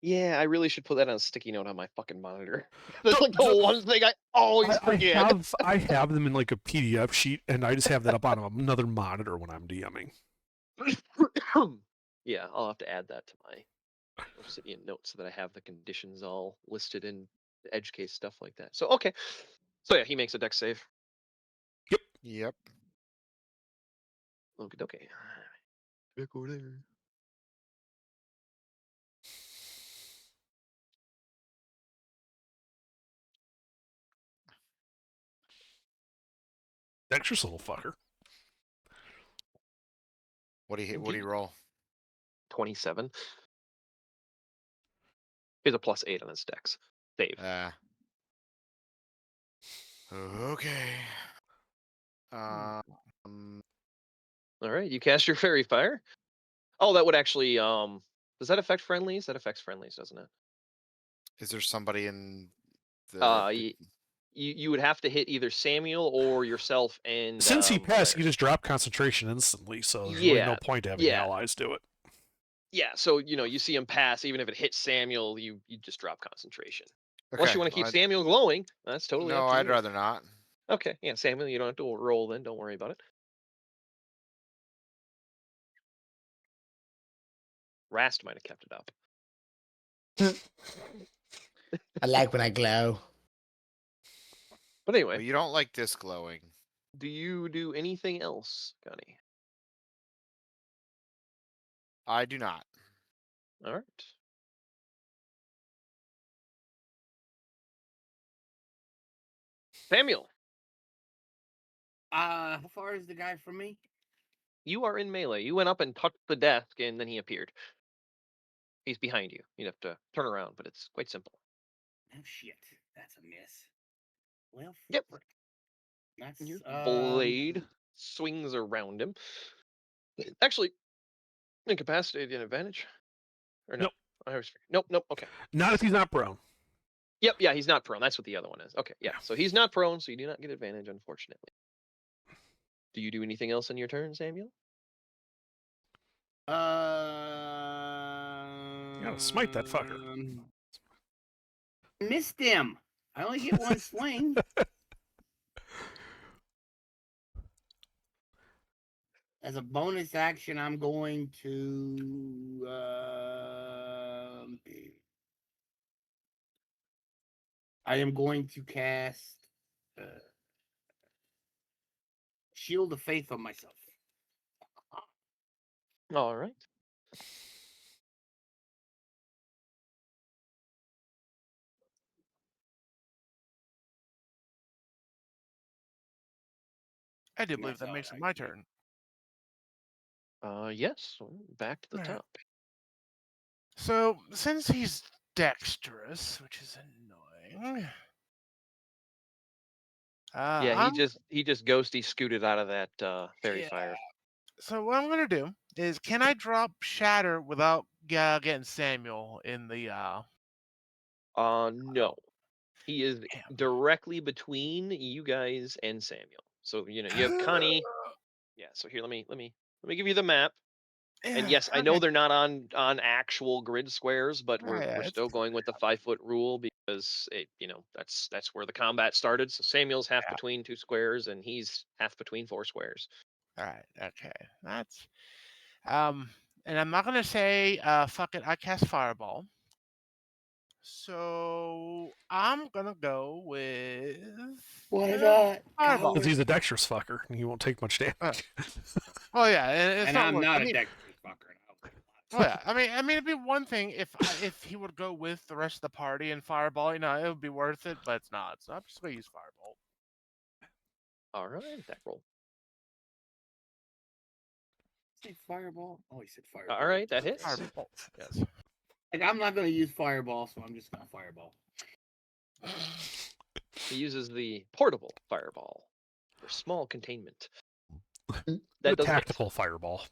Yeah, I really should put that on a sticky note on my fucking monitor. That's like the one thing I always forget. I have them in like a PDF sheet, and I just have that up on another monitor when I'm DMing. Yeah, I'll have to add that to my Obsidian notes so that I have the conditions all listed in the edge case stuff like that. So okay. So yeah, he makes a dex save. Yep. Okay, okay. Back over there. Dexterous little fucker. What do you roll? 27. He has a +8 on his dex save. Okay. All right, you cast your fairy fire. Oh, that would actually does that affect friendlies? That affects friendlies, doesn't it? Is there somebody in the? You would have to hit either Samuel or yourself, and Since he passed, Blair. you just drop concentration instantly, so there's really no point having allies do it. Yeah, so you see him pass, even if it hits Samuel, you just drop concentration. Unless you want to keep Samuel glowing, that's totally up No, to I'd you. rather not. Okay, yeah, Samuel, you don't have to roll then. Don't worry about it. Rast might have kept it up. I like when I glow. But anyway, Well, you don't like this glowing. do you do anything else, Gunny? I do not. All right. Samuel, How far is the guy from me? you are in melee. You went up and touched the desk, and then he appeared. He's behind you. You'd have to turn around, but it's quite simple. Oh shit, that's a miss. Well, Yep. frick. That's Your blade swings around him. Actually, incapacitated advantage. Or no? Nope. I always forget. Nope. Okay. Not if he's not prone. Yep. Yeah, he's not prone. That's what the other one is. Okay. Yeah. So he's not prone, so you do not get advantage, unfortunately. Do you do anything else on your turn, Samuel? You gotta smite that fucker. Missed him. I only get one swing. As a bonus action, I'm going to. I am going to cast Shield of Faith on myself. All right. I do believe That's that all makes it I my can do. turn. Yes. Back to the Alright. top. So since he's dexterous, which is annoying. Yeah, I'm- he just ghosty scooted out of that fairy Yeah. fire. So what I'm gonna do is, can I drop Shatter without getting Samuel in the? No. He is Damn. directly between you guys and Samuel. So you have Connie. Yeah. So here, let me give you the map. And yes, I know okay. they're not on actual grid squares, but Oh, yeah, we're it's still going with the 5-foot rule because it that's where the combat started. So Samuel's half Yeah. between 2 squares, and he's half between 4 squares. All right. Okay. That's and I'm not gonna say fuck it. I cast Fireball. So I'm gonna go with Why not? Fireball. Because he's a dexterous fucker and he won't take much damage. Oh yeah, and it's And not I'm worth- not I a mean, dexterous fucker. Oh yeah, I mean, it'd be one thing if he would go with the rest of the party and Fireball, it would be worth it, but it's not. So I'm just gonna use Fireball. All right, attack roll. Say Fireball. Oh, he said Fireball. All right, that hits. Fireball. Yes. Like, I'm not going to use Fireball, so I'm just going to Fireball. He uses the portable fireball for small containment. The That does hit. tactical fireball.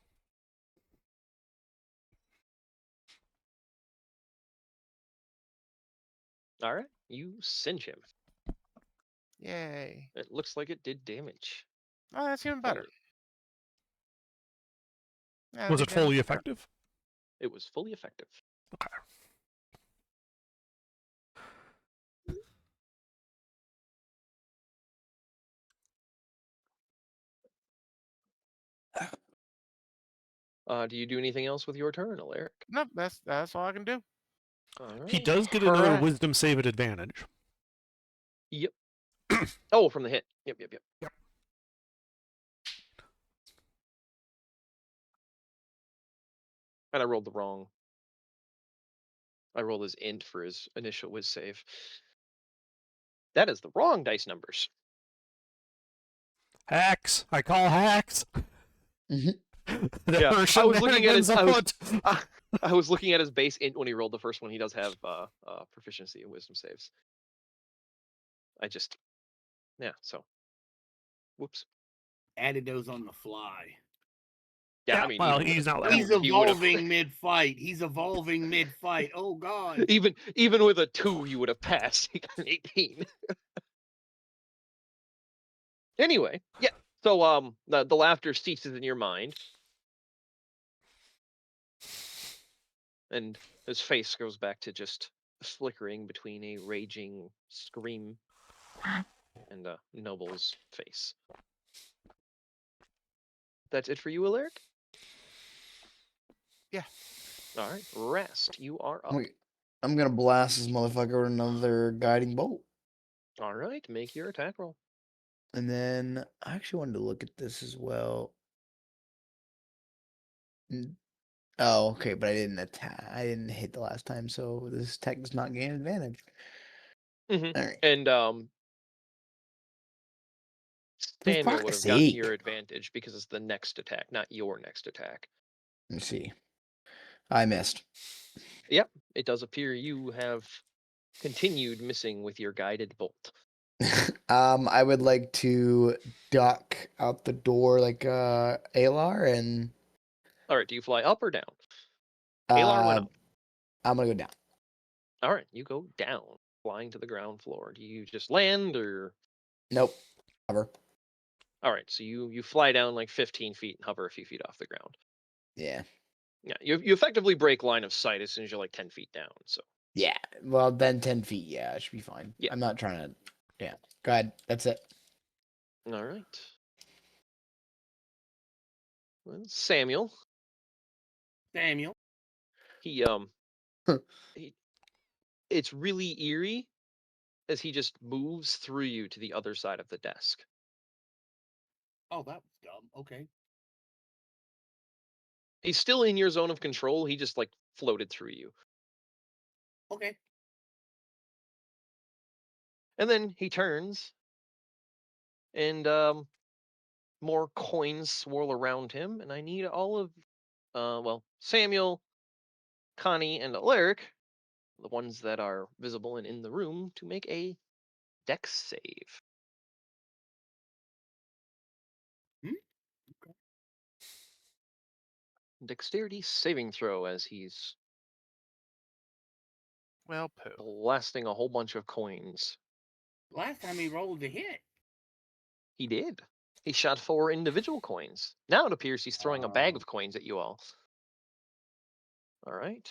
All right, you cinch him. Yay. It looks like it did damage. Oh, that's even better. Yeah, Was that'd it be fully damage. effective? It was fully effective. Okay. Do you do anything else with your turn, Alaric? Nope, that's all I can do. All He right. does get another Correct. wisdom save at advantage. Yep. Oh, from the hit. Yep. And I rolled the wrong. I rolled his int for his initial whiz save. That is the wrong dice numbers. Hacks! I call hacks! Mhm. There Yeah, are I was looking at his- I was- afoot. I was looking at his base int when he rolled the first one. He does have proficiency in wisdom saves. So. Whoops. Added those on the fly. Yeah, Yeah, I mean, well, even with he's a not two, that He's he would've- evolving mid-fight. He's evolving mid-fight. Oh, God. even with a 2, you would have passed. He got an 18. Anyway, yeah. So the laughter ceases in your mind, and his face goes back to just flickering between a raging scream and Noble's face. That's it for you, Alaric? Yeah. All right, Rest, you are up. Wait, I'm gonna blast this motherfucker with another guiding bolt. All right, make your attack roll. And then I actually wanted to look at this as well. Oh, okay, but I didn't attack. I didn't hit the last time, so this attack does not gain advantage. Mhm. All right. And For Samuel would fuck's have gotten sake. your advantage because it's the next attack, not your next attack. Let me see. I missed. Yep, it does appear you have continued missing with your guided bolt. I would like to duck out the door like Alar and All right, do you fly up or down? Alar went uh up. I'm gonna go down. All right, you go down, flying to the ground floor. Do you just land or? Nope. Cover. All right, so you fly down like 15 feet and hover a few feet off the ground. Yeah. Yeah, you effectively break line of sight as soon as you're like 10 feet down. So Yeah. Well, then 10 feet. Yeah, it should be fine. Yeah. I'm not trying to. Yeah. Go ahead. That's it. all right. Well, Samuel, Samuel. he he, it's really eerie as he just moves through you to the other side of the desk. Oh, that was dumb. Okay. He's still in your zone of control. He just like floated through you. Okay. And then he turns and more coins swirl around him, and I need all of Samuel, Connie, and Alaric, the ones that are visible and in the room, to make a dex save. Hmm? Dexterity saving throw as he's Well, poo. blasting a whole bunch of coins. Last time he rolled a hit. He did. He shot 4 individual coins. Now it appears he's throwing a bag Oh. of coins at you all. All right.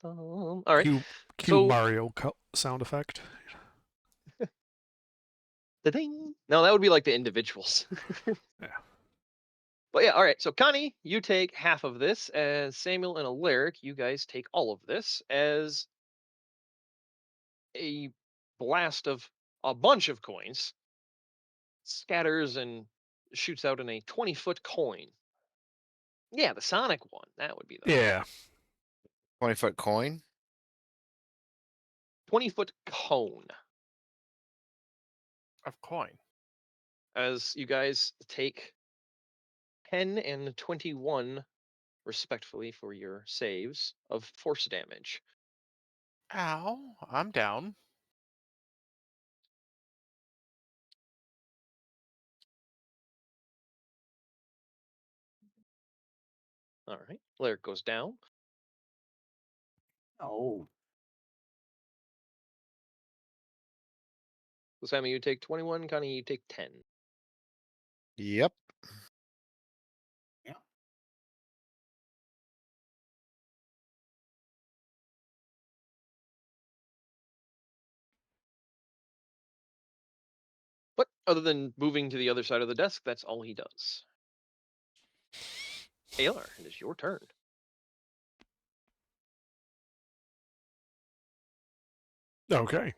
All right. Cue So- Mario sound effect. Da-ding. No, that would be like the individuals. Yeah. But yeah, all right. So Connie, you take half of this. As Samuel and Alaric, you guys take all of this as a blast of a bunch of coins scatters and shoots out in a 20-foot coin. Yeah, the Sonic one. That would be the Yeah. 20-foot coin. 20-foot cone. Of coin. As you guys take 10 and 21 respectively for your saves of force damage. Ow, I'm down. All right. Alaric goes down. Oh. So Sammy, you take 21. Connie, you take 10. Yep. But other than moving to the other side of the desk, that's all he does. Alar, it is your turn. Okay.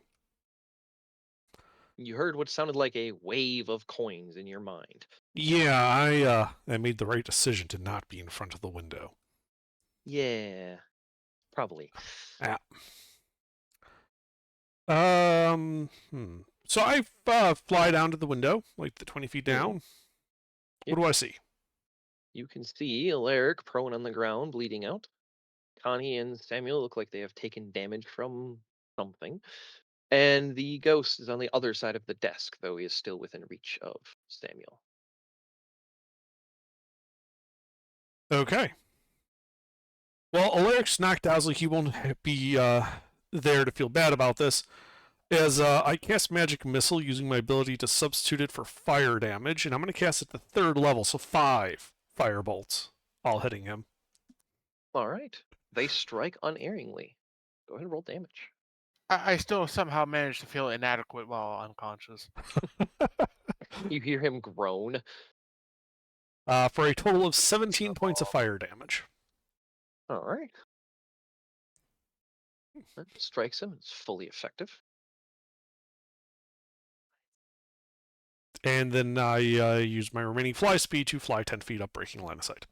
You heard what sounded like a wave of coins in your mind. Yeah, I made the right decision to not be in front of the window. Yeah, probably. So I fly down to the window, like the 20 feet down. Yep. What do I see? You can see Alaric prone on the ground, bleeding out. Connie and Samuel look like they have taken damage from something. And the ghost is on the other side of the desk, though he is still within reach of Samuel. Okay. Well, Alaric's knocked out, so he won't be there to feel bad about this. As I cast Magic Missile using my ability to substitute it for fire damage, and I'm going to cast it to 3rd level, so 5 fire bolts, all hitting him. All right. They strike unerringly. Go ahead and roll damage. I still somehow managed to feel inadequate while unconscious. You hear him groan. For a total of 17 points of fire damage. All right. That strikes him. It's fully effective. And then I use my remaining fly speed to fly 10 feet up, breaking line of sight.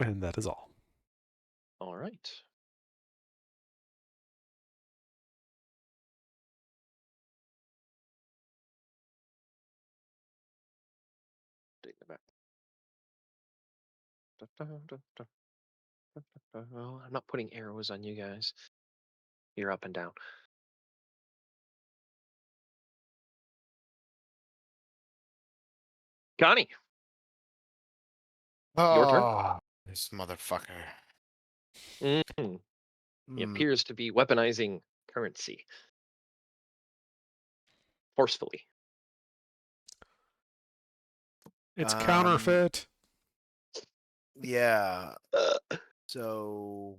And that is all. All right. Take it back. Oh, I'm not putting arrows on you guys. You're up and down. Connie, your turn. Oh, this motherfucker. He Mm, appears to be weaponizing currency forcefully. It's Um, counterfeit. Yeah. Uh, So,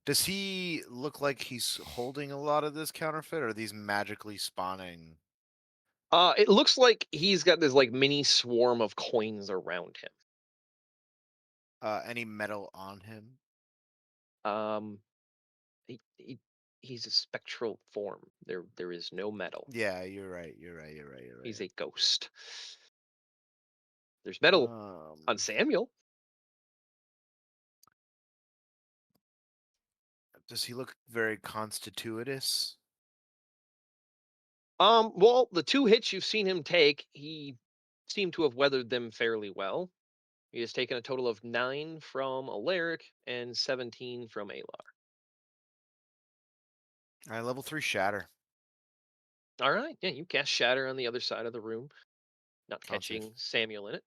does he look like he's holding a lot of this counterfeit, or are these magically spawning? it looks like he's got this like mini swarm of coins around him. Any metal on him? He's a spectral form. There is no metal. Yeah, you're right. You're right. You're right. You're right. He's a ghost. There's metal on Samuel. Does he look very constitutous? Well, the 2 hits you've seen him take, he seemed to have weathered them fairly well. He has taken a total of 9 from Alaric and 17 from Alar. All right, level 3 shatter. All right, yeah, you cast Shatter on the other side of the room, not Con save. catching Samuel in it.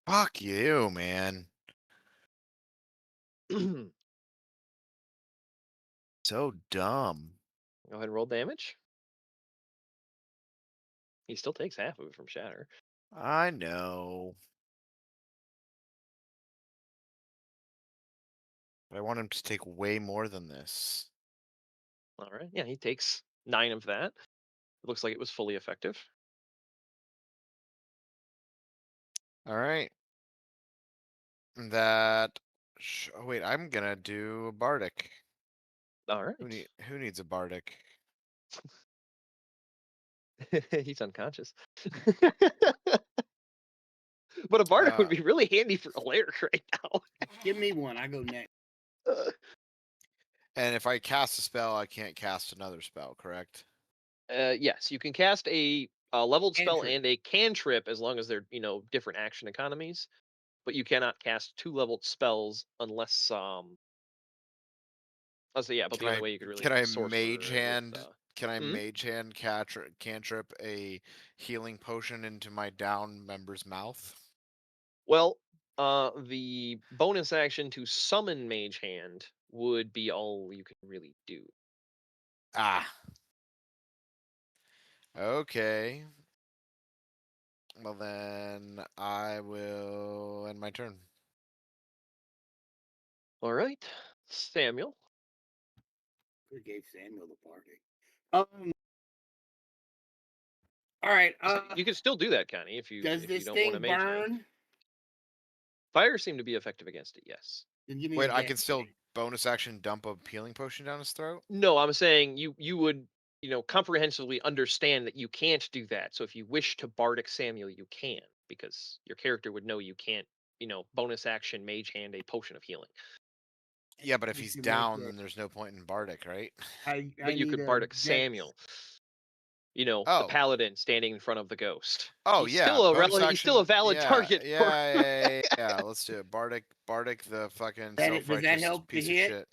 Fuck you, man. Go So dumb. ahead and roll damage. He still takes half of it from Shatter. I know. But I want him to take way more than this. All right, yeah, he takes 9 of that. It looks like it was fully effective. All right. That. Oh wait, I'm gonna do a bardic. All right. Who needs a bardic? He's unconscious. But a bardic would be really handy for Alaric right now. Give me one. I go next. And if I cast a spell, I can't cast another spell, correct? Yes, you can cast a leveled spell Cantrip. and a cantrip as long as they're different action economies, but you cannot cast 2 leveled spells unless I'll say but the only way you could really Can I sorcerer mage it with, hand? Can I Mhm. mage hand cantrip a healing potion into my down member's mouth? Well, the bonus action to summon Mage Hand would be all you can really do. Ah. Okay. Well then, I will end my turn. All right, Samuel. Who gave Samuel the party? All right. You can still do that, Connie, if you Does if you this don't want to thing Mage Hand. burn? Fire seemed to be effective against it. Yes. Then give me Wait, a I can dex still save. bonus action dump a healing potion down his throat? No, I'm saying you would comprehensively understand that you can't do that. So if you wish to bardic Samuel, you can, because your character would know you can't bonus action Mage Hand a potion of healing. Yeah, but if You he's can make down, it- then there's no point in bardic, right? But you could bardic Samuel. The paladin standing in front of the ghost. Oh He's yeah, still bonus he's still a valid target. Yeah. Let's do it. Bardic the fucking Does that self-righteous help to piece of hit? shit.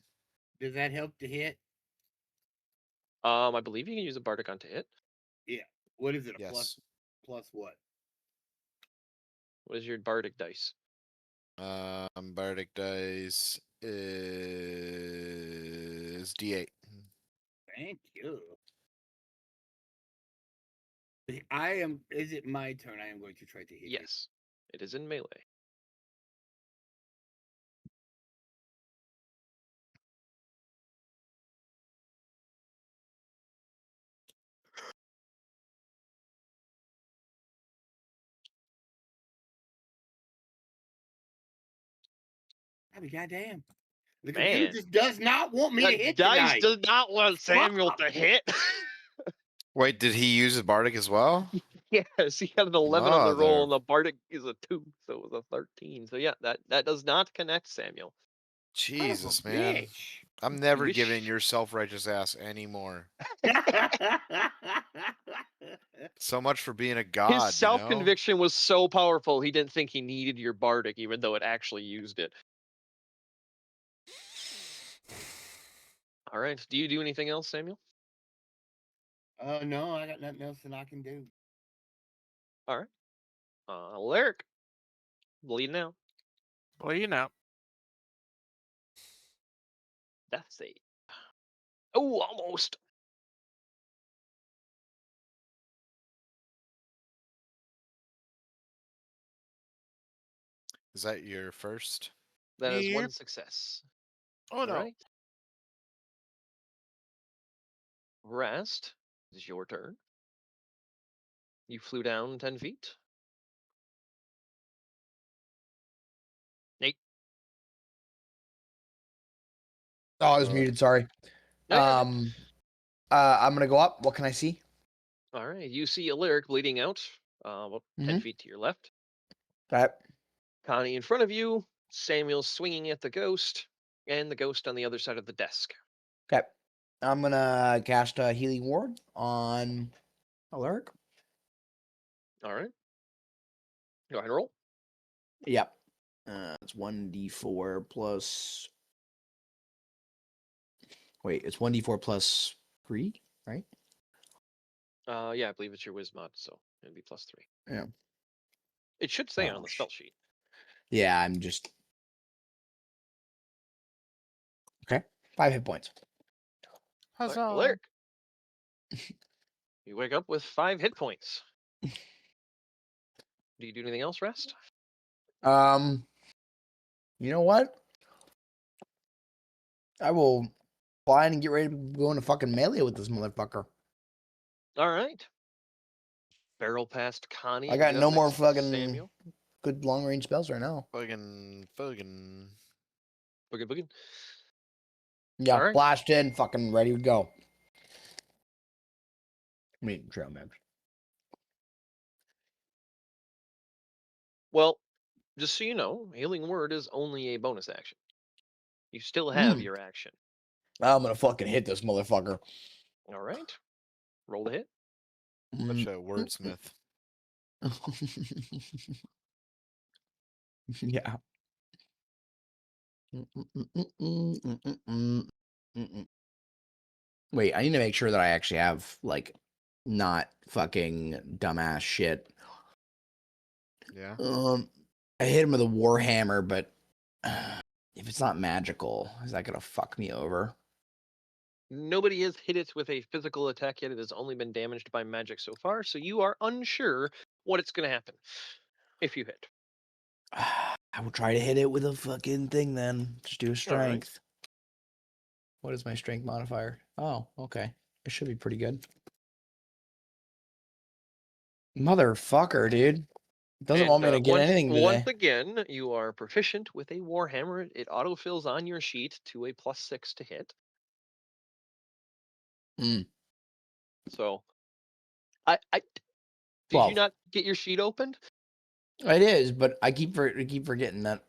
Does that help to hit? I believe you can use a bardic on to hit. Yeah. What is it? A Yes. plus what? What is your bardic dice? Bardic dice is D8. Thank you. Is it my turn? I am going to try to hit you. Yes, it is in melee. I mean, goddamn. The Man. computer just does not want me to The hit dice tonight. does not want Samuel Fuck. to hit. Wait, did he use a bardic as well? Yes, he had an 11 on the roll, Mother- and the bardic is a 2, so it was a 13. So yeah, that does not connect Samuel. Jesus, Son of a man. bitch. I'm never wish- giving your self-righteous ass anymore. So much for being a god, His you know? self-conviction was so powerful, he didn't think he needed your bardic, even though it actually used it. All right. Do you do anything else, Samuel? No, I got nothing else that I can do. All right. Lyric. Bleeding out. Bleeding out. Death save. Oh, almost. Is that your first? That is one Yep. success. Oh All no. right. Rest. It is your turn. You flew down 10 feet. Nate. Oh, I was muted. Sorry. No, you're good. I'm gonna go up. What can I see? All right. You see a lyric bleeding out. About 10 feet to your left. Okay. Connie in front of you. Samuel swinging at the ghost. And the ghost on the other side of the desk. Okay. I'm gonna cast a healing ward on Alaric. All right. Go ahead and roll. Yep. It's 1d4 plus. Wait, it's 1d4 plus 3, right? Yeah, I believe it's your Wismod, so it'd be +3. Yeah. It should say Oh, on the spell sheet. Yeah, I'm just. Okay. 5 hit points. All right, Huzzah. Lyric. You wake up with 5 hit points. Do you do anything else, Rest? You know what? I will fly in and get ready to go into fucking melee with this motherfucker. All right. Barrel past Connie. I got you no up more next, fucking Samuel. good long range spells right now. Fucking. Boogie boogie. Yeah, Alright. blast in, fucking ready to go. Trail mix. Well, just so you know, Healing Word is only a bonus action. You still have your action. I'm gonna fucking hit this motherfucker. All right. Roll the hit. Such a wordsmith. Yeah. Wait, I need to make sure that I actually have like not fucking dumbass shit. Yeah. I hit him with a warhammer, but if it's not magical, is that gonna fuck me over? Nobody has hit it with a physical attack yet. It has only been damaged by magic so far, so you are unsure what it's going to happen if you hit. I will try to hit it with a fucking thing then. Just do a strength. What is my strength modifier? Oh, okay. It should be pretty good. Motherfucker, dude. It doesn't want me to get anything today. Once again, you are proficient with a warhammer. It autofills on your sheet to a +6 to hit. So, did 12. you not get your sheet opened? It is, but I keep forgetting that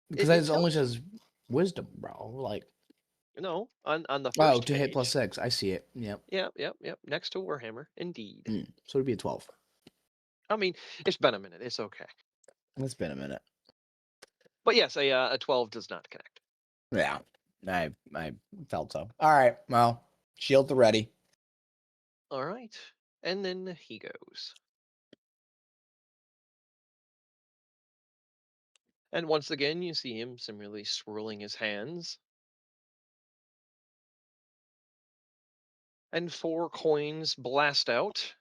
because It it only tells- says wisdom, bro. Like, No, on the first oh, to hit page. +6. I see it. Yep. Yep. Next to warhammer, indeed. So it'd be a 12. I mean, it's been a minute. It's okay. It's been a minute. But yes, a 12 does not connect. Yeah, I felt so. All right, well, shield to ready. All right, and then he goes. And once again, you see him similarly swirling his hands. And 4 coins blast out.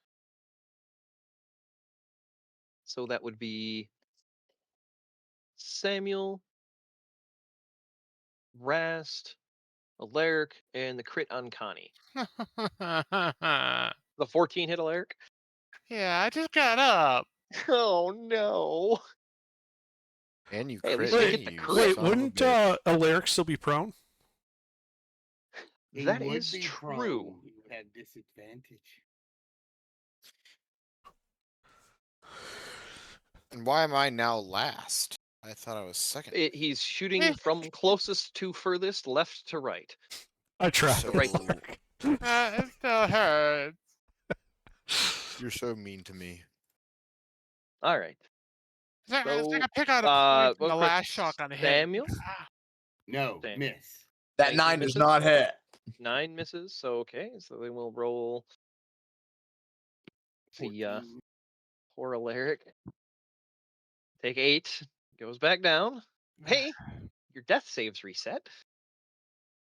So that would be Samuel, Rast, Alaric, and the crit on Connie. Yeah, The 14 hit Alaric? I just got up. Oh no. And you Hey, at crit least you me, get the you crit. Wait, son of a wouldn't bitch. Alaric still be prone? He That would is be true. prone, He would have disadvantage. And why am I now last? I thought I was second. He's shooting from closest to furthest, left to right. I tried. So Right. It still hurts. you're so mean to me. All right. It's like So, I pick out a coin from well, the of last course, shotgun hit. Samuel? No, Damn. miss. That 19 9 does misses? not hit. 9 misses. So okay. So then we'll roll the 14. poor Alaric. Take 8. Goes back down. Hey, your death saves reset.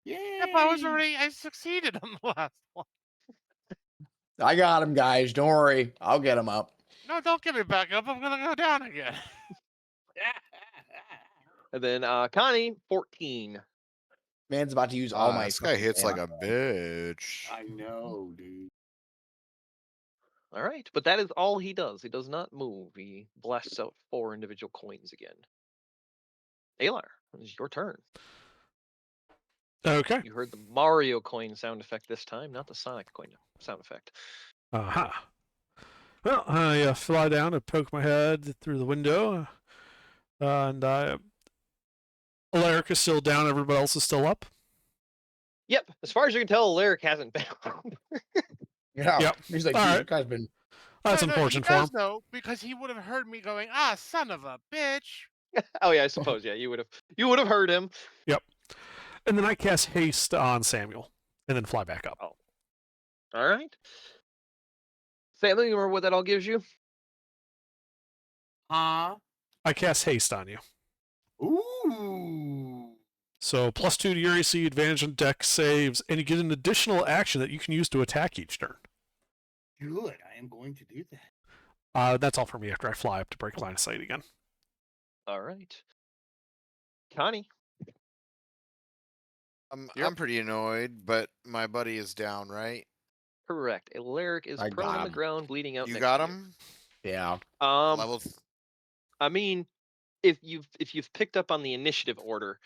Yay! Yeah, but I succeeded on the last one. I got him, guys. Don't worry. I'll get him up. No, don't get me back up. I'm gonna go down again. And then Connie, 14. Man's about to use all my. This guy fucking hits like ammo. a bitch. I know, dude. All right, but that is all he does. He does not move. He blasts out 4 individual coins again. Alar, it is your turn. Okay. You heard the Mario coin sound effect this time, not the Sonic coin sound effect. Uh-huh. Well, I fly down and poke my head through the window, and Alaric is still down. Everybody else is still up. Yep, as far as you can tell, Alaric hasn't been. Yeah. Yep. He's like, All "Dude, right. that guy's been. That's No, unfortunate he for does, him. though, because he would have heard me going, son of a bitch. Oh yeah, I suppose. Yeah, you would have heard him. And then I cast haste on Samuel, and then fly back up. All right. Samuel, you remember what that all gives you? Huh? I cast haste on you. Ooh. So +2 to your AC, advantage on deck saves, and you get an additional action that you can use to attack each turn. Good. I am going to do that. That's all for me after I fly up to break line of sight again. All right. Connie. I'm pretty annoyed, but my buddy is down, right? Correct. Alaric is I prone got on the him. ground, bleeding out. You next got to him? Yeah. you. Level. I mean, if you've picked up on the initiative order,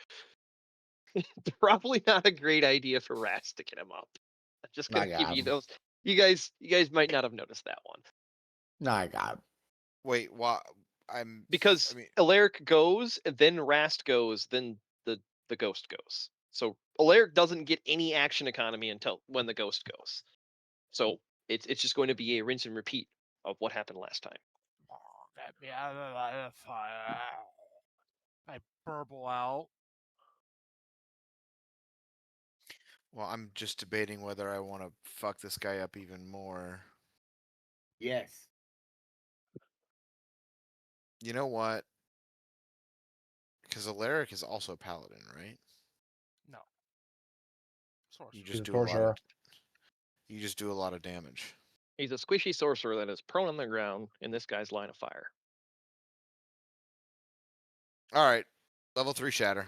probably not a great idea for Rast to get him up. I'm just I gonna got give you him. those. You guys might not have noticed that one No, I got him. Wait, what? because I mean, Alaric goes, and then Rast goes, then the ghost goes. So Alaric doesn't get any action economy until when the ghost goes. So it's just going to be a rinse and repeat of what happened last time. Get me out of the line of fire. I burble out. well, I'm just debating whether I want to fuck this guy up even more. Yes. You know what? Because Alaric is also a paladin, right? No. Sorcerer. You He's just a do a lot. sorcerer. You just do a lot of damage. He's a squishy sorcerer that is prone on the ground in this guy's line of fire. All right, level 3 shatter.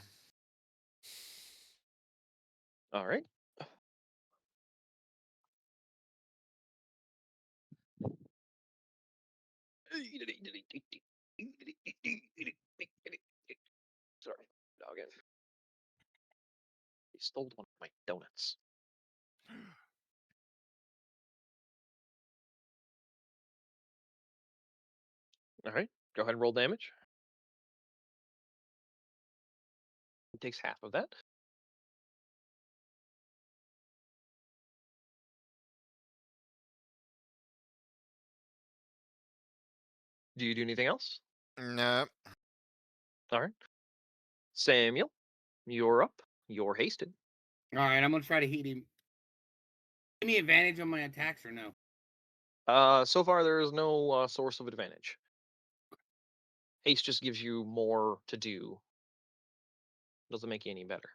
All right. Sorry, doggy. He stole one of my donuts. All right, go ahead and roll damage. He takes half of that. Do you do anything else? No. All right. Samuel, you're up. You're hasted. All right, I'm gonna try to hit him. Any advantage on my attacks or no? So far there is no source of advantage. Haste just gives you more to do. Doesn't make you any better.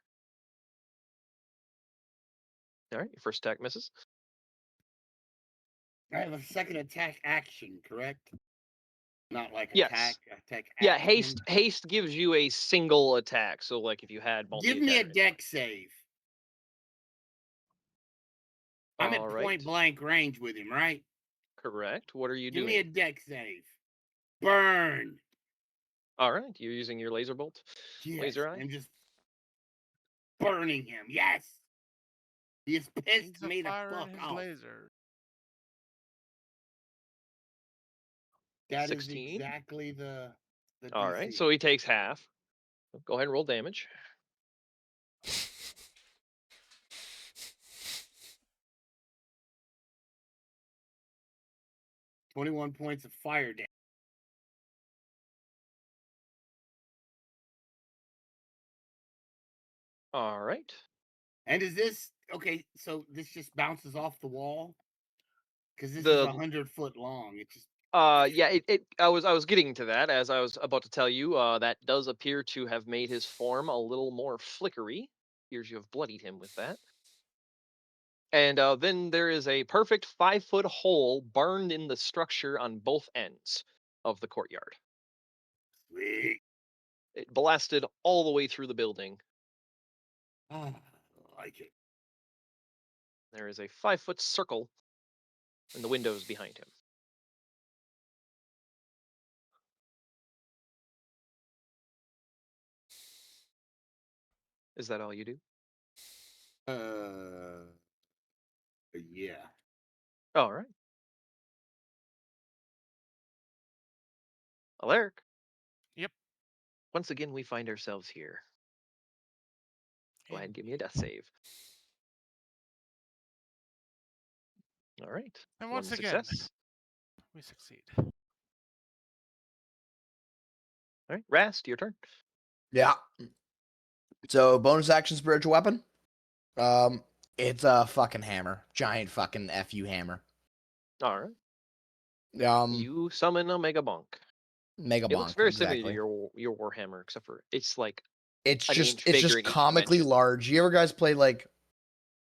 All right, your first attack misses. I have a second attack action, correct? Not like Yes. attack. Yeah, action. haste gives you a single attack. So like if you had multi Give me a deck save. I'm at All right. point blank range with him, right? Correct. What are you Give doing? me a deck save. Burn. All right, you're using your laser bolt. Yes, Laser eye? and just burning him. Yes. He is pissed He's a me the fire fuck in his off. laser. That is 16? exactly the the All right, DC. so he takes half. Go ahead and roll damage. 21 points of fire damage. All right. And is this okay? So this just bounces off the wall because this is The 100-foot long. It just yeah, I was getting to that as I was about to tell you. That does appear to have made his form a little more flickery. Appears you have bloodied him with that. And then there is a perfect 5-foot hole burned in the structure on both ends of the courtyard. sweet. It blasted all the way through the building. Ah, I like it. There is a 5-foot circle in the windows behind him. Is that all you do? Yeah. All right. Alaric. Yep. Once again, we find ourselves here. Go ahead and give me a death save. All right. And One once again, success. we succeed. All right. Rast, your turn. Yeah. So bonus action spiritual weapon. It's a fucking hammer, giant fucking fu hammer. All right. Um, You summon a Mega Bonk. Mega It looks bonk, very similar exactly. to your Warhammer, except for it's like It's an just inch it's bigger just in each comically dimension. large. You ever guys play like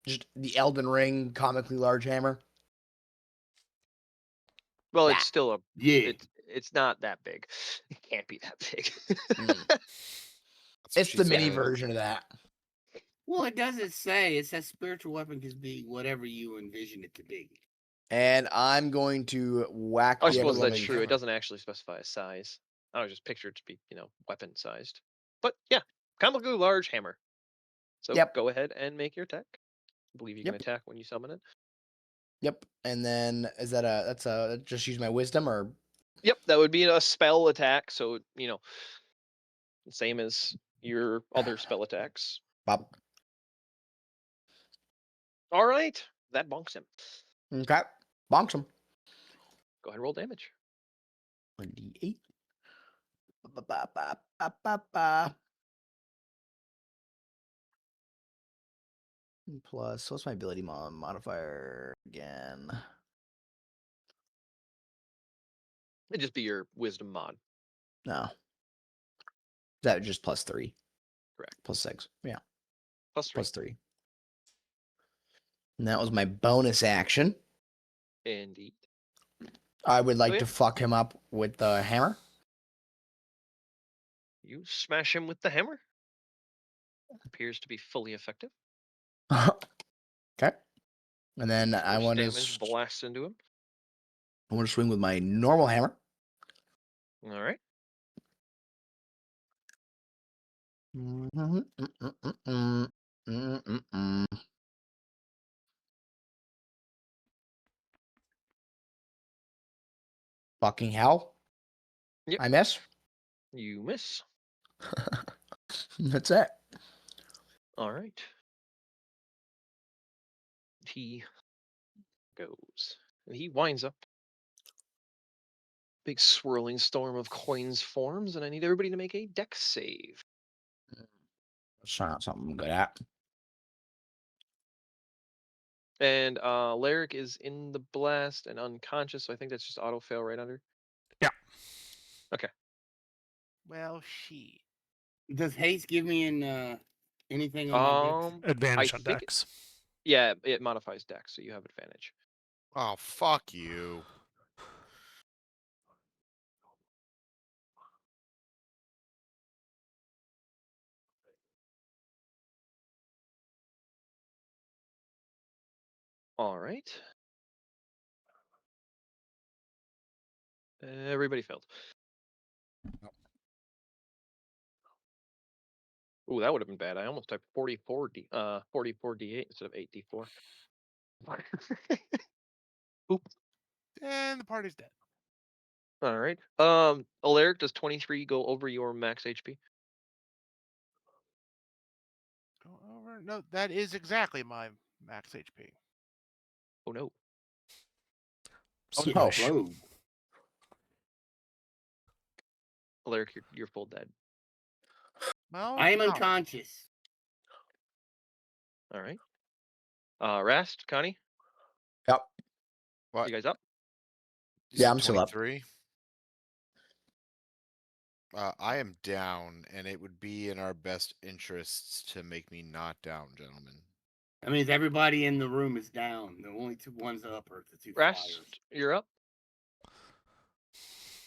just the Elden Ring comically large hammer? Well, That. it's still a Yeah. it's not that big. It can't be that big. Mm. That's what It's she the mini said. version of that. Well, it doesn't say. It says spiritual weapon can be whatever you envision it to be. And I'm going to whack I the suppose other that's one. true. It doesn't actually specify a size. I was just pictured to be, weapon sized. But yeah, comically large hammer. So Yep. go ahead and make your attack. I believe you can Yep. attack when you summon it. Yep. And then is that that's just use my wisdom or Yep, that would be a spell attack. So, same as your other spell attacks. Bob? All right, that bonks him. Okay. Bonks him. Go ahead and roll damage. 1d8. Ba-ba-ba-ba-ba-ba. Plus, what's my ability modifier again? It'd just be your wisdom mod. No. That just +3. Correct. +6. Yeah. Plus 3. +3. And that was my bonus action. Indeed. I would like yeah. to fuck him up with the hammer. You smash him with the hammer. Appears to be fully effective. Okay. And then I Force want damage to blasts into him. swing with my normal hammer. All right. Fucking hell. Yep. I miss. You miss. That's it. All right. He goes. And he winds up. Big swirling storm of coins forms, and I need everybody to make a dex save. That's not something I'm good at. And Lyric is in the blast and unconscious, so I think that's just auto fail right under. Yeah. Okay. Well, she. Does haste give me anything on my dex? Advantage I on think decks. Yeah, it modifies dex, so you have advantage. Oh, fuck you. All right. Everybody failed. Ooh, that would have been bad. I almost typed 44d8 instead of 8d4. Oop. And the party's dead. All right. Alaric, does 23 go over your max HP? Go over. No, that is exactly my max HP. Oh no. Oh, Smush. Whoa. Alaric, you're full dead. Well, I am no. unconscious. All right. Rast, Connie, Yep. What? you guys up? You Yeah, said I'm still up. 23? I am down, and it would be in our best interests to make me not down, gentlemen. That means everybody in the room is down. The only two ones up are the two Rast, flyers. you're up.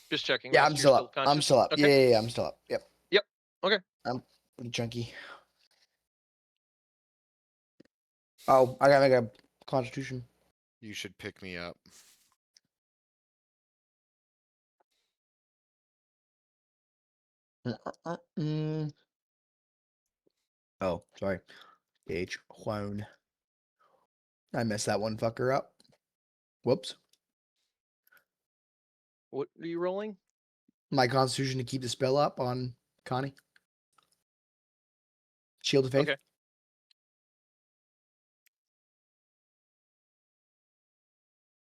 Just checking. Yeah, Rast, I'm you're still up. I'm conscious? still up. Okay. Yeah, I'm still up. Yep. Yep. Okay. I'm chunky. Oh, I gotta make a constitution. You should pick me up. Oh, sorry. H. Juan. I messed that one fucker up. Whoops. What are you rolling? My constitution to keep the spell up on Connie. Shield of Faith. Okay.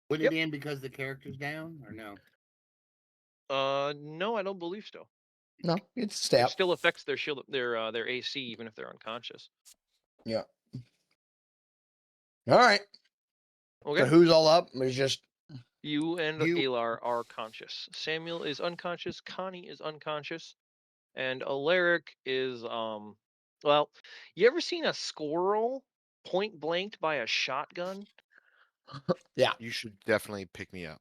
Put Yep. it in because the character's down, or no? No, I don't believe so. No, it's It step. still affects their shield, their AC, even if they're unconscious. Yeah. All right. Okay. So who's all up? It's just You and You- Alar are conscious. Samuel is unconscious. Connie is unconscious, and Alaric is Well, you ever seen a squirrel point blanked by a shotgun? You should definitely pick me up.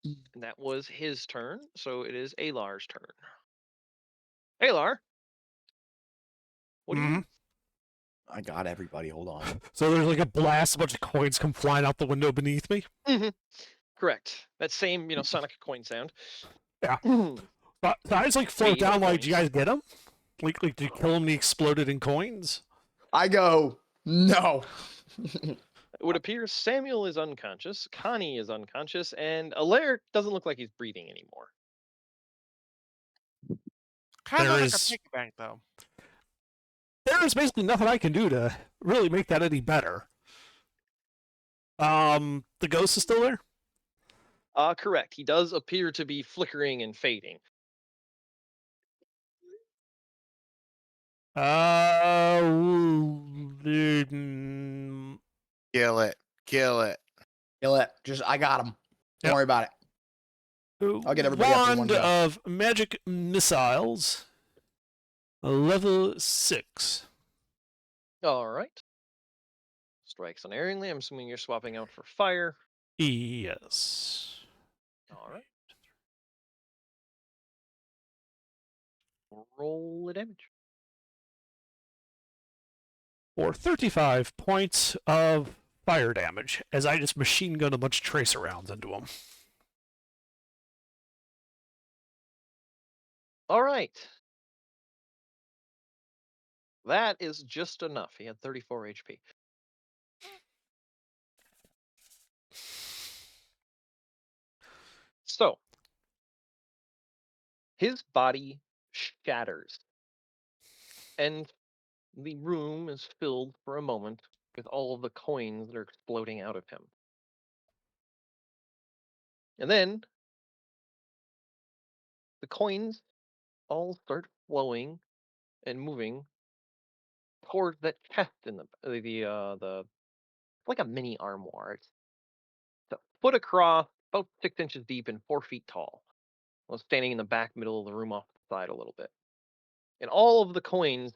And that was his turn, so it is Alar's turn. Alar, what do you? Mhm. I got everybody. Hold on. So there's like a blast, a bunch of coins come flying out the window beneath me. Correct. That same, sonic coin sound. Yeah. But so I just like float Made of down. Like, do you coins. guys get him? Like, did you kill him? And he exploded in coins. I go. No. It would appear Samuel is unconscious, Connie is unconscious, and Alaric doesn't look like he's breathing anymore. Kind of There like is- a piggy bank, though. There is basically nothing I can do to really make that any better. The ghost is still there. Correct. He does appear to be flickering and fading. Mm, Kill it. Kill it. Kill it. Just I got him. Don't Yep. worry about it. I'll get everybody up in one Wand go. of magic missiles. Level 6. All right. Strikes unerringly. I'm assuming you're swapping out for fire. Yes. All right. Roll the damage. For 35 points of fire damage, as I just machine gun a bunch of tracer rounds into him. All right. That is just enough. He had 34 HP. So, his body shatters, and the room is filled for a moment with all of the coins that are exploding out of him. And then the coins all start flowing and moving toward that chest in the like a mini armoire. It's a foot across, about 6 inches deep, and 4 feet tall. I was standing in the back middle of the room off the side a little bit. And all of the coins,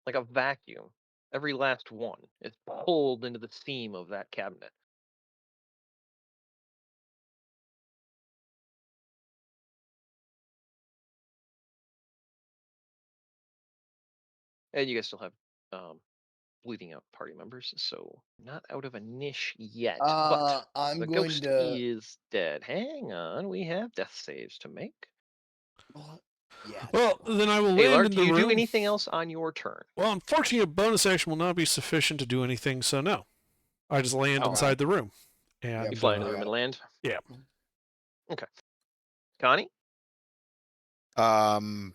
like a vacuum, every last one is pulled into the seam of that cabinet. And you guys still have bleeding out party members, so not out of a niche yet. But I'm the going ghost to. is dead. Hang on, we have death saves to make. Yeah. Well, then I will Alar, land in do the you room. do anything else on your turn? Well, unfortunately, a bonus action will not be sufficient to do anything, so no. I just land All inside right. the room. And You fly into the I room got and land. Yeah. Okay. Connie, Um,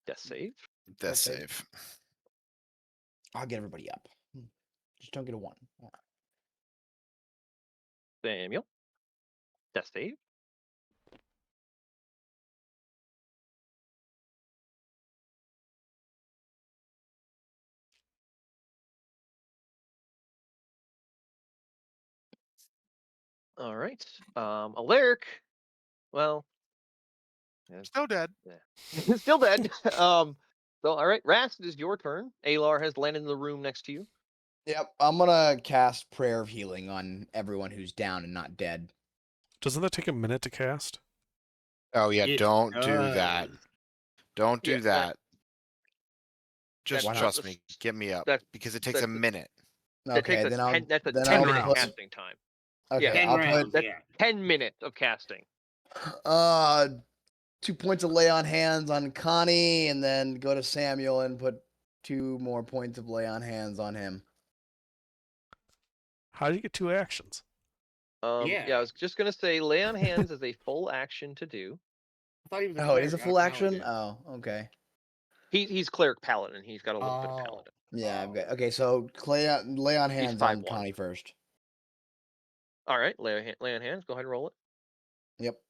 death save. death Okay. save. I'll get everybody up. Just don't get a 1. Samuel, death save. All right. Alaric. Well, Still dead. still dead. So all right, Rast, it is your turn. Alar has landed in the room next to you. Yep, I'm gonna cast Prayer of Healing on everyone who's down and not dead. Doesn't that take a minute to cast? Oh yeah, It don't do that. does. Don't do Yeah, that. Just Why not? trust me. Get me up That- because it takes a that's- minute. That Okay, takes then I'll that's a then 10 I'll minute put, casting time. okay, 10 I'll rounds, put That's yeah. 10 minutes of casting. 2 points of lay on hands on Connie, and then go to Samuel and put 2 more points of lay on hands on him. How do you get 2 actions? Yeah, I was just gonna say, lay on hands is a full action to do. I thought he was a Oh, it is a cleric, full not a action. paladin. Oh, okay. He's cleric paladin. He's got a little bit of Oh. paladin. Yeah, I've got. Oh. Okay, so lay on hands on 5'1". Connie first. All right, lay on hands. Go ahead and roll it. Yep.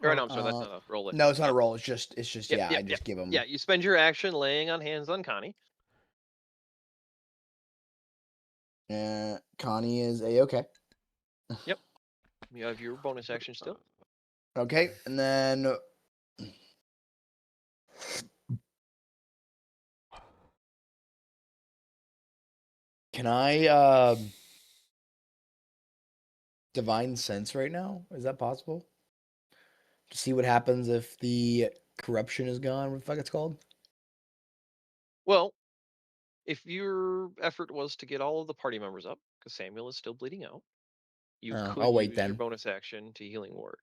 Or no, I'm sorry, that's not a roll. It. No, it's not Yep. a roll. It's just Yep, yeah. yep, I just give him. Yeah, you spend your action laying on hands on Connie. Connie is okay. Yep. You have your bonus action still. Okay, and then can I divine sense right now? Is that possible? To see what happens if the corruption is gone. What the fuck it's called? Well, if your effort was to get all of the party members up, because Samuel is still bleeding out, you could I'll wait use your then. bonus action to healing word.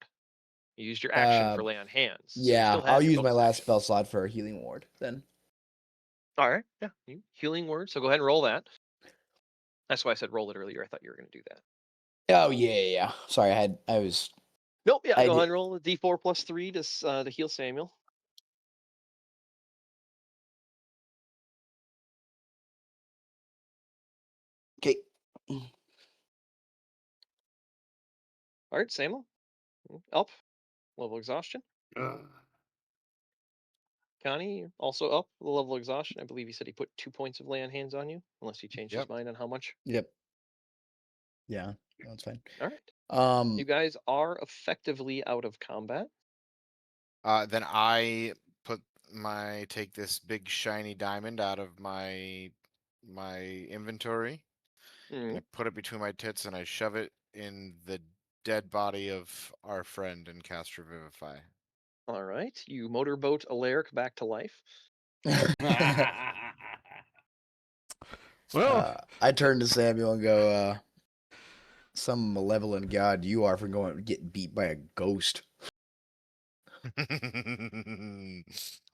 You used your action for lay on hands. so you Yeah, still have I'll your use my bonus last action. spell slot for a healing ward then. All right, yeah, healing word. So go ahead and roll that. That's why I said roll it earlier. I thought you were going to do that. Oh yeah. Sorry, I was. Nope. Yeah, I go did- ahead and roll a D4 plus 3 to heal Samuel. Okay. All right, Samuel, up. Level exhaustion. Connie, also up the level exhaustion. I believe he said he put 2 points of lay on hands on you, unless he changed his Yep. mind on how much. Yep. Yeah, that's fine. All right. Um, You guys are effectively out of combat. Then I take this big shiny diamond out of my inventory and I put it between my tits and I shove it in the dead body of our friend and cast Revivify. All right. You motorboat Alaric back to life. Well, I turn to Samuel and go, "Some malevolent god you are for getting beat by a ghost."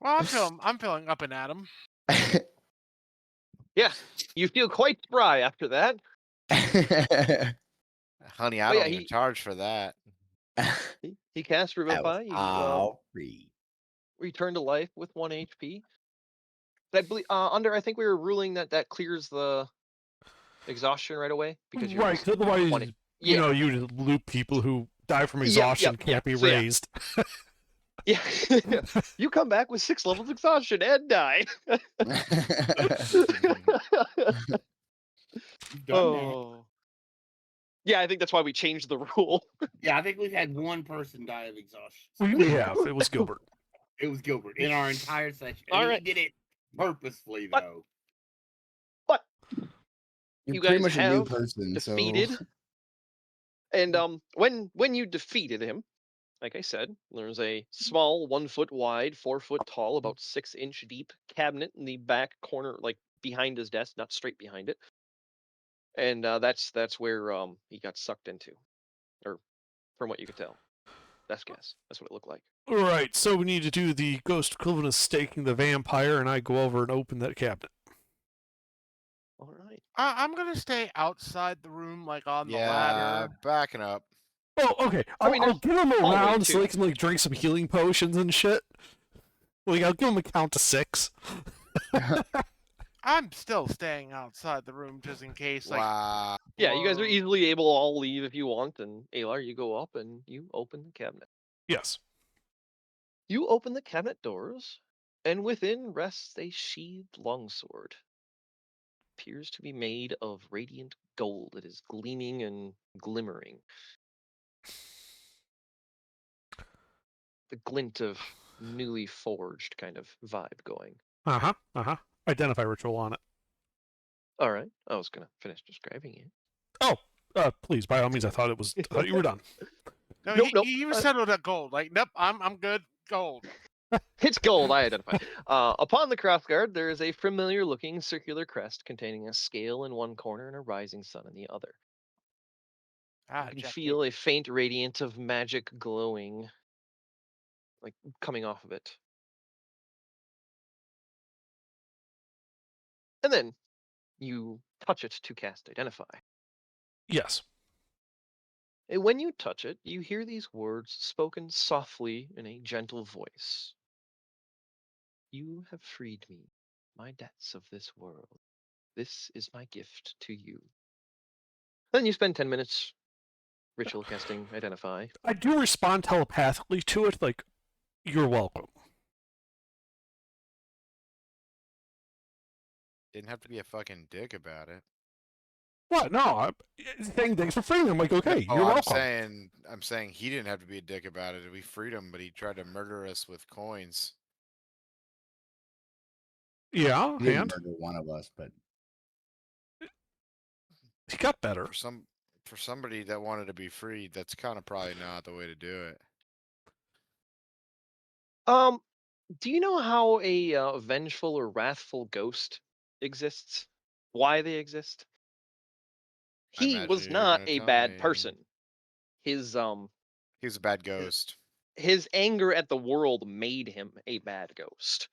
Well, I'm feeling up and at 'em. Yeah, you feel quite spry after that. Honey, I Oh, don't yeah, even charge for that. He cast Revivify. You free. return to life with 1 HP. I believe I think we were ruling that clears the exhaustion right away because you're right. just 'Cause otherwise, one- you yeah. know, you loop people who die from Yep, exhaustion yep, can't be so yeah. raised. Yeah, you come back with 6 levels of exhaustion and die. You've done that. Oh, yeah, I think that's why we changed the rule. Yeah, I think we've had one person die of exhaustion. We have. It was Gilbert. It was Gilbert in our entire session. All And right. He did it purposefully, But- though. You're You pretty guys much a new have person, defeated. so And when you defeated him, like I said, there's a small 1 foot wide, 4 foot tall, about 6-inch deep cabinet in the back corner, like behind his desk, not straight behind it. And that's where he got sucked into, or from what you could tell. Best guess. That's what it looked like. All right, so we need to do the ghost equivalent of staking the vampire, and I go over and open that cabinet. All right. I'm gonna stay outside the room, like on the Yeah, ladder. backing up. Oh, okay. I mean, I'll there's give him a hallway, round so too. they can like drink some healing potions and shit. Like I'll give him a count to 6. I'm still staying outside the room just in case. Like, Wow. Yeah, you guys are blow- easily able to all leave if you want, and Alar, you go up and you open the cabinet. Yes. You open the cabinet doors, and within rests a sheathed longsword. Appears to be made of radiant gold. It is gleaming and glimmering. The glint of newly forged kind of vibe going. Identify ritual on it. All right, I was gonna finish describing it. Oh, please, by all means. I thought you were done. No, Nope, he was nope. settled at gold. Like, nope, I'm good. Gold. It's gold, I identify. Upon the crossguard, there is a familiar-looking circular crest containing a scale in one corner and a rising sun in the other. Ah, You can check feel a faint radiance of magic glowing, like coming off of it. And then you touch it to cast Identify. Yes. And when you touch it, you hear these words spoken softly in a gentle voice. You have freed me, my debts of this world. This is my gift to you. Then you spend 10 minutes ritual casting Identify. I do respond telepathically to it, like, you're welcome. Didn't have to be a fucking dick about it. What? No, I'm saying thanks for freeing. I'm like, okay, Oh, you're I'm welcome. saying he didn't have to be a dick about it. We freed him, but he tried to murder us with coins. Yeah, He didn't and murder one of us, but he got better. For somebody that wanted to be freed, that's kind of probably not the way to do it. Do you know how a vengeful or wrathful ghost exists? Why they exist? I He imagine was you're not gonna a tell bad me. person. His He was a bad ghost. his anger at the world made him a bad ghost.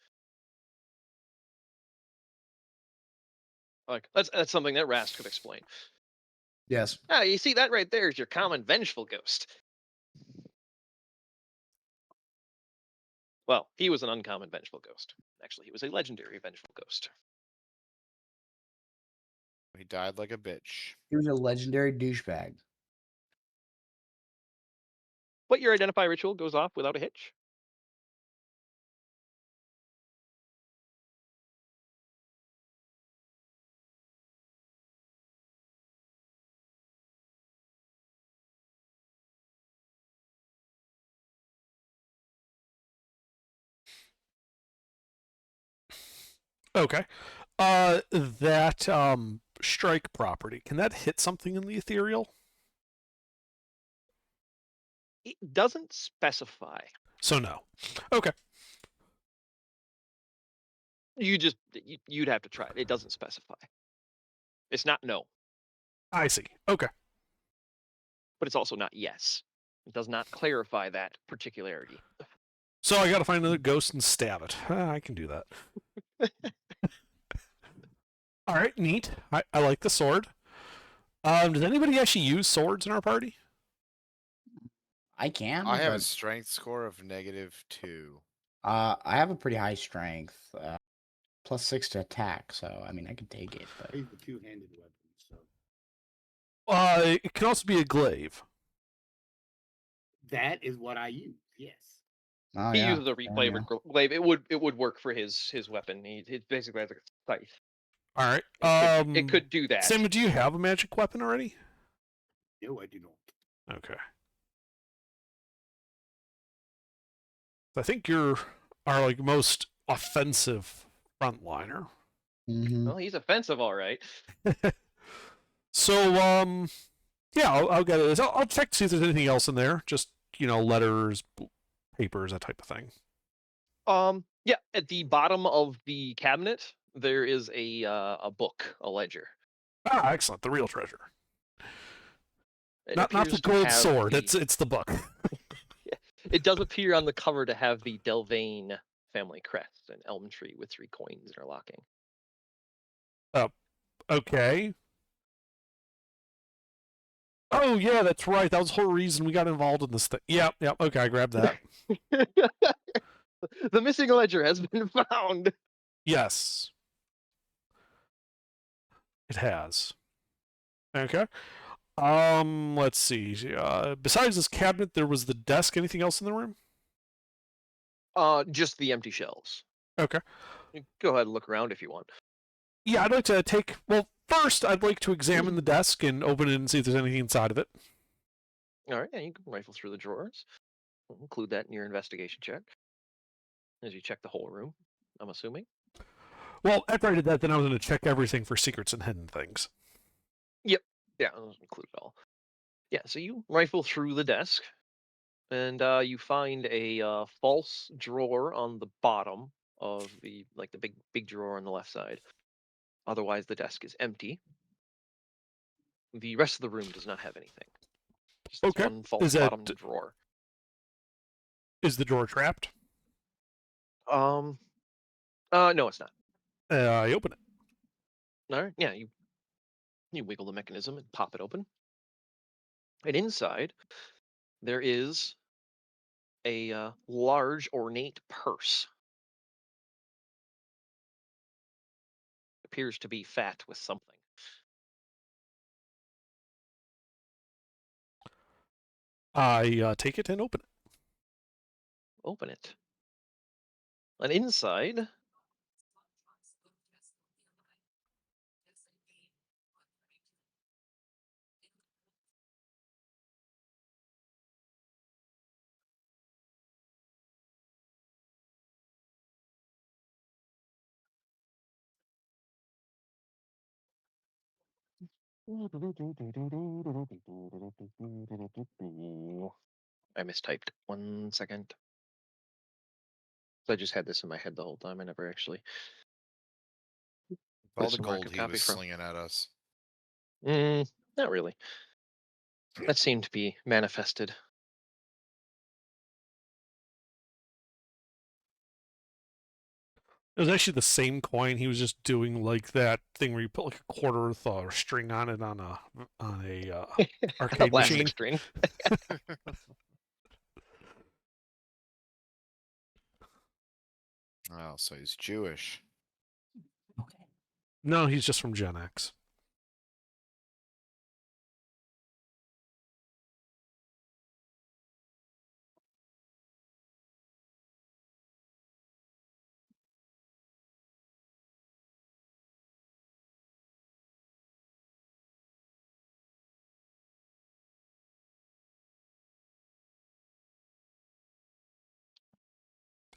Like that's something that Rast could explain. yes. Ah, you see that right there is your common vengeful ghost. Well, he was an uncommon vengeful ghost. Actually, he was a legendary vengeful ghost. He died like a bitch. He was a legendary douchebag. But your Identify ritual goes off without a hitch. Okay. That strike property, can that hit something in the ethereal? It doesn't specify. So no. Okay. You'd have to try it. It doesn't specify. It's not no, I see. Okay. but it's also not yes. It does not clarify that particularity. So I gotta find another ghost and stab it. I can do that. All right, neat. I like the sword. Does anybody actually use swords in our party? I can. I have a but, strength score of -2. I have a pretty high strength, +6 to attack. So I mean, I can take it. But He's the two-handed weapon, so It can also be a glaive. that is what I use. Yes. oh, He yeah. uses a There you replay go. glaive. It would work for his weapon. He basically has like a scythe. All right. It could do that. Sam, do you have a magic weapon already? No, I do not. Okay. I think you're our like most offensive frontliner. Mhm. Well, he's offensive, all right. So yeah, I'll get it. I'll check to see if there's anything else in there. Just letters, papers, that type of thing. Yeah, at the bottom of the cabinet there is a book, a ledger. Ah, excellent. The real treasure. It Not the appears to gold have sword. the- It's the book. It does appear on the cover to have the Delvain family crest, an elm tree with 3 coins interlocking. Okay. Oh yeah, that's right. That was the whole reason we got involved in this thing. Yep, yep. Okay, I grabbed that. The missing ledger has been found. Yes, it has. Okay. Let's see. Besides this cabinet, there was the desk. Anything else in the room? Just the empty shelves. Okay. You go ahead and look around if you want. Yeah, I'd like to take. Well, first, I'd like to examine the desk and open it and see if there's anything inside of it. All right, yeah, you can rifle through the drawers. We'll include that in your investigation check as you check the whole room. I'm assuming. Well, after I did that, then I was going to check everything for secrets and hidden things. Yeah, I'll include it all. Yeah, so you rifle through the desk, and you find a false drawer on the bottom of the big drawer on the left side. Otherwise, the desk is empty. The rest of the room does not have anything. Just this Okay. one false Is that- bottom drawer. Is the drawer trapped? No, it's not. I open it. All right, yeah, you wiggle the mechanism and pop it open. And inside, there is a large ornate purse. Appears to be fat with something. I take it and open it. Open it. And inside, I mistyped. 1 second. I just had this in my head the whole time. I never actually. All Where's the the gold markup he copy was from? slinging at us. Not really. That seemed to be manifested. It was actually the same coin. He was just doing like that thing where you put like a quarter worth of string on it on a arcade Elastic machine. string. Oh, so he's Jewish. No, he's just from Gen X.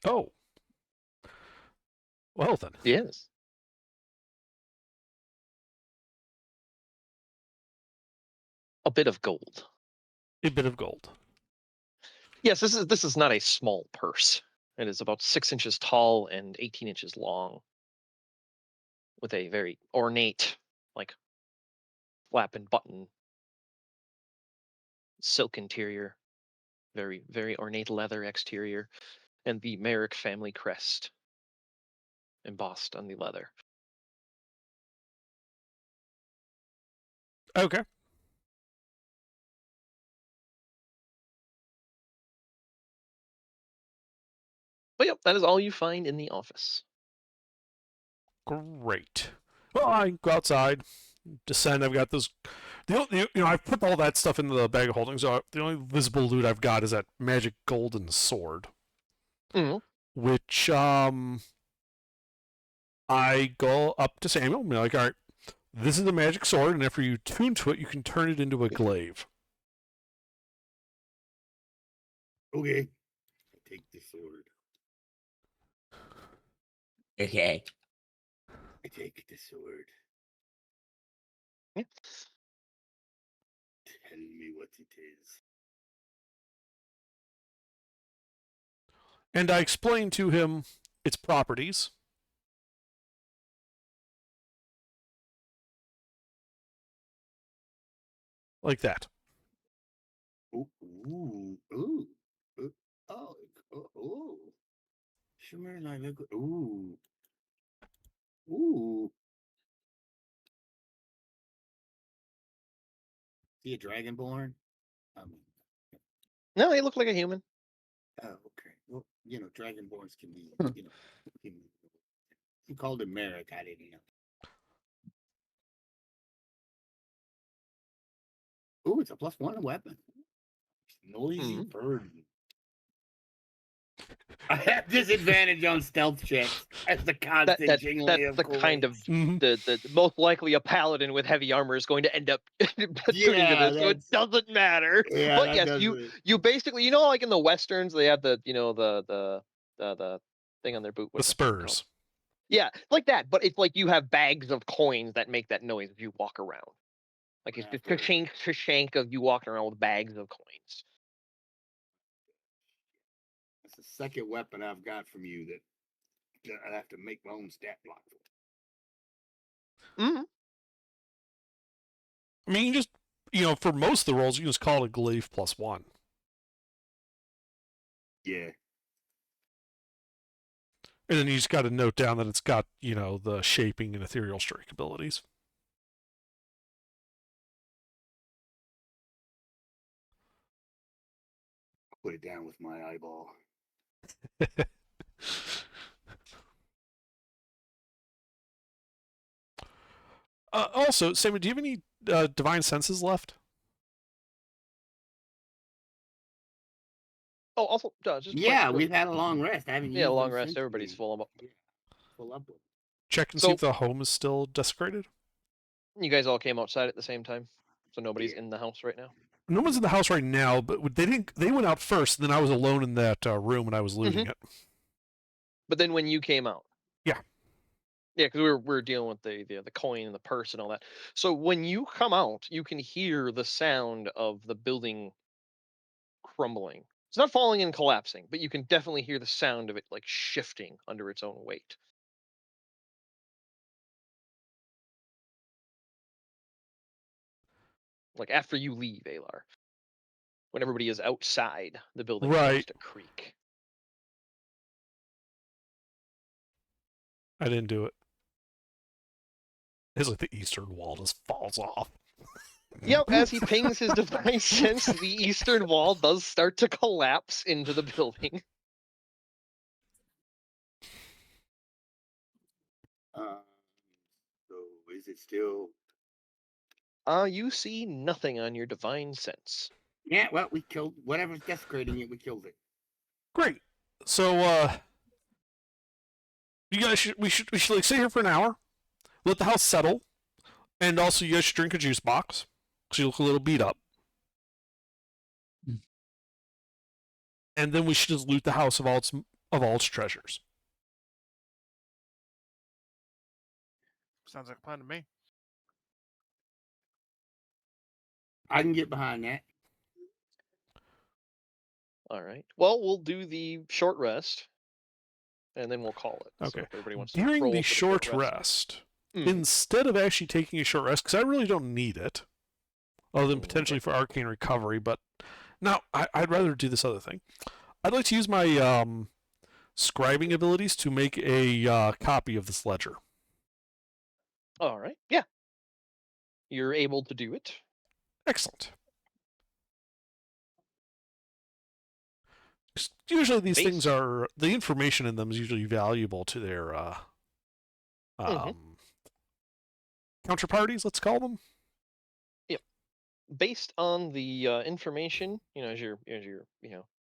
Oh. Well then. Yes. A bit of gold. A bit of gold. Yes, this is not a small purse. It is about 6 inches tall and 18 inches long, with a very ornate, like flap and button, silk interior, very very ornate leather exterior, and the Merrick family crest embossed on the leather. Okay. But yep, that is all you find in the office. Great. Well, I go outside, descend. I've got this. I've put all that stuff into the bag of holding. So the only visible loot I've got is that magic golden sword, Mhm. which I go up to Samuel and be like, all right, this is a magic sword, and after you tune to it, you can turn it into a glaive. Okay. I take the sword. Okay. I take the sword. Yeah. Tell me what it is. And I explain to him its properties. Like that. Ooh, ooh, ooh, ooh, oh, ooh. Shimmer like ooh, ooh. he a dragonborn? I mean, No, he looked like a human. oh, okay. Well, dragonborns can be, human. He called him Merrick. I didn't know. Ooh, it's a +1 weapon. Noisy Mhm. burden. I have disadvantage on stealth checks. That's the constant That's jingling of the kind of coins. Mhm. the most likely a paladin with heavy armor is going to end up attuning to Yeah, this, so it doesn't matter. Yeah, But that yes, doesn't. you basically, like in the westerns, they have the the thing on their boot. The What's that thing called? spurs. Yeah, like that. But it's like you have bags of coins that make that noise as you walk around. Like it's just After- shank of you walking around with bags of coins. That's the second weapon I've got from you that I have to make my own stat block for. Mhm. I mean, you just for most of the rolls, you can just call it a glaive +1. Yeah. And then you just got to note down that it's got, the shaping and ethereal strike abilities. Put it down with my eyeball. Also, Sammy, do you have any divine senses left? Oh, also, just Yeah, we've had a long rest. I haven't used a long them rest. since Everybody's we- full up. Yeah, full up with. Check and see So- if the home is still desecrated. You guys all came outside at the same time, so nobody's Yeah. in the house right now. No one's in the house right now, but they didn't. They went out first, and then I was alone in that room when I was looting it. But then when you came out, Yeah. because we were dealing with the coin and the purse and all that. So when you come out, you can hear the sound of the building crumbling. It's not falling and collapsing, but you can definitely hear the sound of it like shifting under its own weight. Like after you leave, Alar, when everybody is outside, the building starts Right. to creak. I didn't do it. It's like the eastern wall just falls off. Yep, as he pings his divine sense, the eastern wall does start to collapse into the building. So is it still? You see nothing on your divine sense. Yeah. Well, we killed whatever's desecrating it. We killed it. Great. So, you guys we should like sit here for an hour, let the house settle, and also you guys should drink a juice box because you look a little beat up. And then we should just loot the house of all its treasures. Sounds like a plan to me. I can get behind that. All right. Well, we'll do the short rest, and then we'll call it. So Okay. if everybody wants to During roll the for short rest, Mhm. instead of actually taking a short rest, because I really don't need it, other than Okay. potentially for arcane recovery, but now I'd rather do this other thing. I'd like to use my scribing abilities to make a copy of this ledger. All right. Yeah. You're able to do it. Excellent. Usually these things are, the information in them is usually valuable to their counterparties, let's call them. Based on the information, as you're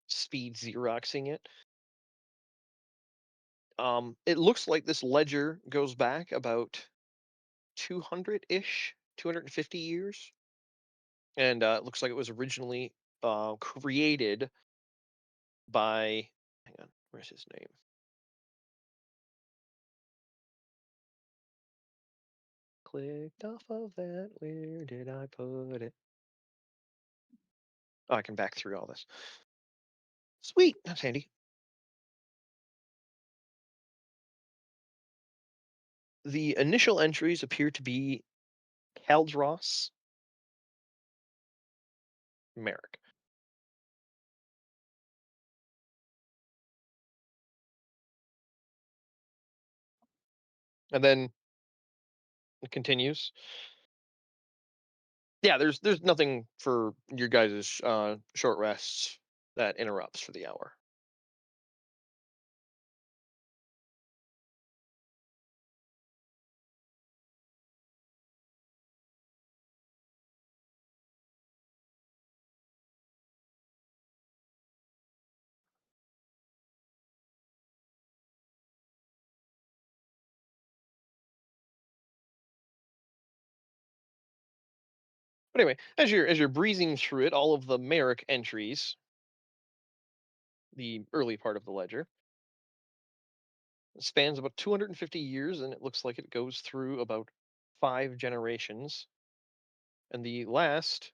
speed xeroxing it, it looks like this ledger goes back about 200-ish, 250 years, and it looks like it was originally created by. Hang on, where's his name? Clicked off of that. Where did I put it? Oh, I can back through all this. Sweet, that's handy. The initial entries appear to be Caldross Merrick. And then it continues. Yeah, there's nothing for your guys' short rests that interrupts for the hour. But anyway, as you're breezing through it, all of the Merrick entries, the early part of the ledger, spans about 250 years, and it looks like it goes through about 5 generations. And the last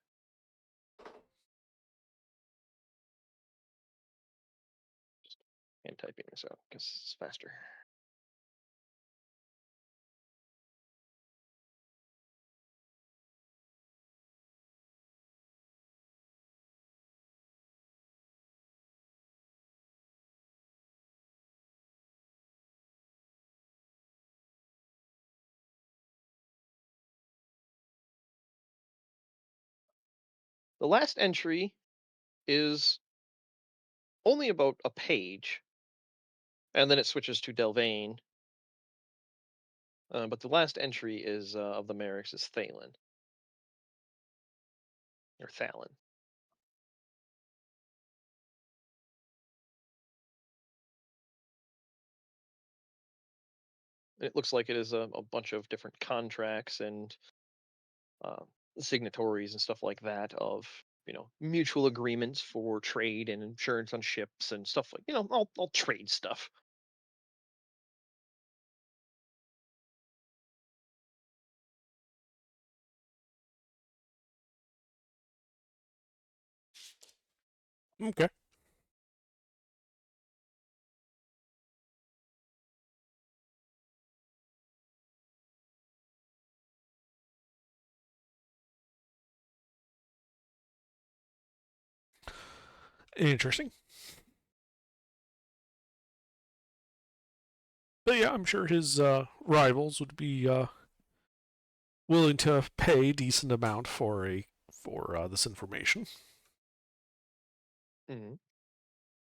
hand typing this out because it's faster. The last entry is only about a page, and then it switches to Delvain. But the last entry is of the Merricks is Thalen or Thalen. It looks like it is a bunch of different contracts and uh, signatories and stuff like that of mutual agreements for trade and insurance on ships and stuff like all trade stuff. Okay. Interesting. But yeah, I'm sure his rivals would be willing to pay a decent amount for this information. Mm-hmm.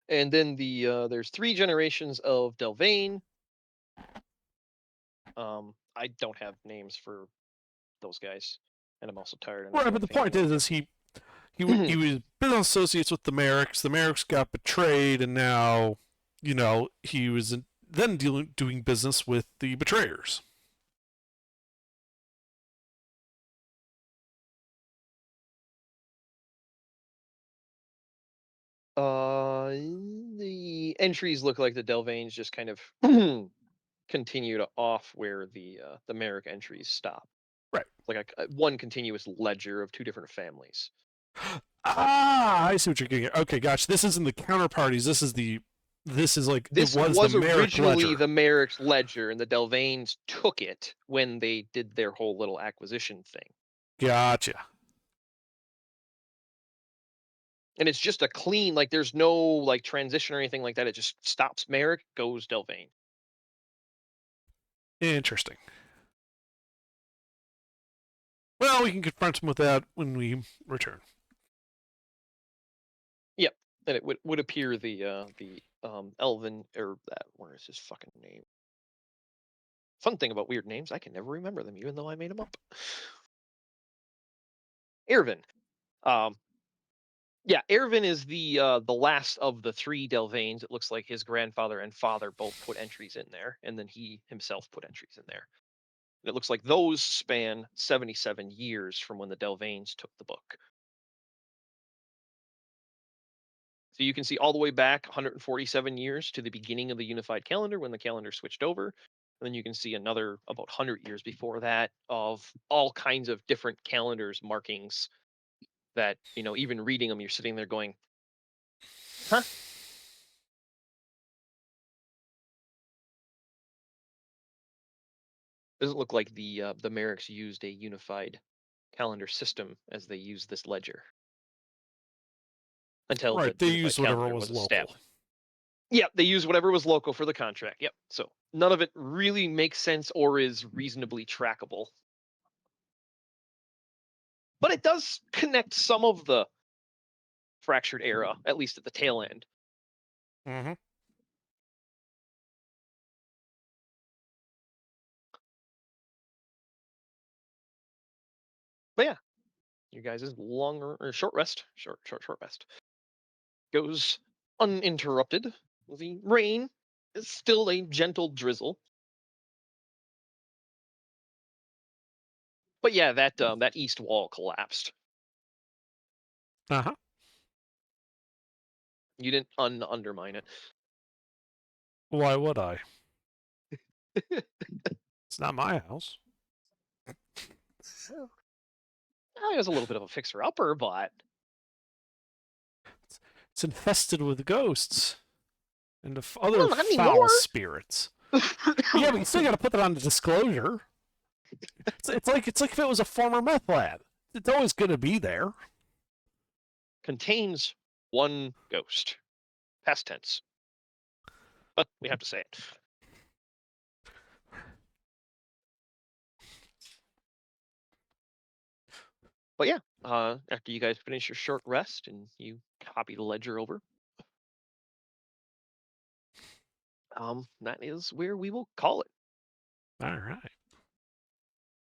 And then there's 3 generations of Delvain. I don't have names for those guys, and I'm also tired. And Right, but the point is he was business associates with the Merricks. The Merricks got betrayed, and now, he was then doing business with the betrayers. The entries look like the Delvains just kind of continued off where the Merrick entries stop. Right. Like one continuous ledger of 2 different families. Ah, I see what you're getting at. Okay, gosh, this isn't the counterparties. This is This it was the Merrick originally ledger. the Merrick's ledger, and the Delvains took it when they did their whole little acquisition thing. Gotcha. And it's just a clean, like there's no like transition or anything like that. It just stops Merrick, goes Delvain. Interesting. Well, we can confront him with that when we return. Yep, and it would appear the Elven or that where is his fucking name? Fun thing about weird names, I can never remember them, even though I made them up. Ervin. Yeah, Ervin is the last of the 3 Delvains. It looks like his grandfather and father both put entries in there, and then he himself put entries in there. And it looks like those span 77 years from when the Delvains took the book. So you can see all the way back 147 years to the beginning of the unified calendar when the calendar switched over. And then you can see another about 100 years before that of all kinds of different calendars markings that, even reading them, you're sitting there going, huh? Doesn't look like the Merricks used a unified calendar system as they use this ledger until Right, the they unified used whatever calendar was local. established. Yeah, they use whatever was local for the contract. Yep. So none of it really makes sense or is reasonably trackable. but it does connect some of the fractured era, at least at the tail end. Mm-hmm. But yeah, you guys' long or short rest, short rest, goes uninterrupted. The rain is still a gentle drizzle. But yeah, that east wall collapsed. Uh-huh. You didn't undermine it. Why would I? It's not my house. It was a little bit of a fixer-upper, but It's infested with ghosts and other well, not foul anymore. spirits. Yeah, but you still got to put that on the disclosure. It's like if it was a former meth lab. It's always going to be there. Contains one ghost. Past tense. But we have to say it. But yeah, after you guys finish your short rest and you copy the ledger over, that is where we will call it. All right.